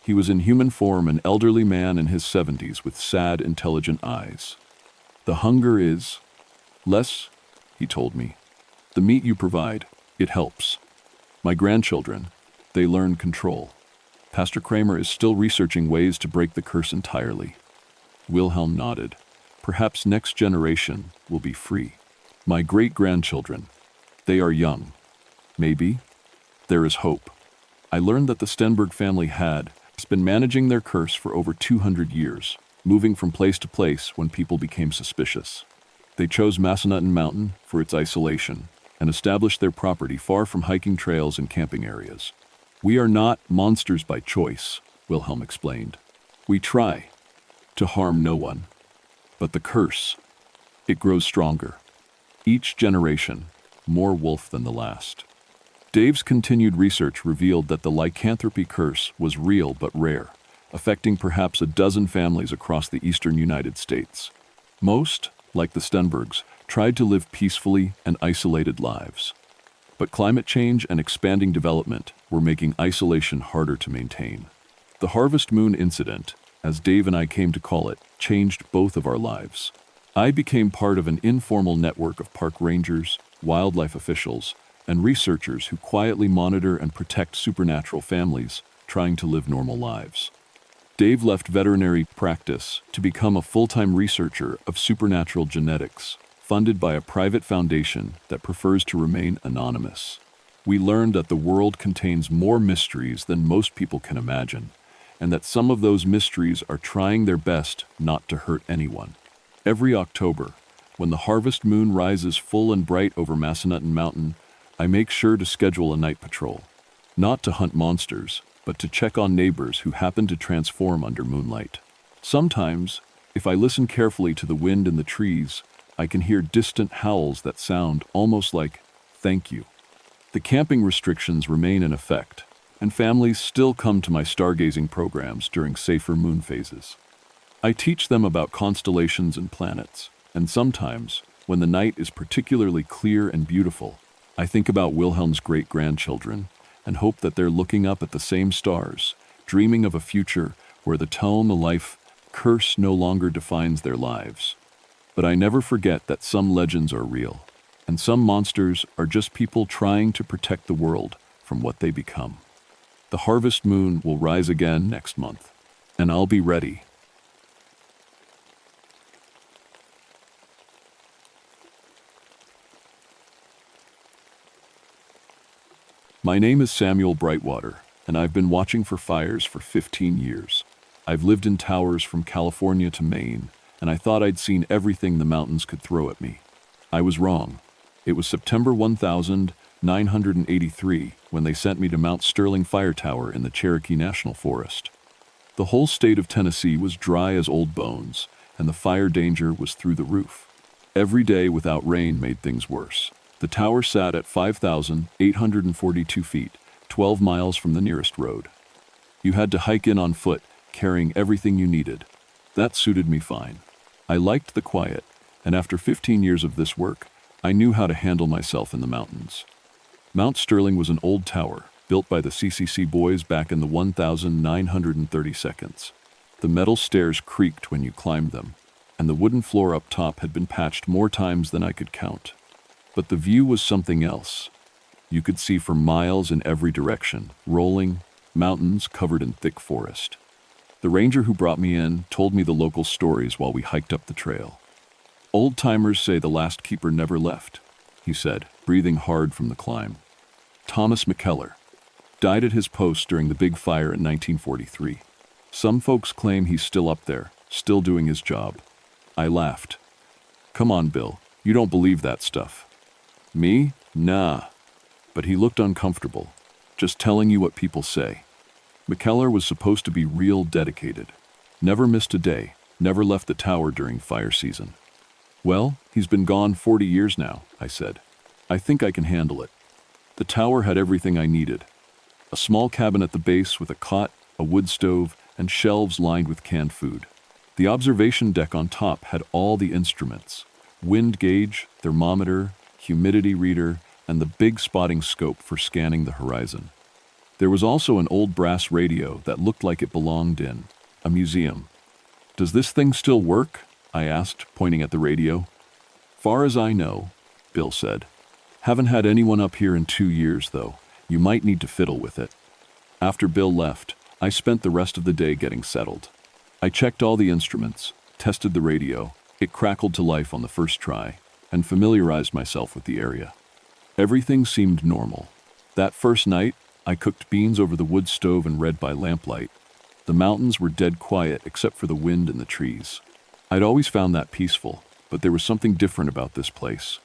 S1: He was in human form, an elderly man in his 70s with sad, intelligent eyes. "The hunger is less," he told me. "The meat you provide, it helps. My grandchildren, they learn control. Pastor Kramer is still researching ways to break the curse entirely." Wilhelm nodded. "Perhaps next generation will be free. My great-grandchildren, they are young. Maybe there is hope." I learned that the Stenberg family had been managing their curse for over 200 years, moving from place to place when people became suspicious. They chose Massanutten Mountain for its isolation and established their property far from hiking trails and camping areas. "We are not monsters by choice," Wilhelm explained. "We try to harm no one. But the curse, it grows stronger. Each generation, more wolf than the last." Dave's continued research revealed that the lycanthropy curse was real but rare, affecting perhaps a dozen families across the eastern United States. Most, like the Stenbergs, tried to live peacefully and isolated lives. But climate change and expanding development were making isolation harder to maintain. The Harvest Moon incident, as Dave and I came to call it, changed both of our lives. I became part of an informal network of park rangers, wildlife officials, and researchers who quietly monitor and protect supernatural families trying to live normal lives. Dave left veterinary practice to become a full-time researcher of supernatural genetics, funded by a private foundation that prefers to remain anonymous. We learned that the world contains more mysteries than most people can imagine, and that some of those mysteries are trying their best not to hurt anyone. Every October, when the harvest moon rises full and bright over Massanutten Mountain, I make sure to schedule a night patrol, not to hunt monsters, but to check on neighbors who happen to transform under moonlight. Sometimes, if I listen carefully to the wind in the trees, I can hear distant howls that sound almost like "thank you." The camping restrictions remain in effect, and families still come to my stargazing programs during safer moon phases. I teach them about constellations and planets, and sometimes, when the night is particularly clear and beautiful, I think about Wilhelm's great-grandchildren and hope that they're looking up at the same stars, dreaming of a future where the tome of life curse no longer defines their lives. But I never forget that some legends are real, and some monsters are just people trying to protect the world from what they become. The harvest moon will rise again next month, and I'll be ready. My name is Samuel Brightwater, and I've been watching for fires for 15 years. I've lived in towers from California to Maine, and I thought I'd seen everything the mountains could throw at me. I was wrong. It was September 1983 when they sent me to Mount Sterling Fire Tower in the Cherokee National Forest. The whole state of Tennessee was dry as old bones, and the fire danger was through the roof. Every day without rain made things worse. The tower sat at 5,842 feet, 12 miles from the nearest road. You had to hike in on foot, carrying everything you needed. That suited me fine. I liked the quiet, and after 15 years of this work, I knew how to handle myself in the mountains. Mount Sterling was an old tower, built by the CCC boys back in the 1932. The metal stairs creaked when you climbed them, and the wooden floor up top had been patched more times than I could count. But the view was something else. You could see for miles in every direction, rolling mountains covered in thick forest. The ranger who brought me in told me the local stories while we hiked up the trail. Old-timers say the last keeper never left, he said, breathing hard from the climb. Thomas McKellar died at his post during the big fire in 1943. Some folks claim he's still up there, still doing his job. I laughed. Come on, Bill, you don't believe that stuff. Me? Nah. But he looked uncomfortable, just telling you what people say. McKellar was supposed to be real dedicated. Never missed a day, never left the tower during fire season. Well, he's been gone 40 years now, I said. I think I can handle it. The tower had everything I needed. A small cabin at the base with a cot, a wood stove, and shelves lined with canned food. The observation deck on top had all the instruments: wind gauge, thermometer, humidity reader, and the big spotting scope for scanning the horizon. There was also an old brass radio that looked like it belonged in a museum. Does this thing still work? I asked, pointing at the radio. Far as I know, Bill said. Haven't had anyone up here in 2 years, though. You might need to fiddle with it. After Bill left, I spent the rest of the day getting settled. I checked all the instruments, tested the radio. It crackled to life on the first try, and familiarized myself with the area. Everything seemed normal. That first night, I cooked beans over the wood stove and read by lamplight. The mountains were dead quiet except for the wind and the trees. I'd always found that peaceful, but there was something different about this place.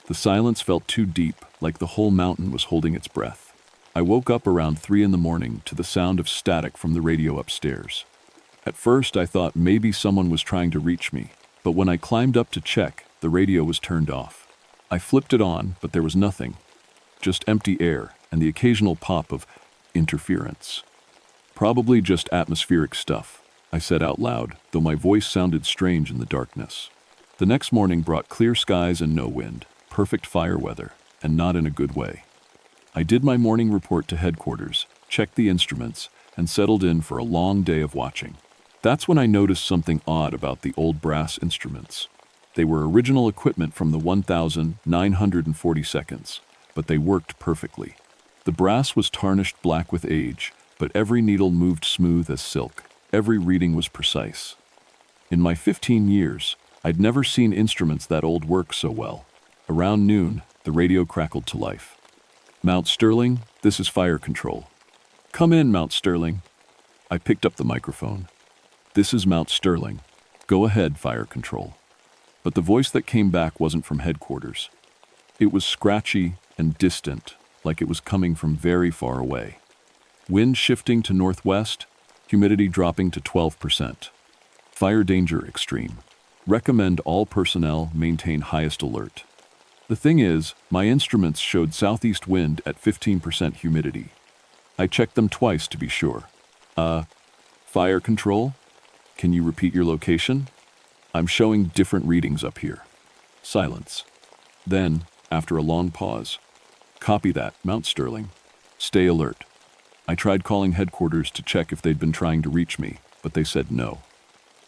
S1: The silence felt too deep, like the whole mountain was holding its breath. I woke up around 3 a.m. to the sound of static from the radio upstairs. At first, I thought maybe someone was trying to reach me, but when I climbed up to check, the radio was turned off. I flipped it on, but there was nothing. Just empty air and the occasional pop of interference. Probably just atmospheric stuff, I said out loud, though my voice sounded strange in the darkness. The next morning brought clear skies and no wind, perfect fire weather, and not in a good way. I did my morning report to headquarters, checked the instruments, and settled in for a long day of watching. That's when I noticed something odd about the old brass instruments. They were original equipment from the 1942, but they worked perfectly. The brass was tarnished black with age, but every needle moved smooth as silk. Every reading was precise. In my 15 years, I'd never seen instruments that old work so well. Around noon, the radio crackled to life. Mount Sterling, this is fire control. Come in, Mount Sterling. I picked up the microphone. This is Mount Sterling. Go ahead, fire control. But the voice that came back wasn't from headquarters. It was scratchy and distant, like it was coming from very far away. Wind shifting to northwest, humidity dropping to 12%. Fire danger extreme. Recommend all personnel maintain highest alert. The thing is, my instruments showed southeast wind at 15% humidity. I checked them twice to be sure. Fire control? Can you repeat your location? I'm showing different readings up here. Silence. Then, after a long pause, copy that, Mount Sterling. Stay alert. I tried calling headquarters to check if they'd been trying to reach me, but they said no.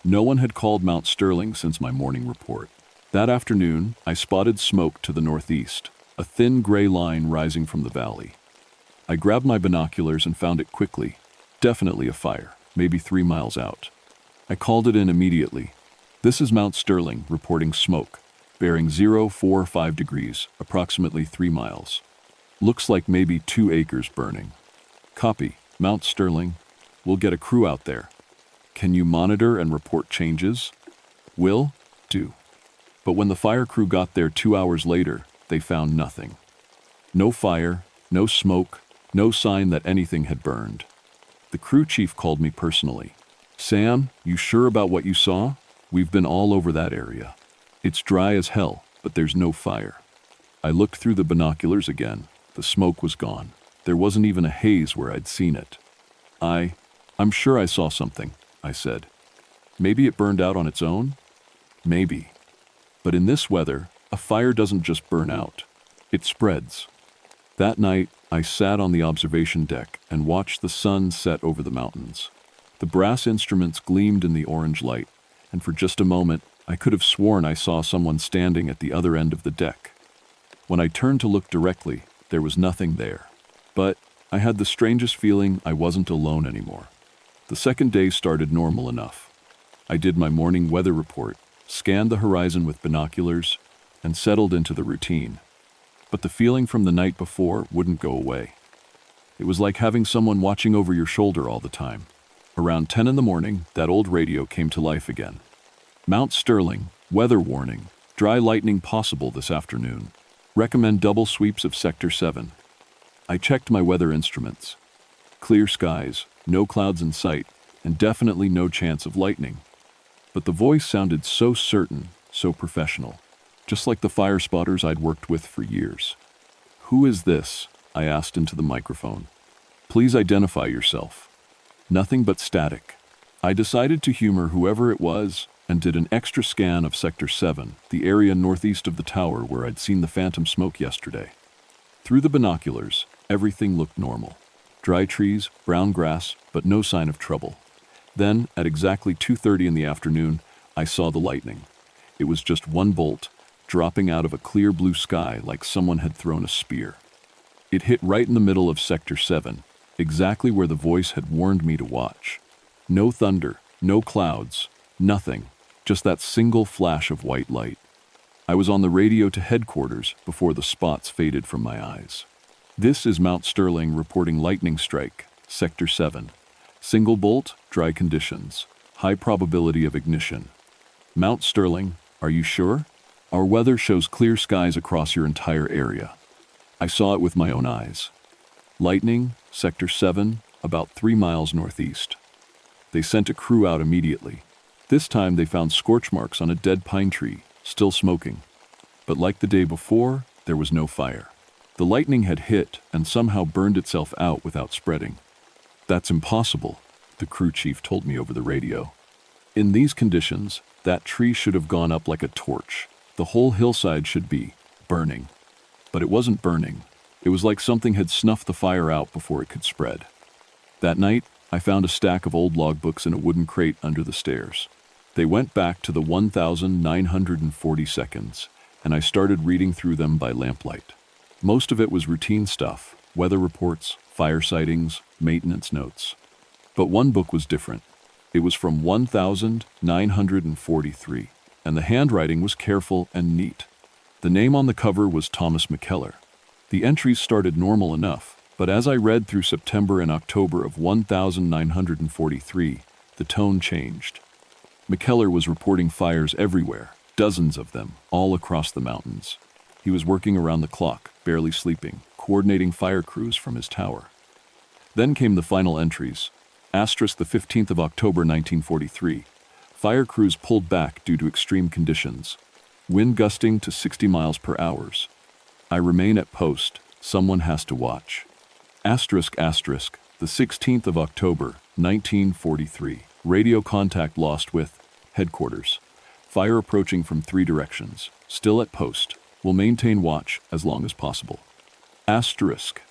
S1: No one had called Mount Sterling since my morning report. That afternoon, I spotted smoke to the northeast, a thin gray line rising from the valley. I grabbed my binoculars and found it quickly. Definitely a fire, maybe 3 miles out. I called it in immediately. This is Mount Sterling reporting smoke, bearing 045 degrees, approximately 3 miles. Looks like maybe 2 acres burning. Copy, Mount Sterling. We'll get a crew out there. Can you monitor and report changes? Will do. But when the fire crew got there 2 hours later, they found nothing. No fire, no smoke, no sign that anything had burned. The crew chief called me personally. Sam, you sure about what you saw? We've been all over that area. It's dry as hell, but there's no fire. I looked through the binoculars again. The smoke was gone. There wasn't even a haze where I'd seen it. I'm sure I saw something, I said. Maybe it burned out on its own? Maybe. But in this weather, a fire doesn't just burn out. It spreads. That night, I sat on the observation deck and watched the sun set over the mountains. The brass instruments gleamed in the orange light, and for just a moment, I could have sworn I saw someone standing at the other end of the deck. When I turned to look directly, there was nothing there. But I had the strangest feeling I wasn't alone anymore. The second day started normal enough. I did my morning weather report, scanned the horizon with binoculars, and settled into the routine. But the feeling from the night before wouldn't go away. It was like having someone watching over your shoulder all the time. Around 10 in the morning, that old radio came to life again. Mount Sterling, weather warning, dry lightning possible this afternoon. Recommend double sweeps of Sector 7. I checked my weather instruments. Clear skies, no clouds in sight, and definitely no chance of lightning. But the voice sounded so certain, so professional, just like the fire spotters I'd worked with for years. Who is this? I asked into the microphone. Please identify yourself. Nothing but static. I decided to humor whoever it was and did an extra scan of Sector 7, the area northeast of the tower where I'd seen the phantom smoke yesterday. Through the binoculars, everything looked normal. Dry trees, brown grass, but no sign of trouble. Then, at exactly 2:30 in the afternoon, I saw the lightning. It was just one bolt, dropping out of a clear blue sky like someone had thrown a spear. It hit right in the middle of Sector 7, exactly where the voice had warned me to watch. No thunder, no clouds, nothing, just that single flash of white light. I was on the radio to headquarters before the spots faded from my eyes. This is Mount Sterling reporting lightning strike, Sector 7. Single bolt, dry conditions, high probability of ignition. Mount Sterling, are you sure? Our weather shows clear skies across your entire area. I saw it with my own eyes. Lightning, Sector 7, about 3 miles northeast. They sent a crew out immediately. This time they found scorch marks on a dead pine tree, still smoking. But like the day before, there was no fire. The lightning had hit and somehow burned itself out without spreading. That's impossible, the crew chief told me over the radio. In these conditions, that tree should have gone up like a torch. The whole hillside should be burning. But it wasn't burning. It was like something had snuffed the fire out before it could spread. That night, I found a stack of old logbooks in a wooden crate under the stairs. They went back to the 1,940 seconds, and I started reading through them by lamplight. Most of it was routine stuff, weather reports, fire sightings, maintenance notes. But one book was different. It was from 1,943, and the handwriting was careful and neat. The name on the cover was Thomas McKellar. The entries started normal enough, but as I read through September and October of 1,943, the tone changed. McKellar was reporting fires everywhere, dozens of them, all across the mountains. He was working around the clock, barely sleeping, coordinating fire crews from his tower. Then came the final entries. Asterisk the 15th of October 1943. Fire crews pulled back due to extreme conditions. Wind gusting to 60 miles per hour. I remain at post. Someone has to watch. Asterisk asterisk the 16th of October 1943. Radio contact lost with headquarters. Fire approaching from 3 directions. Still at post. Will maintain watch as long as possible. Asterisk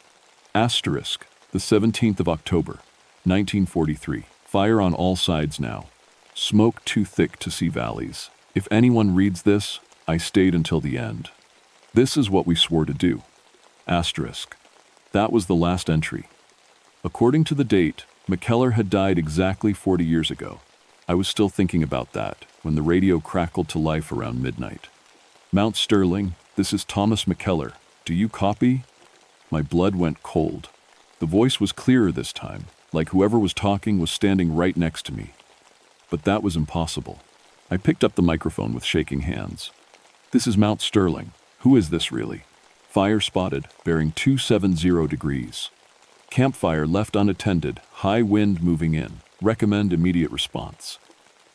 S1: the 17th of October 1943. Fire on all sides now. Smoke too thick to see valleys. If anyone reads this, I stayed until the end. This is what we swore to do. Asterisk. That was the last entry. According to the date, McKellar had died exactly 40 years ago. I was still thinking about that when the radio crackled to life around midnight. Mount Sterling, this is Thomas McKellar. Do you copy? My blood went cold. The voice was clearer this time, like whoever was talking was standing right next to me. But that was impossible. I picked up the microphone with shaking hands. This is Mount Sterling. Who is this really? Fire spotted, bearing 270 degrees. Campfire left unattended, high wind moving in. Recommend immediate response.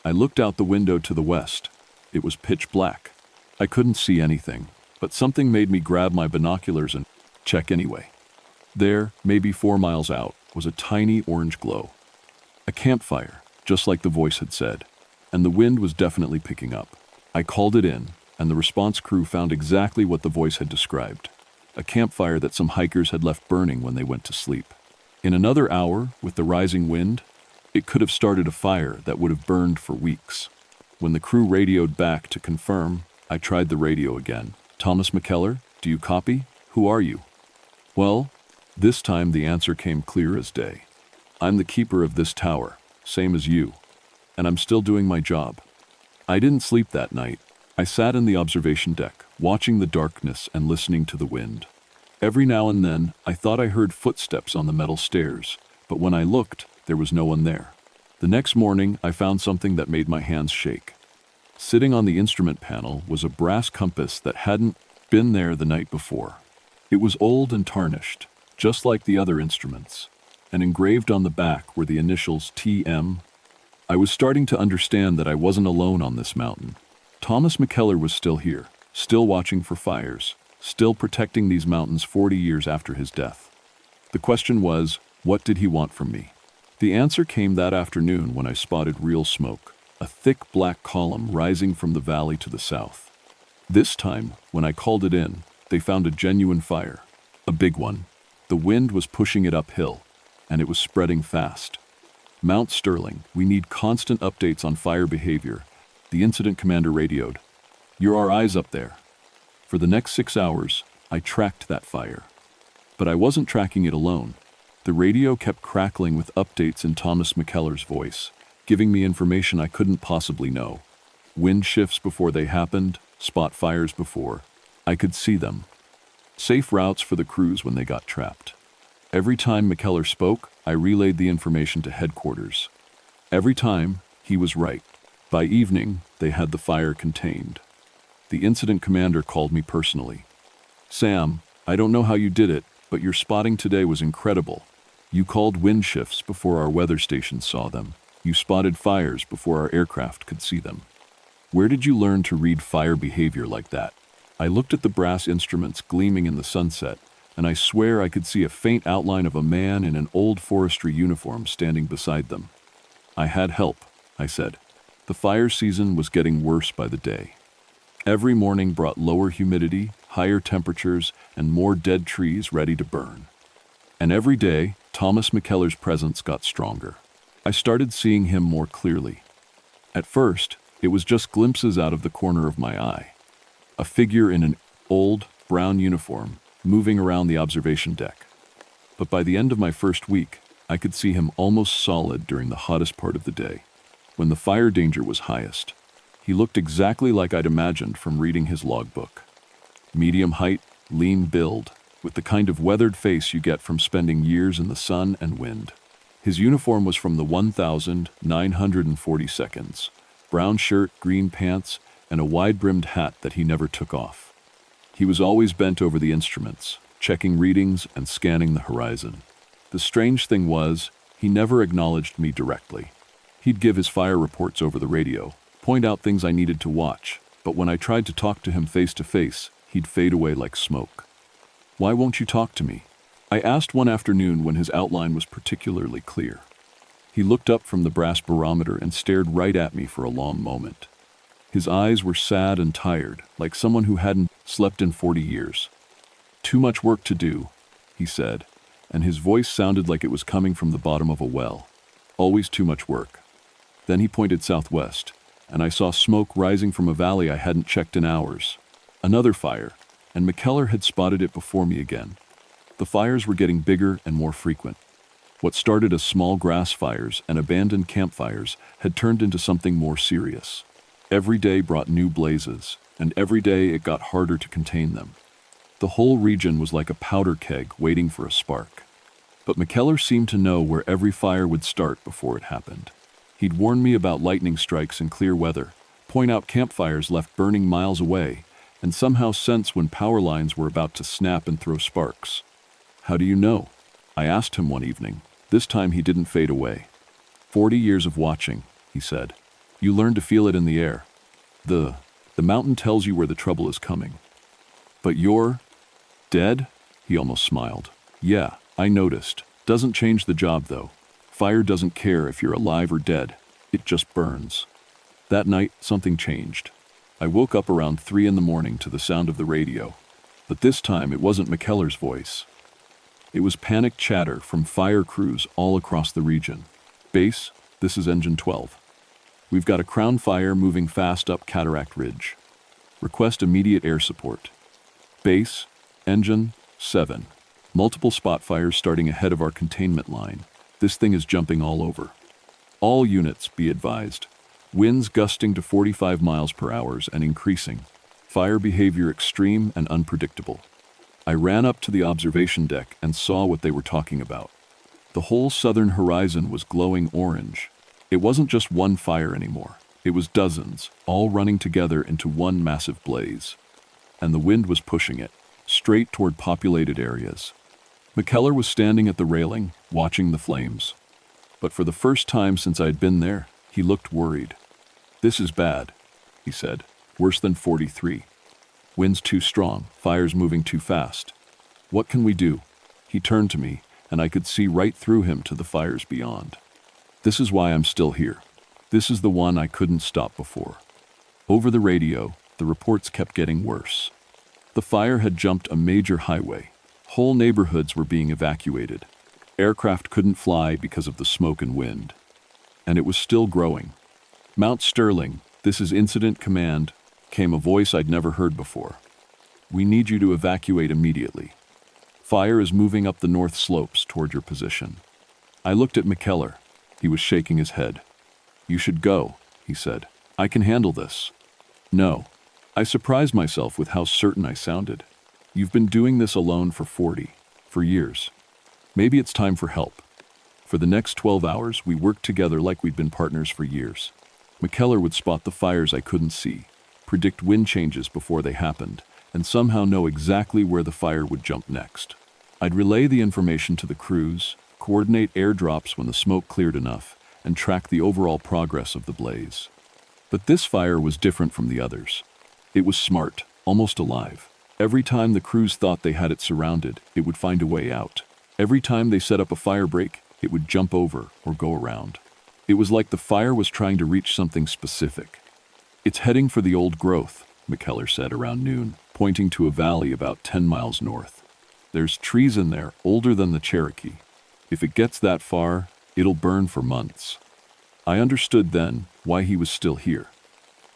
S1: I looked out the window to the west. It was pitch black. I couldn't see anything, but something made me grab my binoculars and check anyway. There, maybe 4 miles out, was a tiny orange glow. A campfire, just like the voice had said, and the wind was definitely picking up. I called it in, and the response crew found exactly what the voice had described. A campfire that some hikers had left burning when they went to sleep. In another hour, with the rising wind, it could have started a fire that would have burned for weeks. When the crew radioed back to confirm, I tried the radio again. Thomas McKellar, do you copy? Who are you? Well, this time the answer came clear as day. I'm the keeper of this tower, same as you, and I'm still doing my job. I didn't sleep that night. I sat in the observation deck, watching the darkness and listening to the wind. Every now and then, I thought I heard footsteps on the metal stairs, but when I looked, there was no one there. The next morning, I found something that made my hands shake. Sitting on the instrument panel was a brass compass that hadn't been there the night before. It was old and tarnished, just like the other instruments, and engraved on the back were the initials TM. I was starting to understand that I wasn't alone on this mountain. Thomas McKellar was still here, still watching for fires, still protecting these mountains 40 years after his death. The question was, what did he want from me? The answer came that afternoon when I spotted real smoke, a thick black column rising from the valley to the south. This time, when I called it in, they found a genuine fire, a big one. The wind was pushing it uphill, and it was spreading fast. Mount Sterling, we need constant updates on fire behavior. The incident commander radioed. You're our eyes up there. For the next 6 hours, I tracked that fire. But I wasn't tracking it alone. The radio kept crackling with updates in Thomas McKellar's voice, giving me information I couldn't possibly know. Wind shifts before they happened, spot fires before. I could see them. Safe routes for the crews when they got trapped. Every time McKellar spoke, I relayed the information to headquarters. Every time, he was right. By evening, they had the fire contained. The incident commander called me personally. Sam, I don't know how you did it, but your spotting today was incredible. You called wind shifts before our weather stations saw them. You spotted fires before our aircraft could see them. Where did you learn to read fire behavior like that? I looked at the brass instruments gleaming in the sunset, and I swear I could see a faint outline of a man in an old forestry uniform standing beside them. I had help, I said. The fire season was getting worse by the day. Every morning brought lower humidity, higher temperatures, and more dead trees ready to burn. And every day, Thomas McKellar's presence got stronger. I started seeing him more clearly. At first, it was just glimpses out of the corner of my eye. A figure in an old, brown uniform, moving around the observation deck. But by the end of my first week, I could see him almost solid during the hottest part of the day, when the fire danger was highest. He looked exactly like I'd imagined from reading his logbook. Medium height, lean build, with the kind of weathered face you get from spending years in the sun and wind. His uniform was from the 1942nd. Brown shirt, green pants, and a wide-brimmed hat that he never took off. He was always bent over the instruments, checking readings and scanning the horizon. The strange thing was, he never acknowledged me directly. He'd give his fire reports over the radio, point out things I needed to watch, but when I tried to talk to him face to face, he'd fade away like smoke. Why won't you talk to me? I asked one afternoon when his outline was particularly clear. He looked up from the brass barometer and stared right at me for a long moment. His eyes were sad and tired, like someone who hadn't slept in 40 years. Too much work to do, he said, and his voice sounded like it was coming from the bottom of a well. Always too much work. Then he pointed southwest, and I saw smoke rising from a valley I hadn't checked in hours. Another fire, and McKellar had spotted it before me again. The fires were getting bigger and more frequent. What started as small grass fires and abandoned campfires had turned into something more serious. Every day brought new blazes, and every day it got harder to contain them. The whole region was like a powder keg waiting for a spark. But McKellar seemed to know where every fire would start before it happened. He'd warn me about lightning strikes in clear weather, point out campfires left burning miles away, and somehow sense when power lines were about to snap and throw sparks. "How do you know?" I asked him one evening. This time he didn't fade away. 40 years of watching," he said. "You learn to feel it in the air. The mountain tells you where the trouble is coming." "But you're dead?" He almost smiled. "Yeah, I noticed. Doesn't change the job, though. Fire doesn't care if you're alive or dead. It just burns." That night, something changed. I woke up around 3 in the morning to the sound of the radio. But this time, it wasn't McKellar's voice. It was panicked chatter from fire crews all across the region. "Base, this is Engine 12. We've got a crown fire moving fast up Cataract Ridge. Request immediate air support. Base, Engine 7. Multiple spot fires starting ahead of our containment line. This thing is jumping all over. All units, be advised. Winds gusting to 45 miles per hour and increasing. Fire behavior extreme and unpredictable." I ran up to the observation deck and saw what they were talking about. The whole southern horizon was glowing orange. It wasn't just one fire anymore. It was dozens, all running together into one massive blaze. And the wind was pushing it, straight toward populated areas. McKellar was standing at the railing, watching the flames. But for the first time since I'd been there, he looked worried. "This is bad," he said. "Worse than 43. Winds too strong, fires moving too fast. What can we do?" He turned to me, and I could see right through him to the fires beyond. "This is why I'm still here. This is the one I couldn't stop before." Over the radio, the reports kept getting worse. The fire had jumped a major highway. Whole neighborhoods were being evacuated. Aircraft couldn't fly because of the smoke and wind. And it was still growing. "Mount Sterling, this is Incident Command," came a voice I'd never heard before. "We need you to evacuate immediately. Fire is moving up the north slopes toward your position." I looked at McKellar. He was shaking his head. "You should go," he said. "I can handle this." "No." I surprised myself with how certain I sounded. "You've been doing this alone for years. Maybe it's time for help." For the next 12 hours, we worked together like we'd been partners for years. McKellar would spot the fires I couldn't see, predict wind changes before they happened, and somehow know exactly where the fire would jump next. I'd relay the information to the crews, coordinate airdrops when the smoke cleared enough, and track the overall progress of the blaze. But this fire was different from the others. It was smart, almost alive. Every time the crews thought they had it surrounded, it would find a way out. Every time they set up a fire break, it would jump over or go around. It was like the fire was trying to reach something specific. "It's heading for the old growth," McKellar said around noon, pointing to a valley about 10 miles north. "There's trees in there older than the Cherokee. If it gets that far, it'll burn for months." I understood then why he was still here.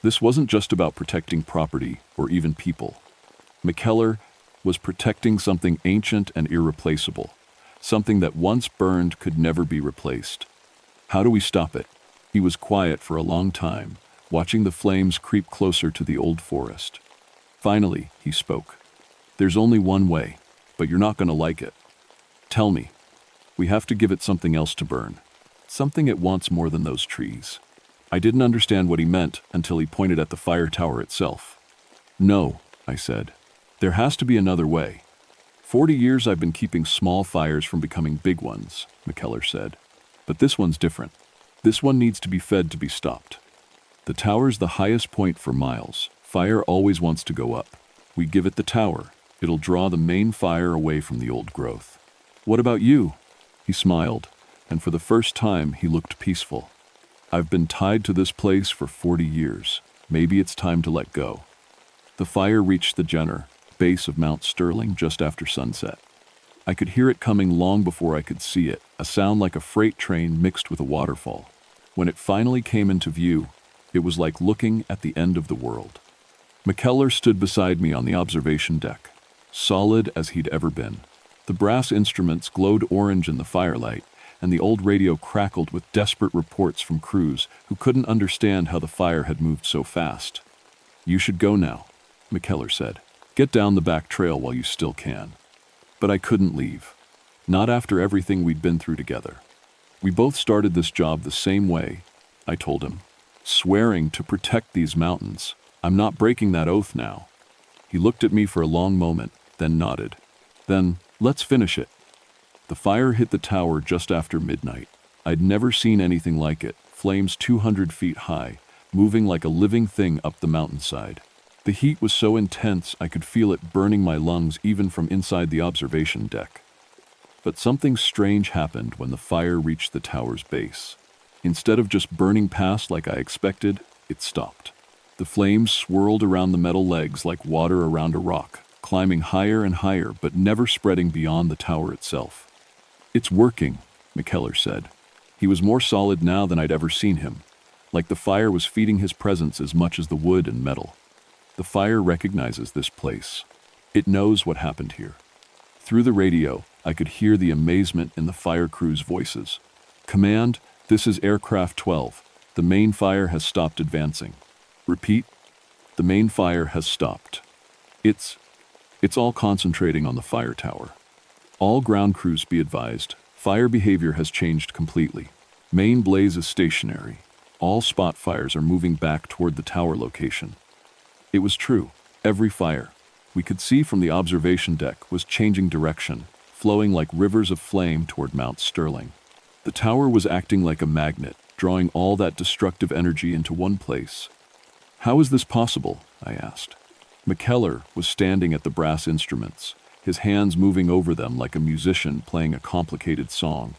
S1: This wasn't just about protecting property or even people. McKellar was protecting something ancient and irreplaceable, something that once burned could never be replaced. "How do we stop it?" He was quiet for a long time, watching the flames creep closer to the old forest. Finally, he spoke. "There's only one way, but you're not going to like it." "Tell me." "We have to give it something else to burn. Something it wants more than those trees." I didn't understand what he meant until he pointed at the fire tower itself. "No," I said. "There has to be another way." 40 years I've been keeping small fires from becoming big ones," McKellar said. "But this one's different. This one needs to be fed to be stopped. The tower's the highest point for miles. Fire always wants to go up. We give it the tower. It'll draw the main fire away from the old growth." "What about you?" He smiled, and for the first time he looked peaceful. "I've been tied to this place for 40 years. Maybe it's time to let go." The fire reached the Jenner, base of Mount Sterling, just after sunset. I could hear it coming long before I could see it, a sound like a freight train mixed with a waterfall. When it finally came into view, It was like looking at the end of the world. McKellar stood beside me on the observation deck, solid as he'd ever been. The brass instruments glowed orange in the firelight, and the old radio crackled with desperate reports from crews who couldn't understand how the fire had moved so fast. "You should go now," McKellar said. "Get down the back trail while you still can." But I couldn't leave. Not after everything we'd been through together. "We both started this job the same way," I told him, "swearing to protect these mountains. I'm not breaking that oath now." He looked at me for a long moment, then nodded. "Then, let's finish it." The fire hit the tower just after midnight. I'd never seen anything like it, flames 200 feet high, moving like a living thing up the mountainside. The heat was so intense I could feel it burning my lungs even from inside the observation deck. But something strange happened when the fire reached the tower's base. Instead of just burning past like I expected, it stopped. The flames swirled around the metal legs like water around a rock, climbing higher and higher but never spreading beyond the tower itself. "It's working," McKellar said. He was more solid now than I'd ever seen him, like the fire was feeding his presence as much as the wood and metal. The fire recognizes this place. It knows what happened here. Through the radio, I could hear the amazement in the fire crew's voices. "Command, this is Aircraft 12. The main fire has stopped advancing." "Repeat." "The main fire has stopped. It's all concentrating on the fire tower. All ground crews be advised, fire behavior has changed completely. Main blaze is stationary. All spot fires are moving back toward the tower location." It was true. Every fire, we could see from the observation deck, was changing direction, flowing like rivers of flame toward Mount Sterling. The tower was acting like a magnet, drawing all that destructive energy into one place. "How is this possible?" I asked. McKellar was standing at the brass instruments, his hands moving over them like a musician playing a complicated song.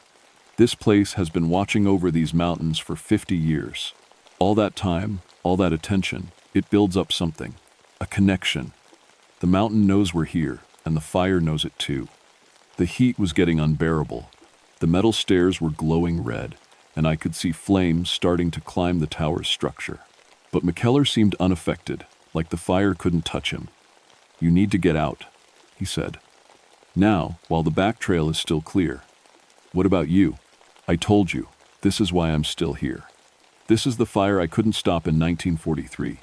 S1: "This place has been watching over these mountains for 50 years. All that time, all that attention, it builds up something, a connection. The mountain knows we're here, and the fire knows it too." The heat was getting unbearable. The metal stairs were glowing red, and I could see flames starting to climb the tower's structure. But McKellar seemed unaffected, like the fire couldn't touch him. "You need to get out," he said. "Now, while the back trail is still clear." "What about you?" "I told you, this is why I'm still here. This is the fire I couldn't stop in 1943.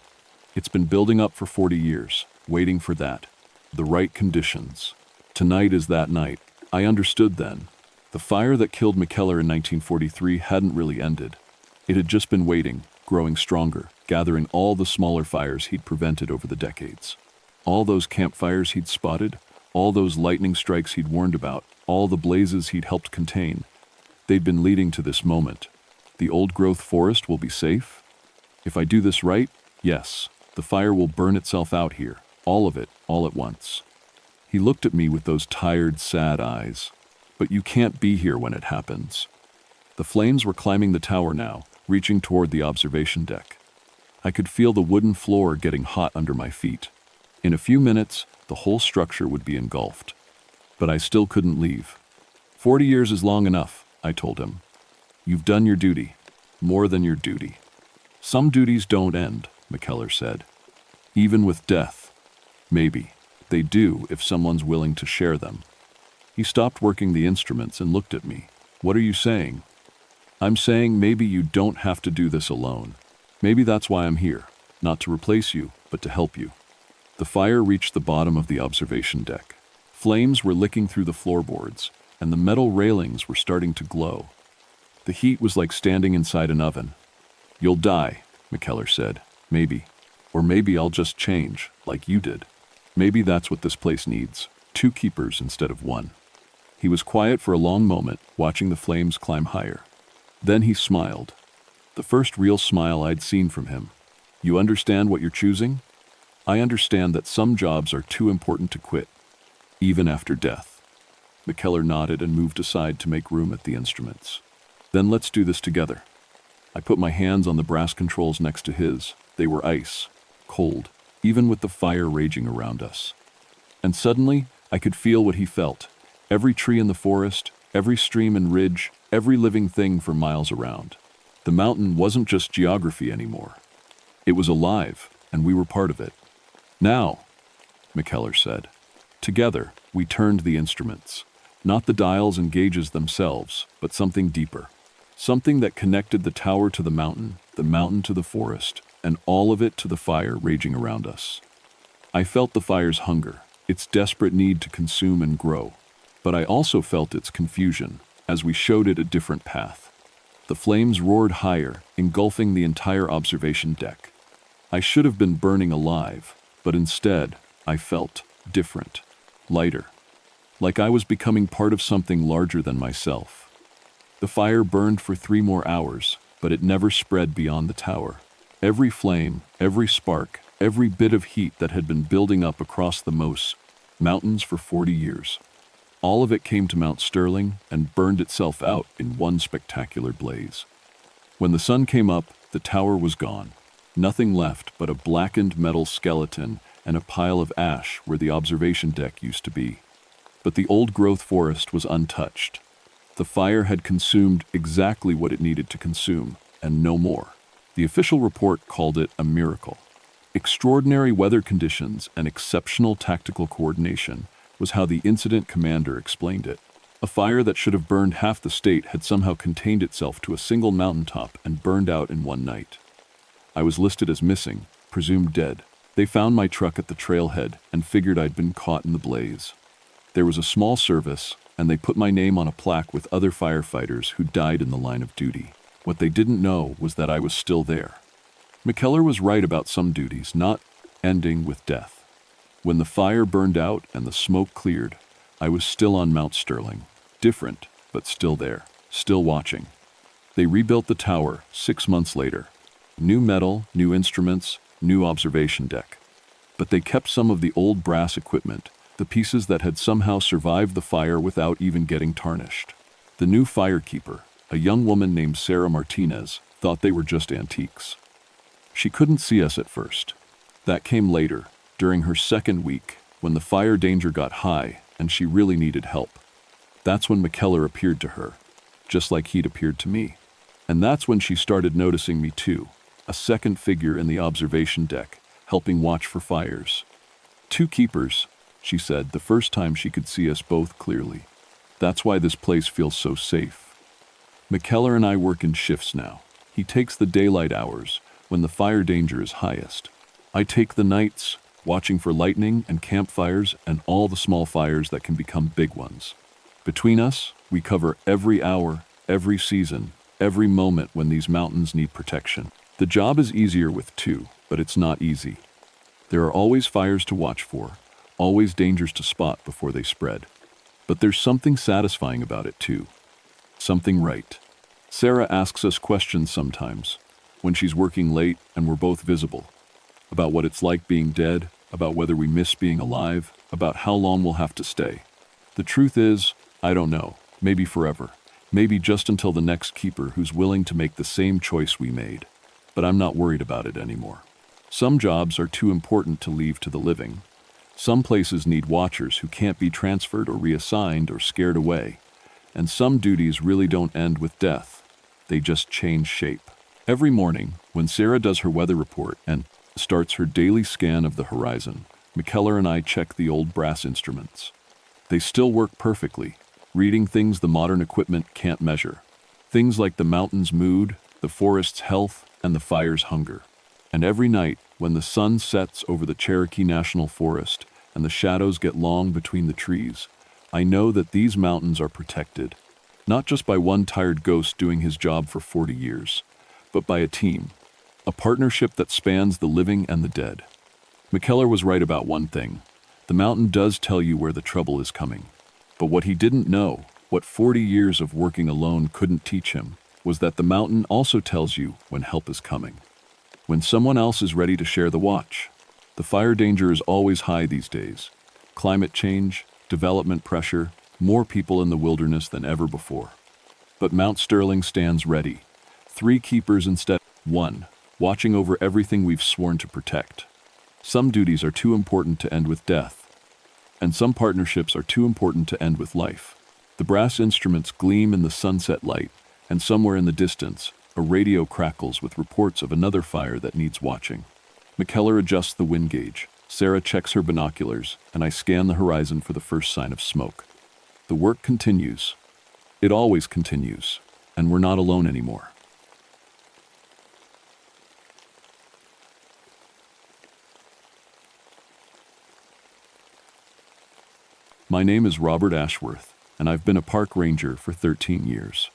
S1: It's been building up for 40 years, waiting for that. The right conditions. Tonight is that night." I understood then. The fire that killed McKellar in 1943 hadn't really ended. It had just been waiting, growing stronger, gathering all the smaller fires he'd prevented over the decades. All those campfires he'd spotted, all those lightning strikes he'd warned about, all the blazes he'd helped contain. They'd been leading to this moment. The old-growth forest will be safe? If I do this right, yes, the fire will burn itself out here, all of it, all at once. He looked at me with those tired, sad eyes. "But you can't be here when it happens." The flames were climbing the tower now, reaching toward the observation deck. I could feel the wooden floor getting hot under my feet. In a few minutes, the whole structure would be engulfed. But I still couldn't leave. 40 years is long enough," I told him. "You've done your duty. More than your duty." "Some duties don't end," McKellar said. "Even with death. Maybe. They do if someone's willing to share them." He stopped working the instruments and looked at me. "What are you saying?" "I'm saying maybe you don't have to do this alone. Maybe that's why I'm here, not to replace you, but to help you." The fire reached the bottom of the observation deck. Flames were licking through the floorboards, and the metal railings were starting to glow. The heat was like standing inside an oven. "You'll die," McKellar said. "Maybe. Or maybe I'll just change, like you did. Maybe that's what this place needs, 2 keepers instead of 1. He was quiet for a long moment, watching the flames climb higher. Then he smiled. The first real smile I'd seen from him. "You understand what you're choosing? I understand that some jobs are too important to quit, even after death." McKellar nodded and moved aside to make room at the instruments. "Then let's do this together." I put my hands on the brass controls next to his. They were ice, cold, even with the fire raging around us. And suddenly, I could feel what he felt. Every tree in the forest, every stream and ridge, every living thing for miles around. The mountain wasn't just geography anymore. It was alive, and we were part of it. Now, McKellar said. Together, we turned the instruments. Not the dials and gauges themselves, but something deeper. Something that connected the tower to the mountain to the forest, and all of it to the fire raging around us. I felt the fire's hunger, its desperate need to consume and grow. But I also felt its confusion, as we showed it a different path. The flames roared higher, engulfing the entire observation deck. I should have been burning alive, but instead, I felt different, lighter, like I was becoming part of something larger than myself. The fire burned for 3 more hours, but it never spread beyond the tower. Every flame, every spark, every bit of heat that had been building up across the mountains for 40 years. All of it came to Mount Sterling and burned itself out in one spectacular blaze. When the sun came up, the tower was gone. Nothing left but a blackened metal skeleton and a pile of ash where the observation deck used to be. But the old-growth forest was untouched. The fire had consumed exactly what it needed to consume, and no more. The official report called it a miracle. Extraordinary weather conditions and exceptional tactical coordination was how the incident commander explained it. A fire that should have burned half the state had somehow contained itself to a single mountaintop and burned out in one night. I was listed as missing, presumed dead. They found my truck at the trailhead and figured I'd been caught in the blaze. There was a small service, and they put my name on a plaque with other firefighters who died in the line of duty. What they didn't know was that I was still there. McKellar was right about some duties not ending with death. When the fire burned out and the smoke cleared, I was still on Mount Sterling. Different, but still there, still watching. They rebuilt the tower 6 months later. New metal, new instruments, new observation deck. But they kept some of the old brass equipment, the pieces that had somehow survived the fire without even getting tarnished. The new firekeeper, a young woman named Sarah Martinez, thought they were just antiques. She couldn't see us at first. That came later, during her second week, when the fire danger got high and she really needed help. That's when McKellar appeared to her, just like he'd appeared to me. And that's when she started noticing me too, a second figure in the observation deck, helping watch for fires. 2 keepers, she said, the first time she could see us both clearly. That's why this place feels so safe. McKellar and I work in shifts now. He takes the daylight hours, when the fire danger is highest. I take the nights, watching for lightning and campfires and all the small fires that can become big ones. Between us, we cover every hour, every season, every moment when these mountains need protection. The job is easier with 2, but it's not easy. There are always fires to watch for, always dangers to spot before they spread. But there's something satisfying about it too. Something right. Sarah asks us questions sometimes, when she's working late and we're both visible, about what it's like being dead, about whether we miss being alive, about how long we'll have to stay. The truth is, I don't know, maybe forever, maybe just until the next keeper who's willing to make the same choice we made. But I'm not worried about it anymore. Some jobs are too important to leave to the living. Some places need watchers who can't be transferred or reassigned or scared away. And some duties really don't end with death. They just change shape. Every morning, when Sarah does her weather report and starts her daily scan of the horizon, McKellar and I check the old brass instruments. They still work perfectly, reading things the modern equipment can't measure. Things like the mountain's mood, the forest's health, and the fire's hunger. And every night, when the sun sets over the Cherokee National Forest and the shadows get long between the trees, I know that these mountains are protected, not just by one tired ghost doing his job for 40 years, but by a team, a partnership that spans the living and the dead. McKellar was right about one thing. The mountain does tell you where the trouble is coming. But what he didn't know, what 40 years of working alone couldn't teach him, was that the mountain also tells you when help is coming. When someone else is ready to share the watch. The fire danger is always high these days. Climate change, development pressure, more people in the wilderness than ever before. But Mount Sterling stands ready. 3 keepers instead of 1, watching over everything we've sworn to protect. Some duties are too important to end with death, and some partnerships are too important to end with life. The brass instruments gleam in the sunset light, and somewhere in the distance, A radio crackles with reports of another fire that needs watching. McKellar adjusts the wind gauge. Sarah checks her binoculars, and I scan the horizon for the first sign of smoke. The work continues. It always continues, and we're not alone anymore. My name is Robert Ashworth, and I've been a park ranger for 13 years.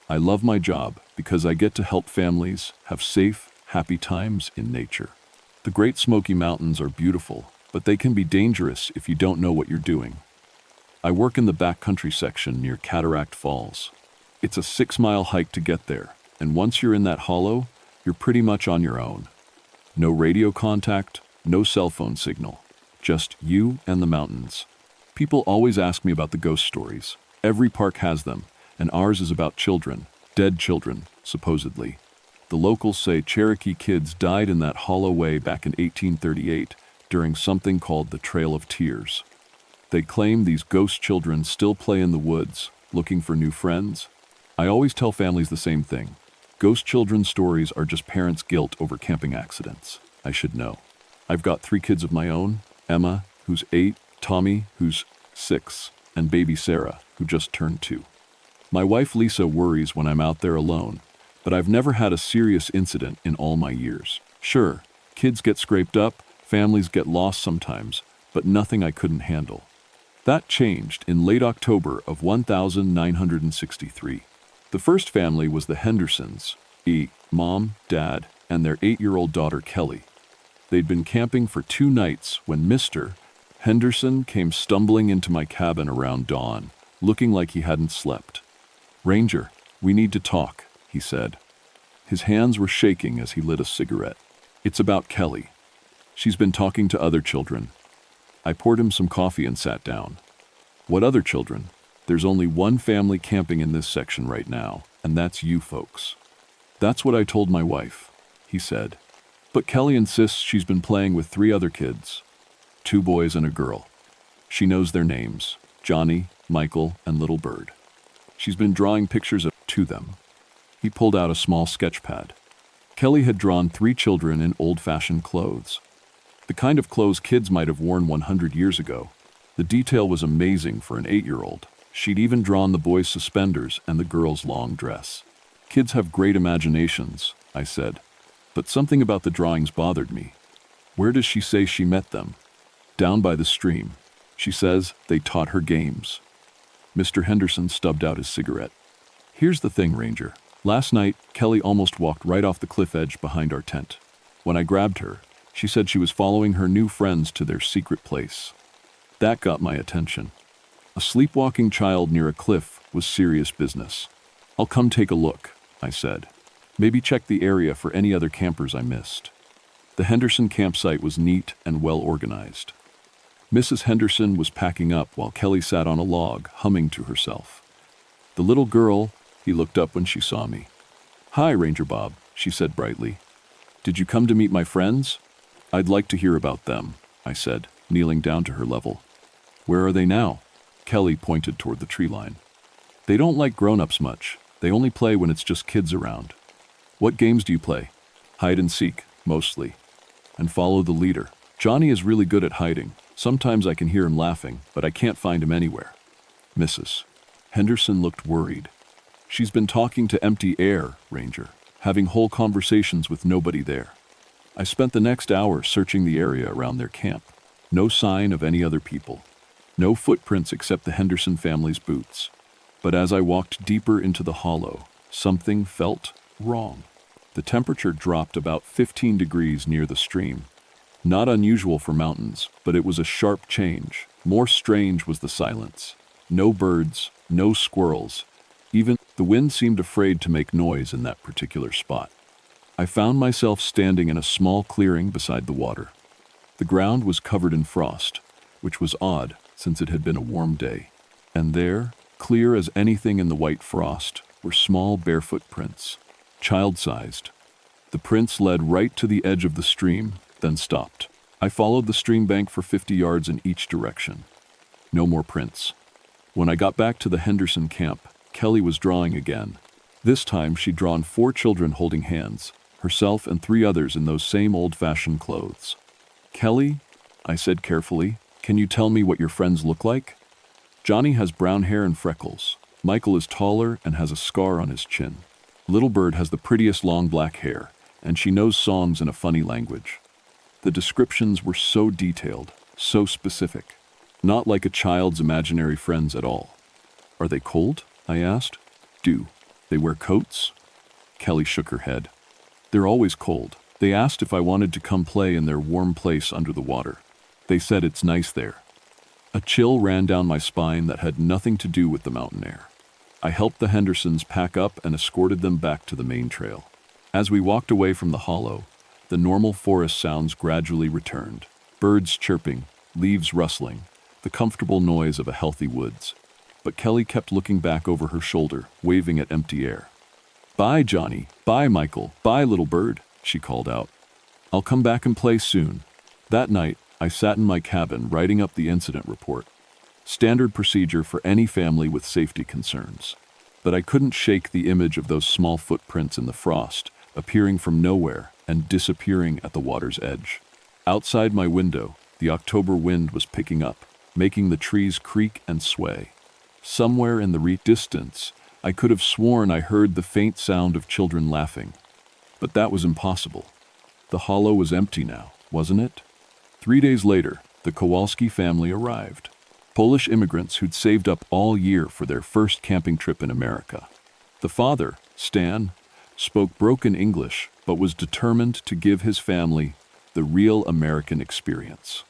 S1: I love my job because I get to help families have safe, happy times in nature. The Great Smoky Mountains are beautiful, but they can be dangerous if you don't know what you're doing. I work in the backcountry section near Cataract Falls. It's a 6-mile hike to get there, and once you're in that hollow, you're pretty much on your own. No radio contact, no cell phone signal, just you and the mountains. People always ask me about the ghost stories. Every park has them, and ours is about children, dead children, supposedly. The locals say Cherokee kids died in that hollow way back in 1838 during something called the Trail of Tears. They claim these ghost children still play in the woods, looking for new friends. I always tell families the same thing. Ghost children stories are just parents' guilt over camping accidents. I should know. I've got 3 kids of my own, Emma, who's 8, Tommy, who's 6, and baby Sarah, who just turned 2. My wife Lisa worries when I'm out there alone, but I've never had a serious incident in all my years. Sure, kids get scraped up, families get lost sometimes, but nothing I couldn't handle. That changed in late October of 1963. The first family was the Hendersons, mom, dad, and their 8-year-old daughter Kelly. They'd been camping for 2 nights when Mr. Henderson came stumbling into my cabin around dawn, looking like he hadn't slept. "Ranger, we need to talk," he said. His hands were shaking as he lit a cigarette. "It's about Kelly. She's been talking to other children." I poured him some coffee and sat down. "What other children? There's only one family camping in this section right now, and that's you folks." "That's what I told my wife," he said. "But Kelly insists she's been playing with 3 other kids. 2 boys and a girl. She knows their names, Johnny, Michael, and Little Bird. She's been drawing pictures to them." He pulled out a small sketch pad. Kelly had drawn 3 children in old-fashioned clothes. The kind of clothes kids might have worn 100 years ago. The detail was amazing for an 8-year-old. She'd even drawn the boy's suspenders and the girl's long dress. "Kids have great imaginations," I said, "but something about the drawings bothered me. Where does she say she met them?" "Down by the stream. She says they taught her games." Mr. Henderson stubbed out his cigarette. "Here's the thing, Ranger. Last night, Kelly almost walked right off the cliff edge behind our tent. When I grabbed her, she said she was following her new friends to their secret place. That got my attention. A sleepwalking child near a cliff was serious business. "I'll come take a look," I said. "Maybe check the area for any other campers I missed." The Henderson campsite was neat and well organized. Mrs. Henderson was packing up while Kelly sat on a log, humming to herself. The little girl, he looked up when she saw me. "Hi, Ranger Bob," she said brightly. "Did you come to meet my friends?" "I'd like to hear about them," I said, kneeling down to her level. "Where are they now?" Kelly pointed toward the tree line. "They don't like grown-ups much. They only play when it's just kids around." "What games do you play?" "Hide and seek, mostly. And follow the leader. Johnny is really good at hiding. Sometimes I can hear him laughing, but I can't find him anywhere." Mrs. Henderson looked worried. "She's been talking to empty air, Ranger, having whole conversations with nobody there." I spent the next hour searching the area around their camp. No sign of any other people. No footprints except the Henderson family's boots. But as I walked deeper into the hollow, something felt wrong. The temperature dropped about 15 degrees near the stream. Not unusual for mountains, but it was a sharp change. More strange was the silence. No birds, no squirrels. Even the wind seemed afraid to make noise in that particular spot. I found myself standing in a small clearing beside the water. The ground was covered in frost, which was odd since it had been a warm day. And there, clear as anything in the white frost, were small barefoot prints, child-sized. The prints led right to the edge of the stream, then stopped. I followed the stream bank for 50 yards in each direction. No more prints. When I got back to the Henderson camp, Kelly was drawing again. This time she'd drawn 4 children holding hands, herself and 3 others in those same old-fashioned clothes. "Kelly," I said carefully, "can you tell me what your friends look like?" "Johnny has brown hair and freckles. Michael is taller and has a scar on his chin. Little Bird has the prettiest long black hair, and she knows songs in a funny language." The descriptions were so detailed, so specific, not like a child's imaginary friends at all. "Are they cold?" I asked. "Do they wear coats?" Kelly shook her head. "They're always cold. They asked if I wanted to come play in their warm place under the water. They said it's nice there." A chill ran down my spine that had nothing to do with the mountain air. I helped the Hendersons pack up and escorted them back to the main trail. As we walked away from the hollow, the normal forest sounds gradually returned. Birds chirping, leaves rustling, the comfortable noise of a healthy woods. But Kelly kept looking back over her shoulder, waving at empty air. "Bye, Johnny. Bye, Michael. Bye, Little Bird," she called out. "I'll come back and play soon." That night, I sat in my cabin writing up the incident report. Standard procedure for any family with safety concerns. But I couldn't shake the image of those small footprints in the frost, appearing from nowhere and disappearing at the water's edge. Outside my window, the October wind was picking up, making the trees creak and sway. Somewhere in the distance, I could have sworn I heard the faint sound of children laughing. But that was impossible. The hollow was empty now, wasn't it? 3 days later, the Kowalski family arrived. Polish immigrants who'd saved up all year for their first camping trip in America. The father, Stan, spoke broken English, but was determined to give his family the real American experience.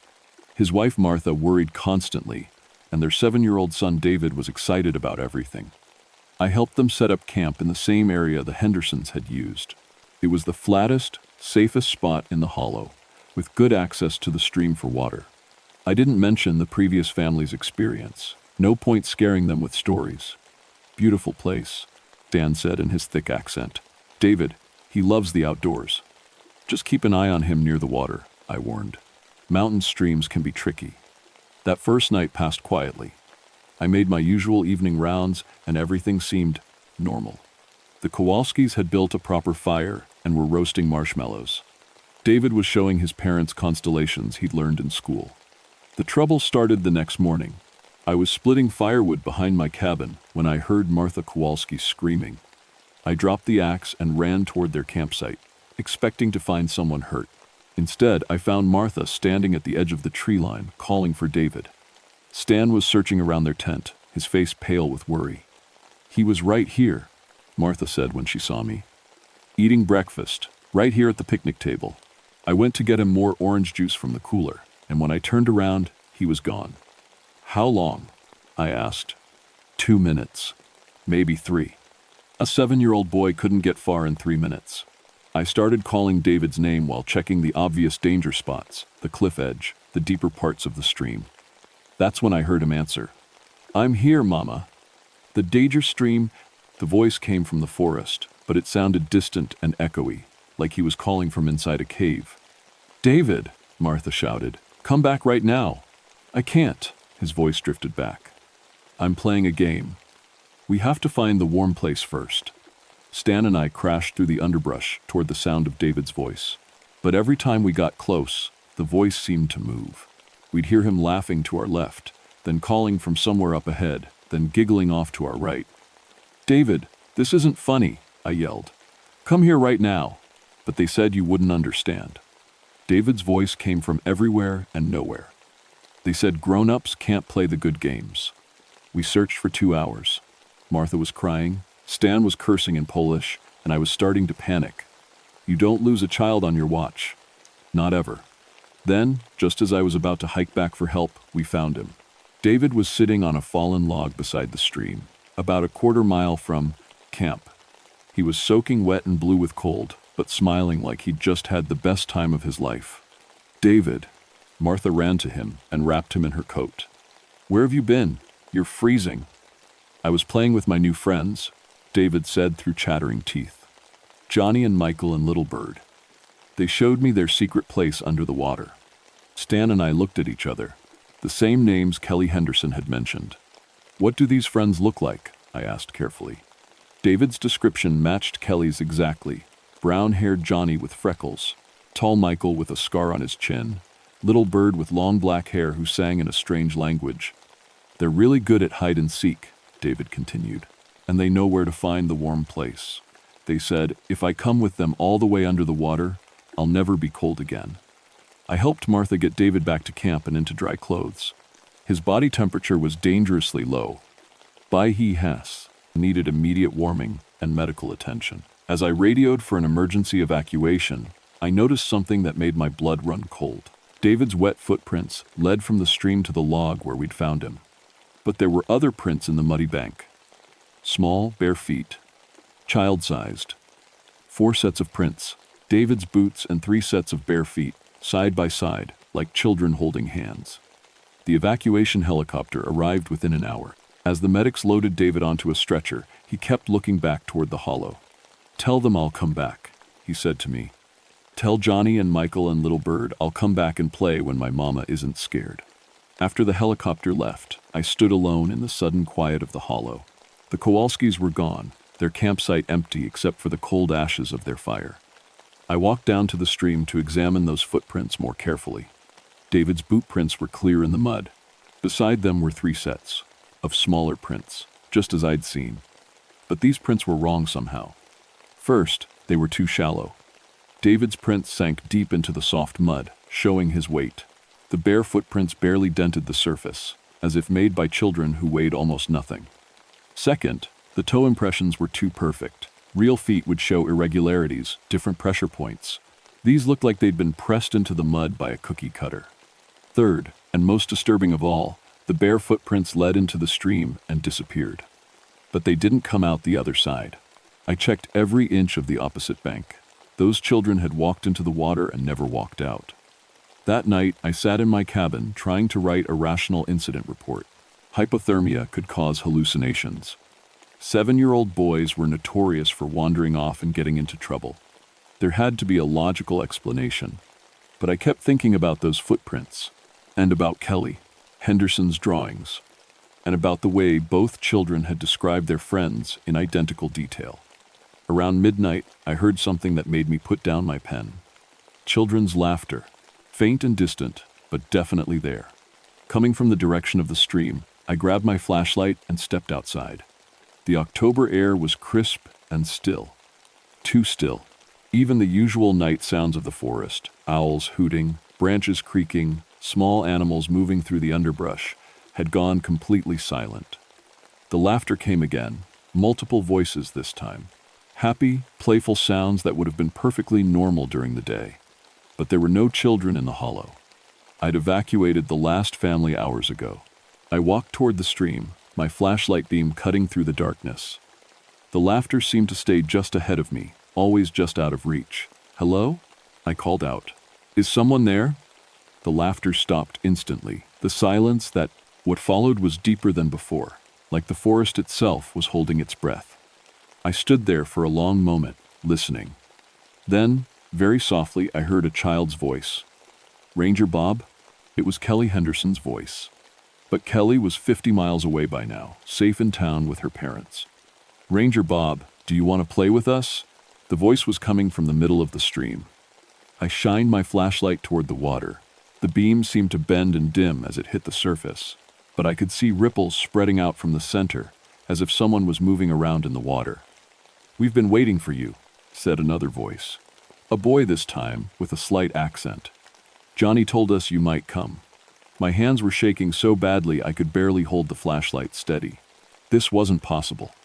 S1: His wife Martha worried constantly, and their 7-year-old son David was excited about everything. I helped them set up camp in the same area the Hendersons had used. It was the flattest, safest spot in the hollow, with good access to the stream for water. I didn't mention the previous family's experience. No point scaring them with stories. "Beautiful place," Dan said in his thick accent. "David, he loves the outdoors." "Just keep an eye on him near the water," I warned. "Mountain streams can be tricky." That first night passed quietly. I made my usual evening rounds, and everything seemed normal. The Kowalskis had built a proper fire and were roasting marshmallows. David was showing his parents constellations he'd learned in school. The trouble started the next morning. I was splitting firewood behind my cabin when I heard Martha Kowalski screaming. I dropped the axe and ran toward their campsite, expecting to find someone hurt. Instead, I found Martha standing at the edge of the tree line, calling for David. Stan was searching around their tent, his face pale with worry. "He was right here," Martha said when she saw me. "Eating breakfast, right here at the picnic table." I went to get him more orange juice from the cooler, and when I turned around, he was gone. "How long?" I asked. 2 minutes. Maybe 3. A 7-year-old boy couldn't get far in 3 minutes. I started calling David's name while checking the obvious danger spots, the cliff edge, the deeper parts of the stream. That's when I heard him answer. "I'm here, Mama." The danger stream, the voice came from the forest, but it sounded distant and echoey, like he was calling from inside a cave. "David," Martha shouted, "come back right now." "I can't," his voice drifted back. "I'm playing a game. We have to find the warm place first." Stan and I crashed through the underbrush toward the sound of David's voice. But every time we got close, the voice seemed to move. We'd hear him laughing to our left, then calling from somewhere up ahead, then giggling off to our right. "David, this isn't funny," I yelled. "Come here right now." But they said you wouldn't understand. David's voice came from everywhere and nowhere. They said grown-ups can't play the good games. We searched for 2 hours. Martha was crying, Stan was cursing in Polish, and I was starting to panic. You don't lose a child on your watch. Not ever. Then, just as I was about to hike back for help, we found him. David was sitting on a fallen log beside the stream, about a quarter mile from camp. He was soaking wet and blue with cold, but smiling like he'd just had the best time of his life. "David." Martha ran to him and wrapped him in her coat. "Where have you been? You're freezing." "I was playing with my new friends," David said through chattering teeth. "Johnny and Michael and Little Bird. They showed me their secret place under the water." Stan and I looked at each other. The same names Kelly Henderson had mentioned. "What do these friends look like?" I asked carefully. David's description matched Kelly's exactly. Brown-haired Johnny with freckles, tall Michael with a scar on his chin, little bird with long black hair who sang in a strange language. They're really good at hide and seek, David continued, and they know where to find the warm place. They said, if I come with them all the way under the water, I'll never be cold again. I helped Martha get David back to camp and into dry clothes. His body temperature was dangerously low. He needed immediate warming and medical attention. As I radioed for an emergency evacuation, I noticed something that made my blood run cold. David's wet footprints led from the stream to the log where we'd found him. But there were other prints in the muddy bank. Small, bare feet, child-sized. 4 sets of prints, David's boots and 3 sets of bare feet, side by side, like children holding hands. The evacuation helicopter arrived within an hour. As the medics loaded David onto a stretcher, he kept looking back toward the hollow. Tell them I'll come back, he said to me. Tell Johnny and Michael and Little Bird I'll come back and play when my mama isn't scared. After the helicopter left, I stood alone in the sudden quiet of the hollow. The Kowalskis were gone, their campsite empty except for the cold ashes of their fire. I walked down to the stream to examine those footprints more carefully. David's boot prints were clear in the mud. Beside them were 3 sets of smaller prints, just as I'd seen. But these prints were wrong somehow. First, they were too shallow. David's prints sank deep into the soft mud, showing his weight. The bare footprints barely dented the surface, as if made by children who weighed almost nothing. Second, the toe impressions were too perfect. Real feet would show irregularities, different pressure points. These looked like they'd been pressed into the mud by a cookie cutter. Third, and most disturbing of all, the bare footprints led into the stream and disappeared. But they didn't come out the other side. I checked every inch of the opposite bank. Those children had walked into the water and never walked out. That night, I sat in my cabin trying to write a rational incident report. Hypothermia could cause hallucinations. 7-year-old boys were notorious for wandering off and getting into trouble. There had to be a logical explanation. But I kept thinking about those footprints, and about Kelly, Henderson's drawings, and about the way both children had described their friends in identical detail. Around midnight, I heard something that made me put down my pen. Children's laughter, faint and distant, but definitely there. Coming from the direction of the stream, I grabbed my flashlight and stepped outside. The October air was crisp and still. Too still. Even the usual night sounds of the forest, owls hooting, branches creaking, small animals moving through the underbrush, had gone completely silent. The laughter came again, multiple voices this time. Happy, playful sounds that would have been perfectly normal during the day. But there were no children in the hollow. I'd evacuated the last family hours ago. I walked toward the stream, my flashlight beam cutting through the darkness. The laughter seemed to stay just ahead of me, always just out of reach. Hello? I called out. Is someone there? The laughter stopped instantly. The silence what followed was deeper than before, like the forest itself was holding its breath. I stood there for a long moment, listening. Then, very softly, I heard a child's voice. Ranger Bob? It was Kelly Henderson's voice. But Kelly was 50 miles away by now, safe in town with her parents. Ranger Bob, do you want to play with us? The voice was coming from the middle of the stream. I shined my flashlight toward the water. The beam seemed to bend and dim as it hit the surface, but I could see ripples spreading out from the center, as if someone was moving around in the water. We've been waiting for you, said another voice. A boy this time, with a slight accent. Johnny told us you might come. My hands were shaking so badly I could barely hold the flashlight steady. This wasn't possible.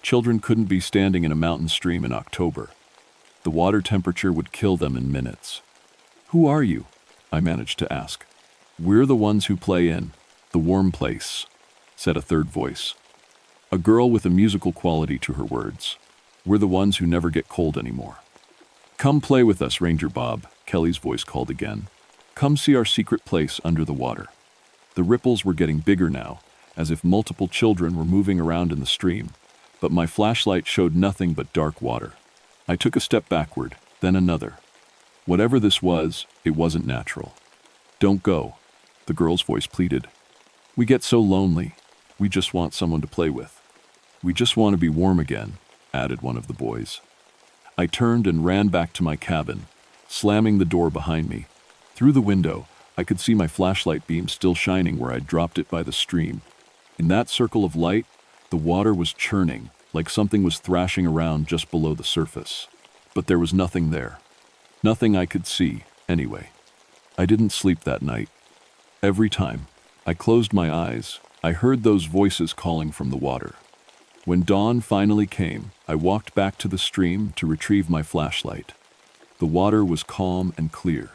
S1: Children couldn't be standing in a mountain stream in October. The water temperature would kill them in minutes. Who are you? I managed to ask. We're the ones who play in the warm place, said a third voice. A girl with a musical quality to her words. We're the ones who never get cold anymore. Come play with us, Ranger Bob, Kelly's voice called again. Come see our secret place under the water. The ripples were getting bigger now, as if multiple children were moving around in the stream, but my flashlight showed nothing but dark water. I took a step backward, then another. Whatever this was, it wasn't natural. Don't go, the girl's voice pleaded. We get so lonely. We just want someone to play with. We just want to be warm again, added one of the boys. I turned and ran back to my cabin, slamming the door behind me. Through the window, I could see my flashlight beam still shining where I'd dropped it by the stream. In that circle of light, the water was churning, like something was thrashing around just below the surface. But there was nothing there. Nothing I could see, anyway. I didn't sleep that night. Every time I closed my eyes, I heard those voices calling from the water. When dawn finally came, I walked back to the stream to retrieve my flashlight. The water was calm and clear.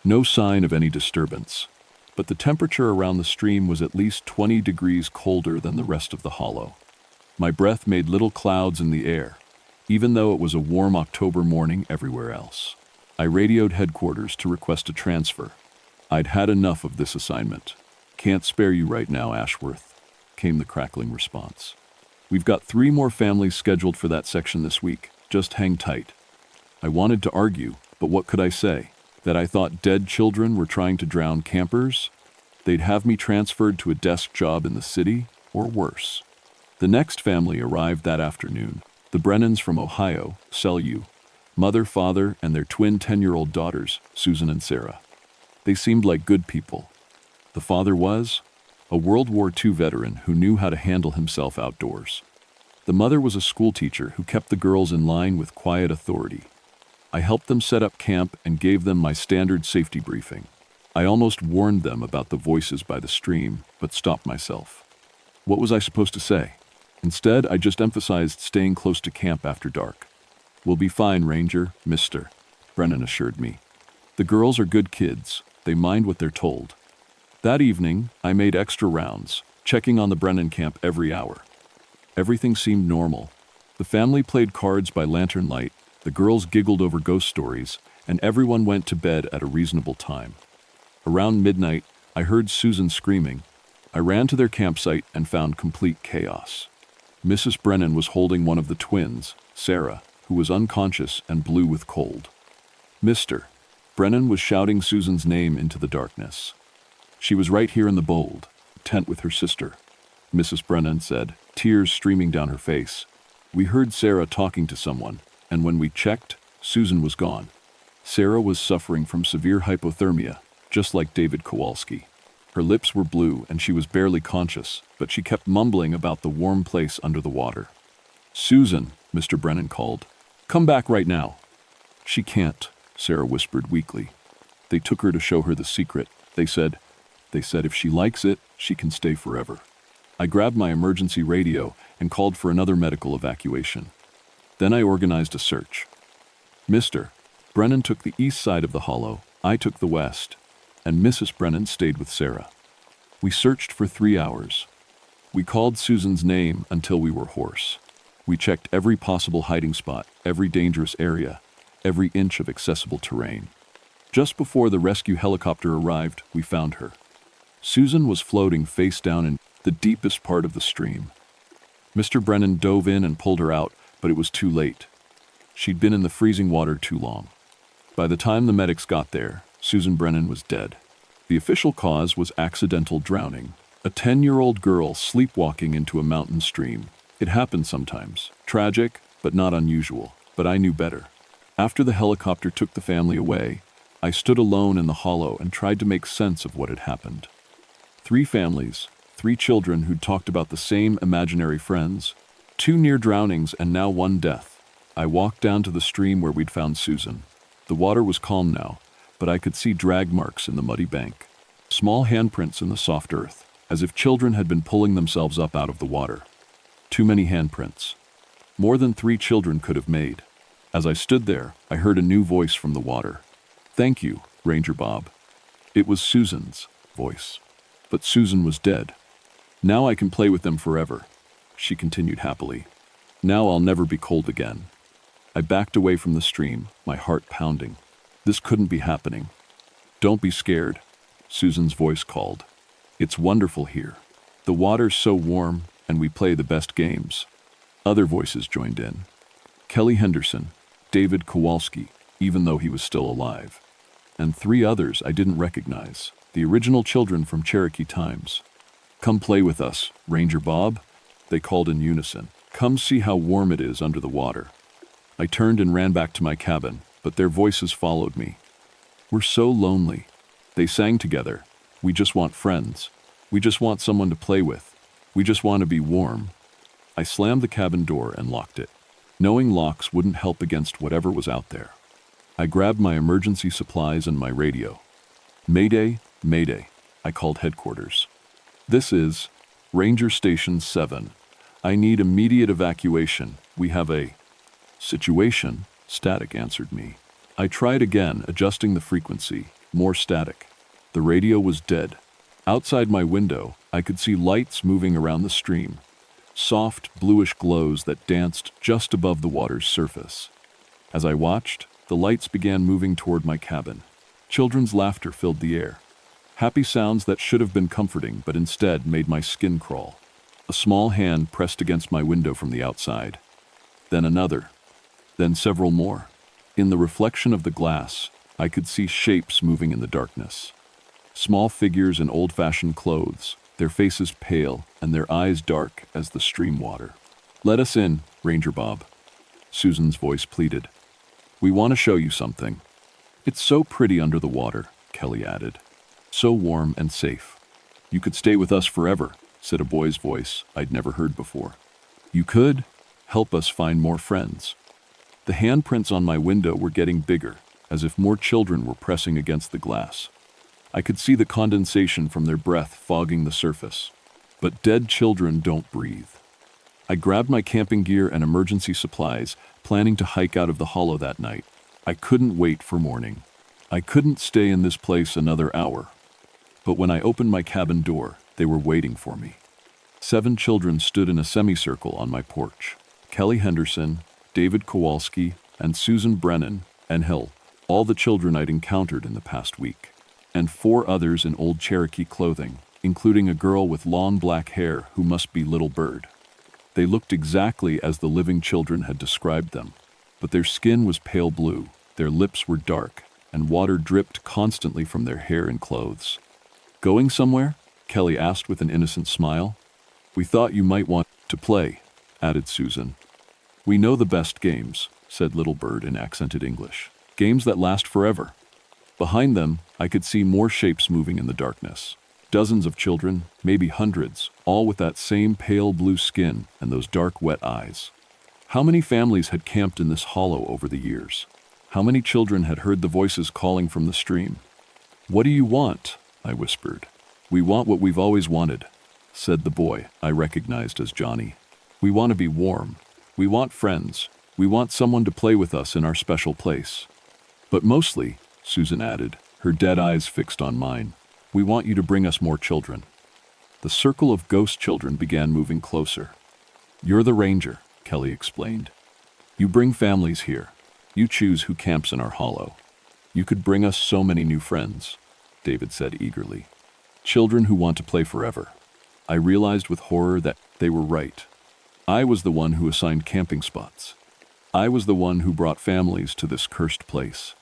S1: No sign of any disturbance, but the temperature around the stream was at least 20 degrees colder than the rest of the hollow. My breath made little clouds in the air, even though it was a warm October morning everywhere else. I radioed headquarters to request a transfer. I'd had enough of this assignment. "Can't spare you right now, Ashworth," came the crackling response. "We've got 3 more families scheduled for that section this week. Just hang tight." I wanted to argue, but what could I say? That I thought dead children were trying to drown campers? They'd have me transferred to a desk job in the city, or worse. The next family arrived that afternoon. The Brennans from Ohio, Sellew, mother, father, and their twin 10-year-old daughters, Susan and Sarah. They seemed like good people. The father was a World War II veteran who knew how to handle himself outdoors. The mother was a school teacher who kept the girls in line with quiet authority. I helped them set up camp and gave them my standard safety briefing. I almost warned them about the voices by the stream, but stopped myself. What was I supposed to say? Instead, I just emphasized staying close to camp after dark. "We'll be fine, Ranger, Mr. Brennan assured me. "The girls are good kids. They mind what they're told." That evening, I made extra rounds, checking on the Brennan camp every hour. Everything seemed normal. The family played cards by lantern light, the girls giggled over ghost stories, and everyone went to bed at a reasonable time. Around midnight, I heard Susan screaming. I ran to their campsite and found complete chaos. Mrs. Brennan was holding one of the twins, Sarah, who was unconscious and blue with cold. "Mr. Brennan was shouting Susan's name into the darkness. "She was right here in the bold tent with her sister," Mrs. Brennan said, tears streaming down her face. "We heard Sarah talking to someone, and when we checked, Susan was gone." Sarah was suffering from severe hypothermia, just like David Kowalski. Her lips were blue and she was barely conscious, but she kept mumbling about the warm place under the water. "Susan," Mr. Brennan called. "Come back right now." "She can't," Sarah whispered weakly. "They took her to show her the secret. They said if she likes it, she can stay forever." I grabbed my emergency radio and called for another medical evacuation. Then I organized a search. Mr. Brennan took the east side of the hollow, I took the west, and Mrs. Brennan stayed with Sarah. We searched for 3 hours. We called Susan's name until we were hoarse. We checked every possible hiding spot, every dangerous area, every inch of accessible terrain. Just before the rescue helicopter arrived, we found her. Susan was floating face down in the deepest part of the stream. Mr. Brennan dove in and pulled her out, but it was too late. She'd been in the freezing water too long. By the time the medics got there, Susan Brennan was dead. The official cause was accidental drowning. A 10-year-old girl sleepwalking into a mountain stream. It happened sometimes. Tragic, but not unusual. But I knew better. After the helicopter took the family away, I stood alone in the hollow and tried to make sense of what had happened. 3 families, 3 children who'd talked about the same imaginary friends, 2 near drownings and now 1 death. I walked down to the stream where we'd found Susan. The water was calm now, but I could see drag marks in the muddy bank. Small handprints in the soft earth, as if children had been pulling themselves up out of the water. Too many handprints. More than 3 children could have made. As I stood there, I heard a new voice from the water. "Thank you, Ranger Bob." It was Susan's voice. But Susan was dead. "Now I can play with them forever," she continued happily. "Now I'll never be cold again." I backed away from the stream, my heart pounding. This couldn't be happening. "Don't be scared," Susan's voice called. "It's wonderful here. The water's so warm, and we play the best games." Other voices joined in. Kelly Henderson, David Kowalski, even though he was still alive, and 3 others I didn't recognize, the original children from Cherokee times. "Come play with us, Ranger Bob," they called in unison. Come see how warm it is under the water." I turned and ran back to my cabin, but their voices followed me. "We're so lonely." They sang together. "We just want friends. We just want someone to play with. We just want to be warm." I slammed the cabin door and locked it, knowing locks wouldn't help against whatever was out there. I grabbed my emergency supplies and my radio. "Mayday, Mayday," I called headquarters. "This is Ranger Station 7. I need immediate evacuation. We have a situation." Static answered me. I tried again, adjusting the frequency. More static. The radio was dead. Outside my window, I could see lights moving around the stream. Soft, bluish glows that danced just above the water's surface. As I watched, the lights began moving toward my cabin. Children's laughter filled the air. Happy sounds that should have been comforting, but instead made my skin crawl. A small hand pressed against my window from the outside. Then another. Then several more. In the reflection of the glass, I could see shapes moving in the darkness. Small figures in old-fashioned clothes, their faces pale and their eyes dark as the stream water. "Let us in, Ranger Bob," Susan's voice pleaded. "We want to show you something." "It's so pretty under the water," Kelly added. "So warm and safe." "You could stay with us forever," said a boy's voice I'd never heard before. "You could help us find more friends." The handprints on my window were getting bigger, as if more children were pressing against the glass. I could see the condensation from their breath fogging the surface. But dead children don't breathe. I grabbed my camping gear and emergency supplies, planning to hike out of the hollow that night. I couldn't wait for morning. I couldn't stay in this place another hour. But when I opened my cabin door, they were waiting for me. 7 children stood in a semicircle on my porch. Kelly Henderson, David Kowalski, and Susan Brennan, and Hill, all the children I'd encountered in the past week. And 4 others in old Cherokee clothing, including a girl with long black hair who must be Little Bird. They looked exactly as the living children had described them, but their skin was pale blue, their lips were dark, and water dripped constantly from their hair and clothes. "Going somewhere?" Kelly asked with an innocent smile. "We thought you might want to play," added Susan. "We know the best games," said Little Bird in accented English. "Games that last forever." Behind them, I could see more shapes moving in the darkness. Dozens of children, maybe hundreds, all with that same pale blue skin and those dark, wet eyes. How many families had camped in this hollow over the years? How many children had heard the voices calling from the stream? "What do you want?" I whispered. "We want what we've always wanted," said the boy I recognized as Johnny. "We want to be warm. We want friends. We want someone to play with us in our special place. But mostly," Susan added, her dead eyes fixed on mine, "we want you to bring us more children." The circle of ghost children began moving closer. "You're the ranger," Kelly explained. "You bring families here. You choose who camps in our hollow. You could bring us so many new friends," David said eagerly. "Children who want to play forever." I realized with horror that they were right. I was the one who assigned camping spots. I was the one who brought families to this cursed place.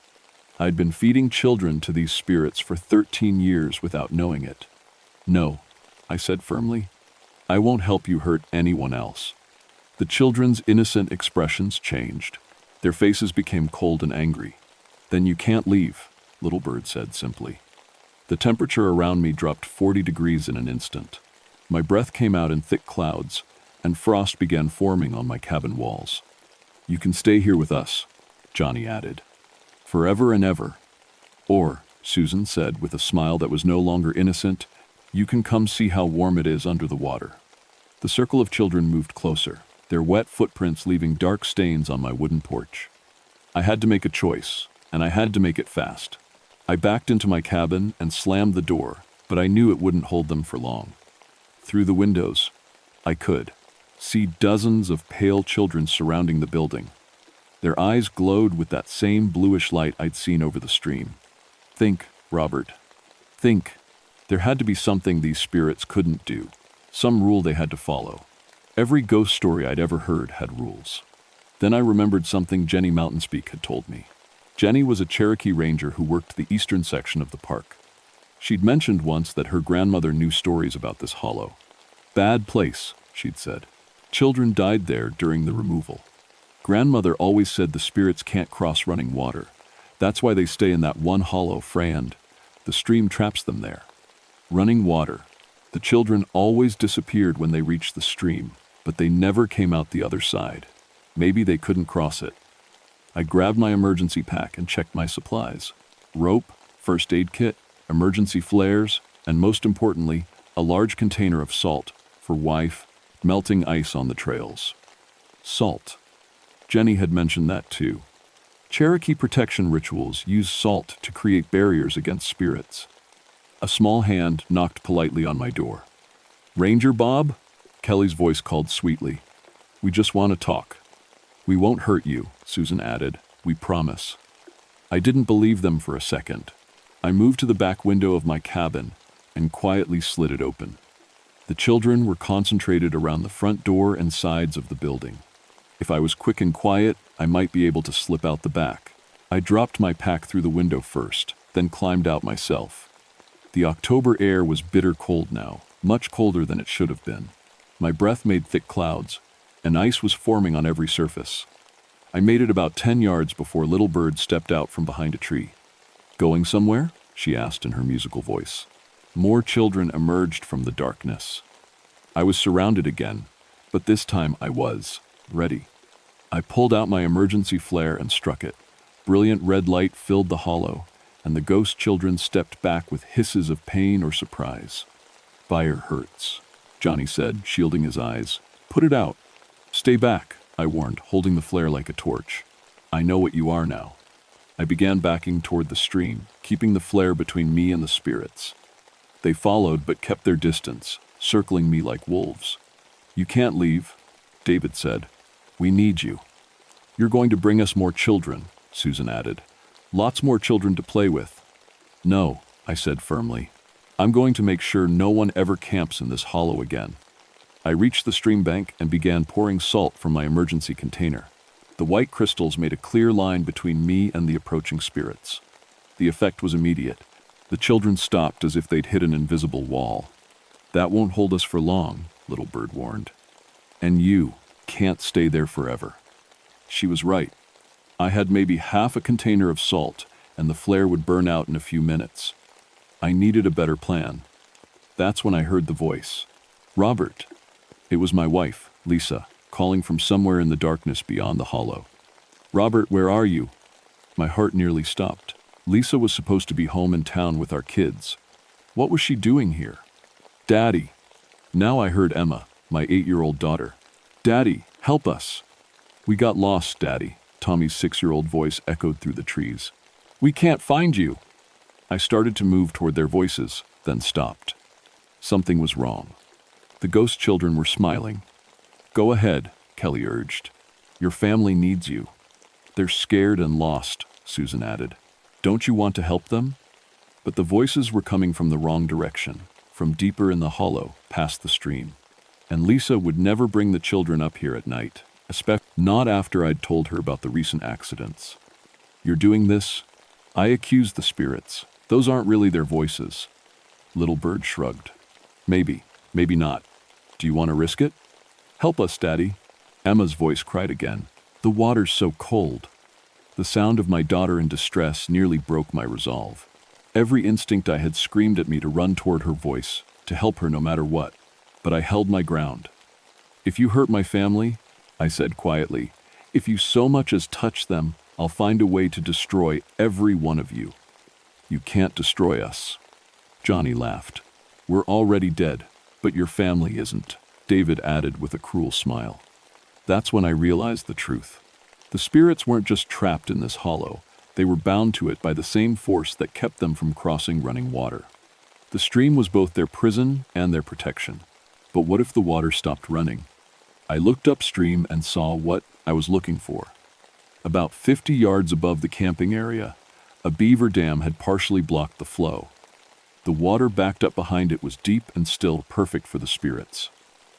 S1: I'd been feeding children to these spirits for 13 years without knowing it. "No," I said firmly. "I won't help you hurt anyone else." The children's innocent expressions changed. Their faces became cold and angry. "Then you can't leave," Little Bird said simply. The temperature around me dropped 40 degrees in an instant. My breath came out in thick clouds, and frost began forming on my cabin walls. "You can stay here with us," Johnny added. "Forever and ever. Or," Susan said with a smile that was no longer innocent, "you can come see how warm it is under the water." The circle of children moved closer, their wet footprints leaving dark stains on my wooden porch. I had to make a choice, and I had to make it fast. I backed into my cabin and slammed the door, but I knew it wouldn't hold them for long. Through the windows, I could see dozens of pale children surrounding the building. Their eyes glowed with that same bluish light I'd seen over the stream. "Think, Robert. Think. There had to be something these spirits couldn't do, some rule they had to follow. Every ghost story I'd ever heard had rules." Then I remembered something Jenny Mountainspeak had told me. Jenny was a Cherokee ranger who worked the eastern section of the park. She'd mentioned once that her grandmother knew stories about this hollow. "Bad place," she'd said. Children died there during the removal. Grandmother always said the spirits can't cross running water. That's why they stay in that one hollow, and the stream traps them there. Running water. The children always disappeared when they reached the stream, but they never came out the other side. Maybe they couldn't cross it. I grabbed my emergency pack and checked my supplies. Rope, first aid kit, emergency flares, and most importantly, a large container of salt for wife, melting ice on the trails. Salt. Jenny had mentioned that too. Cherokee protection rituals use salt to create barriers against spirits. A small hand knocked politely on my door. "Ranger Bob?" Kelly's voice called sweetly. "We just want to talk." "We won't hurt you," Susan added. "We promise." I didn't believe them for a second. I moved to the back window of my cabin and quietly slid it open. The children were concentrated around the front door and sides of the building. If I was quick and quiet, I might be able to slip out the back. I dropped my pack through the window first, then climbed out myself. The October air was bitter cold now, much colder than it should have been. My breath made thick clouds, and ice was forming on every surface. I made it about 10 yards before Little Bird stepped out from behind a tree. "Going somewhere?" she asked in her musical voice. More children emerged from the darkness. I was surrounded again, but this time I was ready. I pulled out my emergency flare and struck it. Brilliant red light filled the hollow, and the ghost children stepped back with hisses of pain or surprise. "Fire hurts," Johnny said, shielding his eyes. "Put it out." "Stay back," I warned, holding the flare like a torch. "I know what you are now." I began backing toward the stream, keeping the flare between me and the spirits. They followed but kept their distance, circling me like wolves. "You can't leave," David said. "We need you." "You're going to bring us more children," Susan added. "Lots more children to play with." "No," I said firmly. "I'm going to make sure no one ever camps in this hollow again." I reached the stream bank and began pouring salt from my emergency container. The white crystals made a clear line between me and the approaching spirits. The effect was immediate. The children stopped as if they'd hit an invisible wall. "That won't hold us for long," Little Bird warned. "And you can't stay there forever." She was right. I had maybe half a container of salt, and the flare would burn out in a few minutes. I needed a better plan. That's when I heard the voice. "Robert." It was my wife, Lisa, calling from somewhere in the darkness beyond the hollow. "Robert, where are you?" My heart nearly stopped. Lisa was supposed to be home in town with our kids. What was she doing here? "Daddy." Now I heard Emma, my 8-year-old daughter. "Daddy, help us." "We got lost, Daddy," Tommy's 6-year-old voice echoed through the trees. "We can't find you." I started to move toward their voices, then stopped. Something was wrong. The ghost children were smiling. "Go ahead," Kelly urged. "Your family needs you." "They're scared and lost," Susan added. "Don't you want to help them?" But the voices were coming from the wrong direction, from deeper in the hollow, past the stream. And Lisa would never bring the children up here at night, especially not after I'd told her about the recent accidents. "You're doing this?" I accused the spirits. "Those aren't really their voices." Little Bird shrugged. "Maybe, maybe not. Do you want to risk it?" "Help us, Daddy." Emma's voice cried again. "The water's so cold." The sound of my daughter in distress nearly broke my resolve. Every instinct I had screamed at me to run toward her voice, to help her no matter what. But I held my ground. "If you hurt my family," I said quietly, "if you so much as touch them, I'll find a way to destroy every one of you." "You can't destroy us." Johnny laughed. "We're already dead, but your family isn't," David added with a cruel smile. That's when I realized the truth. The spirits weren't just trapped in this hollow. They were bound to it by the same force that kept them from crossing running water. The stream was both their prison and their protection. But what if the water stopped running? I looked upstream and saw what I was looking for. About 50 yards above the camping area, a beaver dam had partially blocked the flow. The water backed up behind it was deep and still, perfect for the spirits.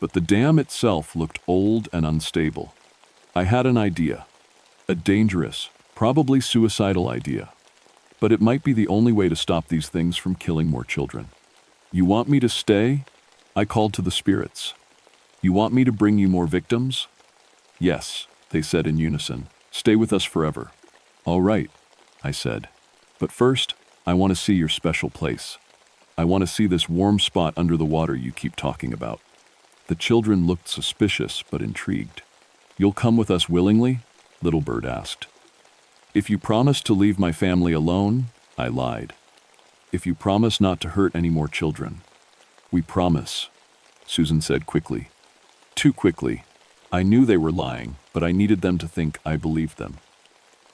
S1: But the dam itself looked old and unstable. I had an idea. A dangerous, probably suicidal idea. But it might be the only way to stop these things from killing more children. "You want me to stay?" I called to the spirits. You want me to bring you more victims? Yes, they said in unison. Stay with us forever. All right, I said. But first, I want to see your special place. I want to see this warm spot under the water you keep talking about. The children looked suspicious but intrigued. You'll come with us willingly? Little Bird asked. If you promise to leave my family alone, I lied. If you promise not to hurt any more children. We promise, Susan said quickly. Too quickly. I knew they were lying, but I needed them to think I believed them.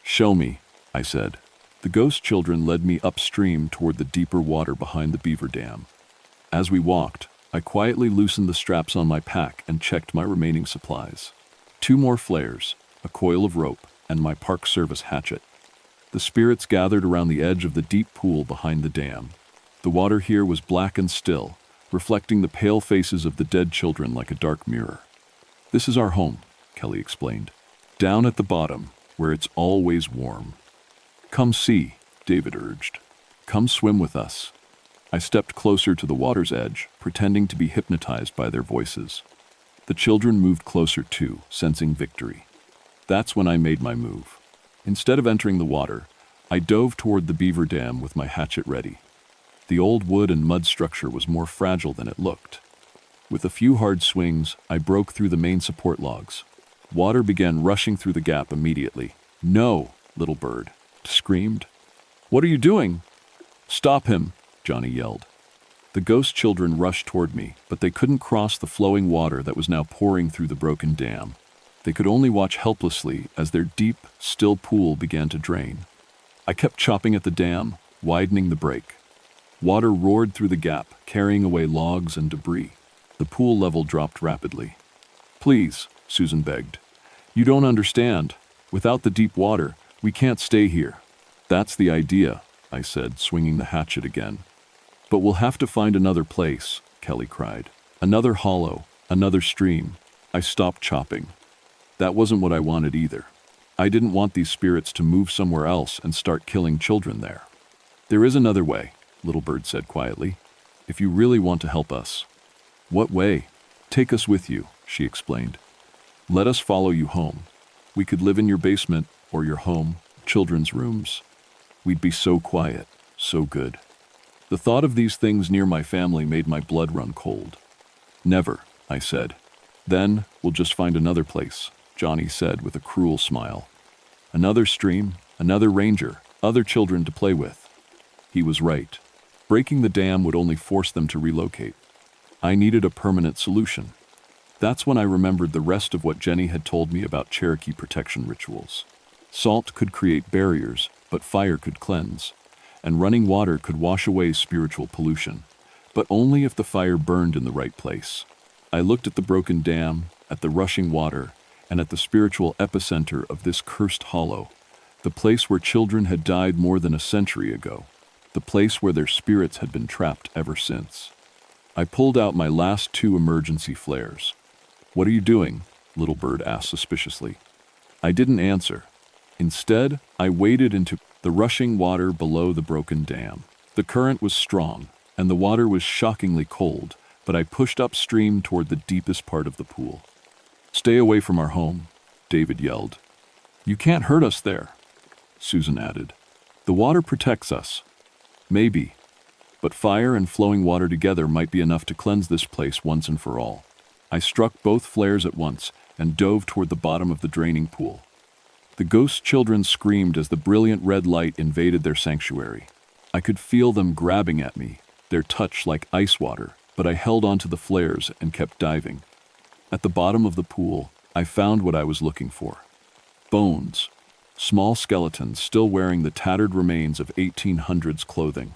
S1: Show me, I said. The ghost children led me upstream toward the deeper water behind the beaver dam. As we walked, I quietly loosened the straps on my pack and checked my remaining supplies. 2 more flares, a coil of rope, and my Park Service hatchet. The spirits gathered around the edge of the deep pool behind the dam. The water here was black and still, reflecting the pale faces of the dead children like a dark mirror. This is our home, Kelly explained. Down at the bottom, where it's always warm. Come see, David urged. Come swim with us. I stepped closer to the water's edge, pretending to be hypnotized by their voices. The children moved closer too, sensing victory. That's when I made my move. Instead of entering the water, I dove toward the beaver dam with my hatchet ready. The old wood and mud structure was more fragile than it looked. With a few hard swings, I broke through the main support logs. Water began rushing through the gap immediately. No, Little Bird screamed. What are you doing? Stop him, Johnny yelled. The ghost children rushed toward me, but they couldn't cross the flowing water that was now pouring through the broken dam. They could only watch helplessly as their deep, still pool began to drain. I kept chopping at the dam, widening the break. Water roared through the gap, carrying away logs and debris. The pool level dropped rapidly. Please, Susan begged. You don't understand. Without the deep water, we can't stay here. That's the idea, I said, swinging the hatchet again. But we'll have to find another place, Kelly cried. Another hollow, another stream. I stopped chopping. That wasn't what I wanted either. I didn't want these spirits to move somewhere else and start killing children there. There is another way, Little Bird said quietly, if you really want to help us. What way? Take us with you, she explained. Let us follow you home. We could live in your basement or your home, children's rooms. We'd be so quiet, so good. The thought of these things near my family made my blood run cold. Never, I said. Then we'll just find another place, Johnny said with a cruel smile. Another stream, another ranger, other children to play with. He was right. Breaking the dam would only force them to relocate. I needed a permanent solution. That's when I remembered the rest of what Jenny had told me about Cherokee protection rituals. Salt could create barriers, but fire could cleanse. And running water could wash away spiritual pollution, but only if the fire burned in the right place. I looked at the broken dam, at the rushing water, and at the spiritual epicenter of this cursed hollow, the place where children had died more than a century ago, the place where their spirits had been trapped ever since. I pulled out my last 2 emergency flares. What are you doing? Little Bird asked suspiciously. I didn't answer. Instead, I waded into the rushing water below the broken dam. The current was strong, and the water was shockingly cold, but I pushed upstream toward the deepest part of the pool. Stay away from our home, David yelled. You can't hurt us there, Susan added. The water protects us. Maybe, but fire and flowing water together might be enough to cleanse this place once and for all. I struck both flares at once and dove toward the bottom of the draining pool. The ghost children screamed as the brilliant red light invaded their sanctuary. I could feel them grabbing at me, their touch like ice water, but I held onto the flares and kept diving. At the bottom of the pool, I found what I was looking for. Bones. Small skeletons still wearing the tattered remains of 1800s clothing.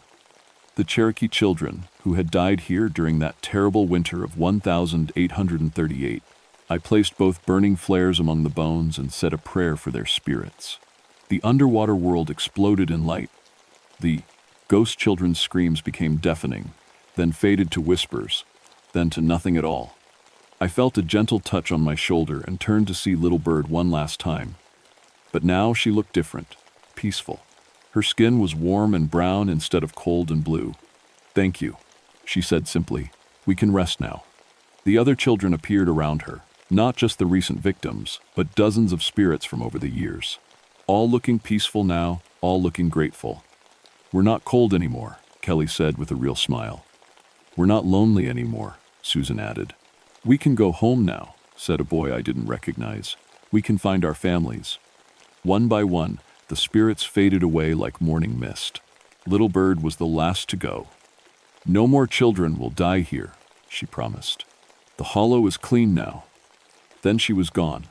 S1: The Cherokee children, who had died here during that terrible winter of 1838, I placed both burning flares among the bones and said a prayer for their spirits. The underwater world exploded in light. The ghost children's screams became deafening, then faded to whispers, then to nothing at all. I felt a gentle touch on my shoulder and turned to see Little Bird one last time. But now she looked different, peaceful. Her skin was warm and brown instead of cold and blue. Thank you, she said simply. We can rest now. The other children appeared around her, not just the recent victims, but dozens of spirits from over the years. All looking peaceful now, all looking grateful. "We're not cold anymore," Kelly said with a real smile. "We're not lonely anymore," Susan added. "We can go home now," said a boy I didn't recognize. "We can find our families." One by one, the spirits faded away like morning mist. Little Bird was the last to go. "No more children will die here," she promised. "The hollow is clean now." Then she was gone,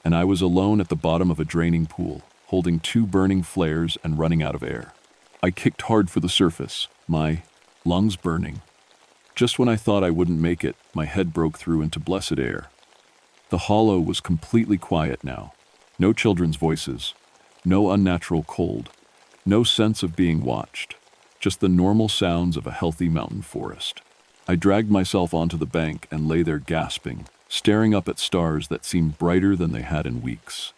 S1: and I was alone at the bottom of a draining pool, holding 2 burning flares and running out of air. I kicked hard for the surface, my lungs burning. Just when I thought I wouldn't make it, my head broke through into blessed air. The hollow was completely quiet now. No children's voices, no unnatural cold, no sense of being watched, just the normal sounds of a healthy mountain forest. I dragged myself onto the bank and lay there gasping, staring up at stars that seemed brighter than they had in weeks.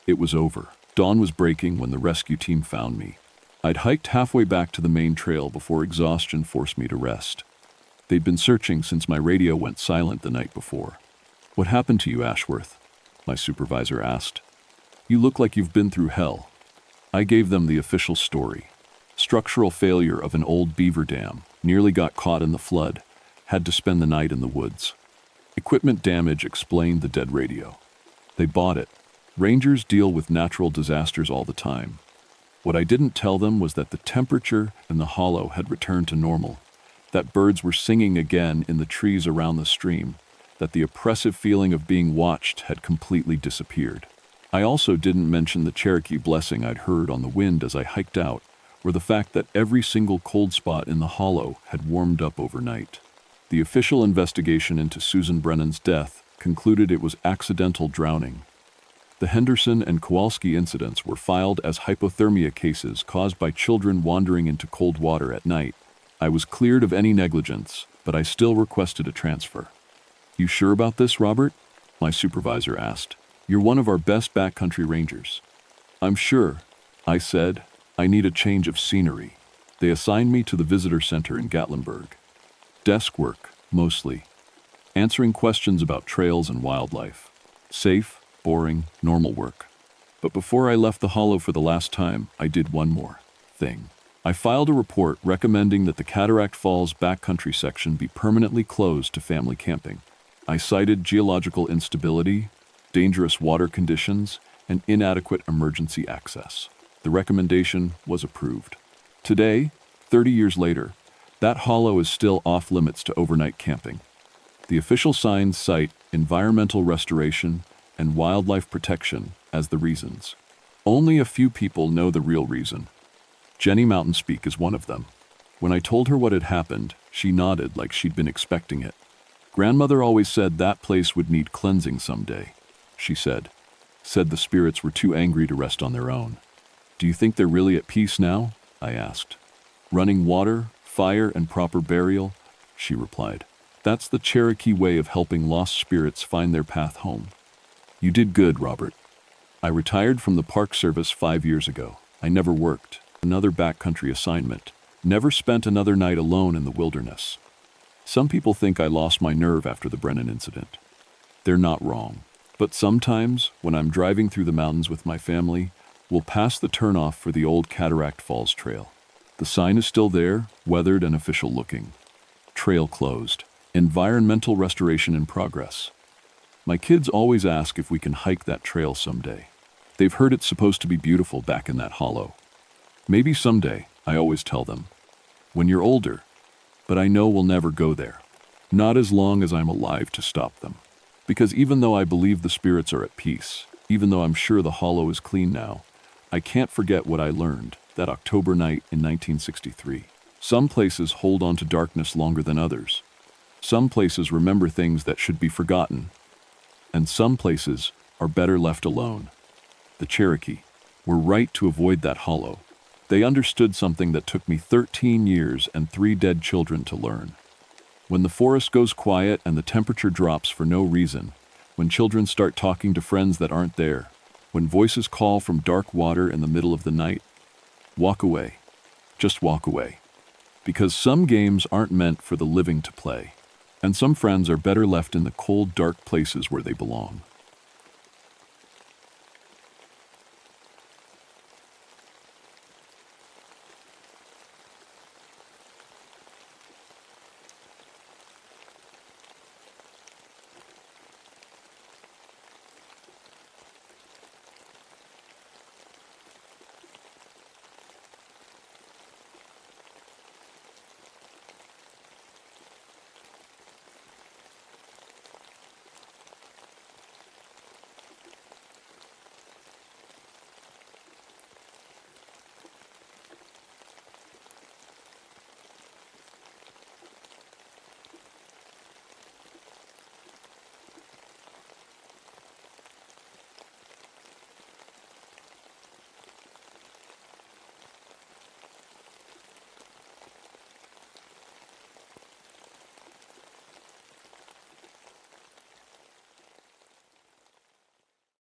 S1: It was over. Dawn was breaking when the rescue team found me. I'd hiked halfway back to the main trail before exhaustion forced me to rest. They'd been searching since my radio went silent the night before. "What happened to you, Ashworth?" my supervisor asked. "You look like you've been through hell." I gave them the official story. Structural failure of an old beaver dam, nearly got caught in the flood, had to spend the night in the woods. Equipment damage explained the dead radio. They bought it. Rangers deal with natural disasters all the time. What I didn't tell them was that the temperature in the hollow had returned to normal, that birds were singing again in the trees around the stream, that the oppressive feeling of being watched had completely disappeared. I also didn't mention the Cherokee blessing I'd heard on the wind as I hiked out, or the fact that every single cold spot in the hollow had warmed up overnight. The official investigation into Susan Brennan's death concluded it was accidental drowning. The Henderson and Kowalski incidents were filed as hypothermia cases caused by children wandering into cold water at night. I was cleared of any negligence, but I still requested a transfer. "You sure about this, Robert?" my supervisor asked. "You're one of our best backcountry rangers." "I'm sure," I said. "I need a change of scenery." They assigned me to the visitor center in Gatlinburg. Desk work, mostly. Answering questions about trails and wildlife. Safe, boring, normal work. But before I left the hollow for the last time, I did one more thing. I filed a report recommending that the Cataract Falls backcountry section be permanently closed to family camping. I cited geological instability, dangerous water conditions, and inadequate emergency access. The recommendation was approved. Today, 30 years later, that hollow is still off limits to overnight camping. The official signs cite environmental restoration and wildlife protection as the reasons. Only a few people know the real reason. Jenny Mountainspeak is one of them. When I told her what had happened, she nodded like she'd been expecting it. "Grandmother always said that place would need cleansing someday," she said. Said the spirits were too angry to rest on their own. "Do you think they're really at peace now?" I asked. "Running water, fire, and proper burial," she replied. "That's the Cherokee way of helping lost spirits find their path home." "You did good, Robert." I retired from the Park Service 5 years ago. I never worked. Another backcountry assignment. Never spent another night alone in the wilderness. Some people think I lost my nerve after the Brennan incident. They're not wrong. But sometimes, when I'm driving through the mountains with my family, we'll pass the turnoff for the old Cataract Falls Trail. The sign is still there, weathered and official looking. Trail closed. Environmental restoration in progress. My kids always ask if we can hike that trail someday. They've heard it's supposed to be beautiful back in that hollow. Maybe someday, I always tell them. When you're older. But I know we'll never go there. Not as long as I'm alive to stop them. Because even though I believe the spirits are at peace, even though I'm sure the hollow is clean now, I can't forget what I learned that October night in 1963. Some places hold on to darkness longer than others. Some places remember things that should be forgotten. And some places are better left alone. The Cherokee were right to avoid that hollow. They understood something that took me 13 years and 3 dead children to learn. When the forest goes quiet and the temperature drops for no reason, when children start talking to friends that aren't there, when voices call from dark water in the middle of the night, walk away. Just walk away. Because some games aren't meant for the living to play. And some friends are better left in the cold, dark places where they belong.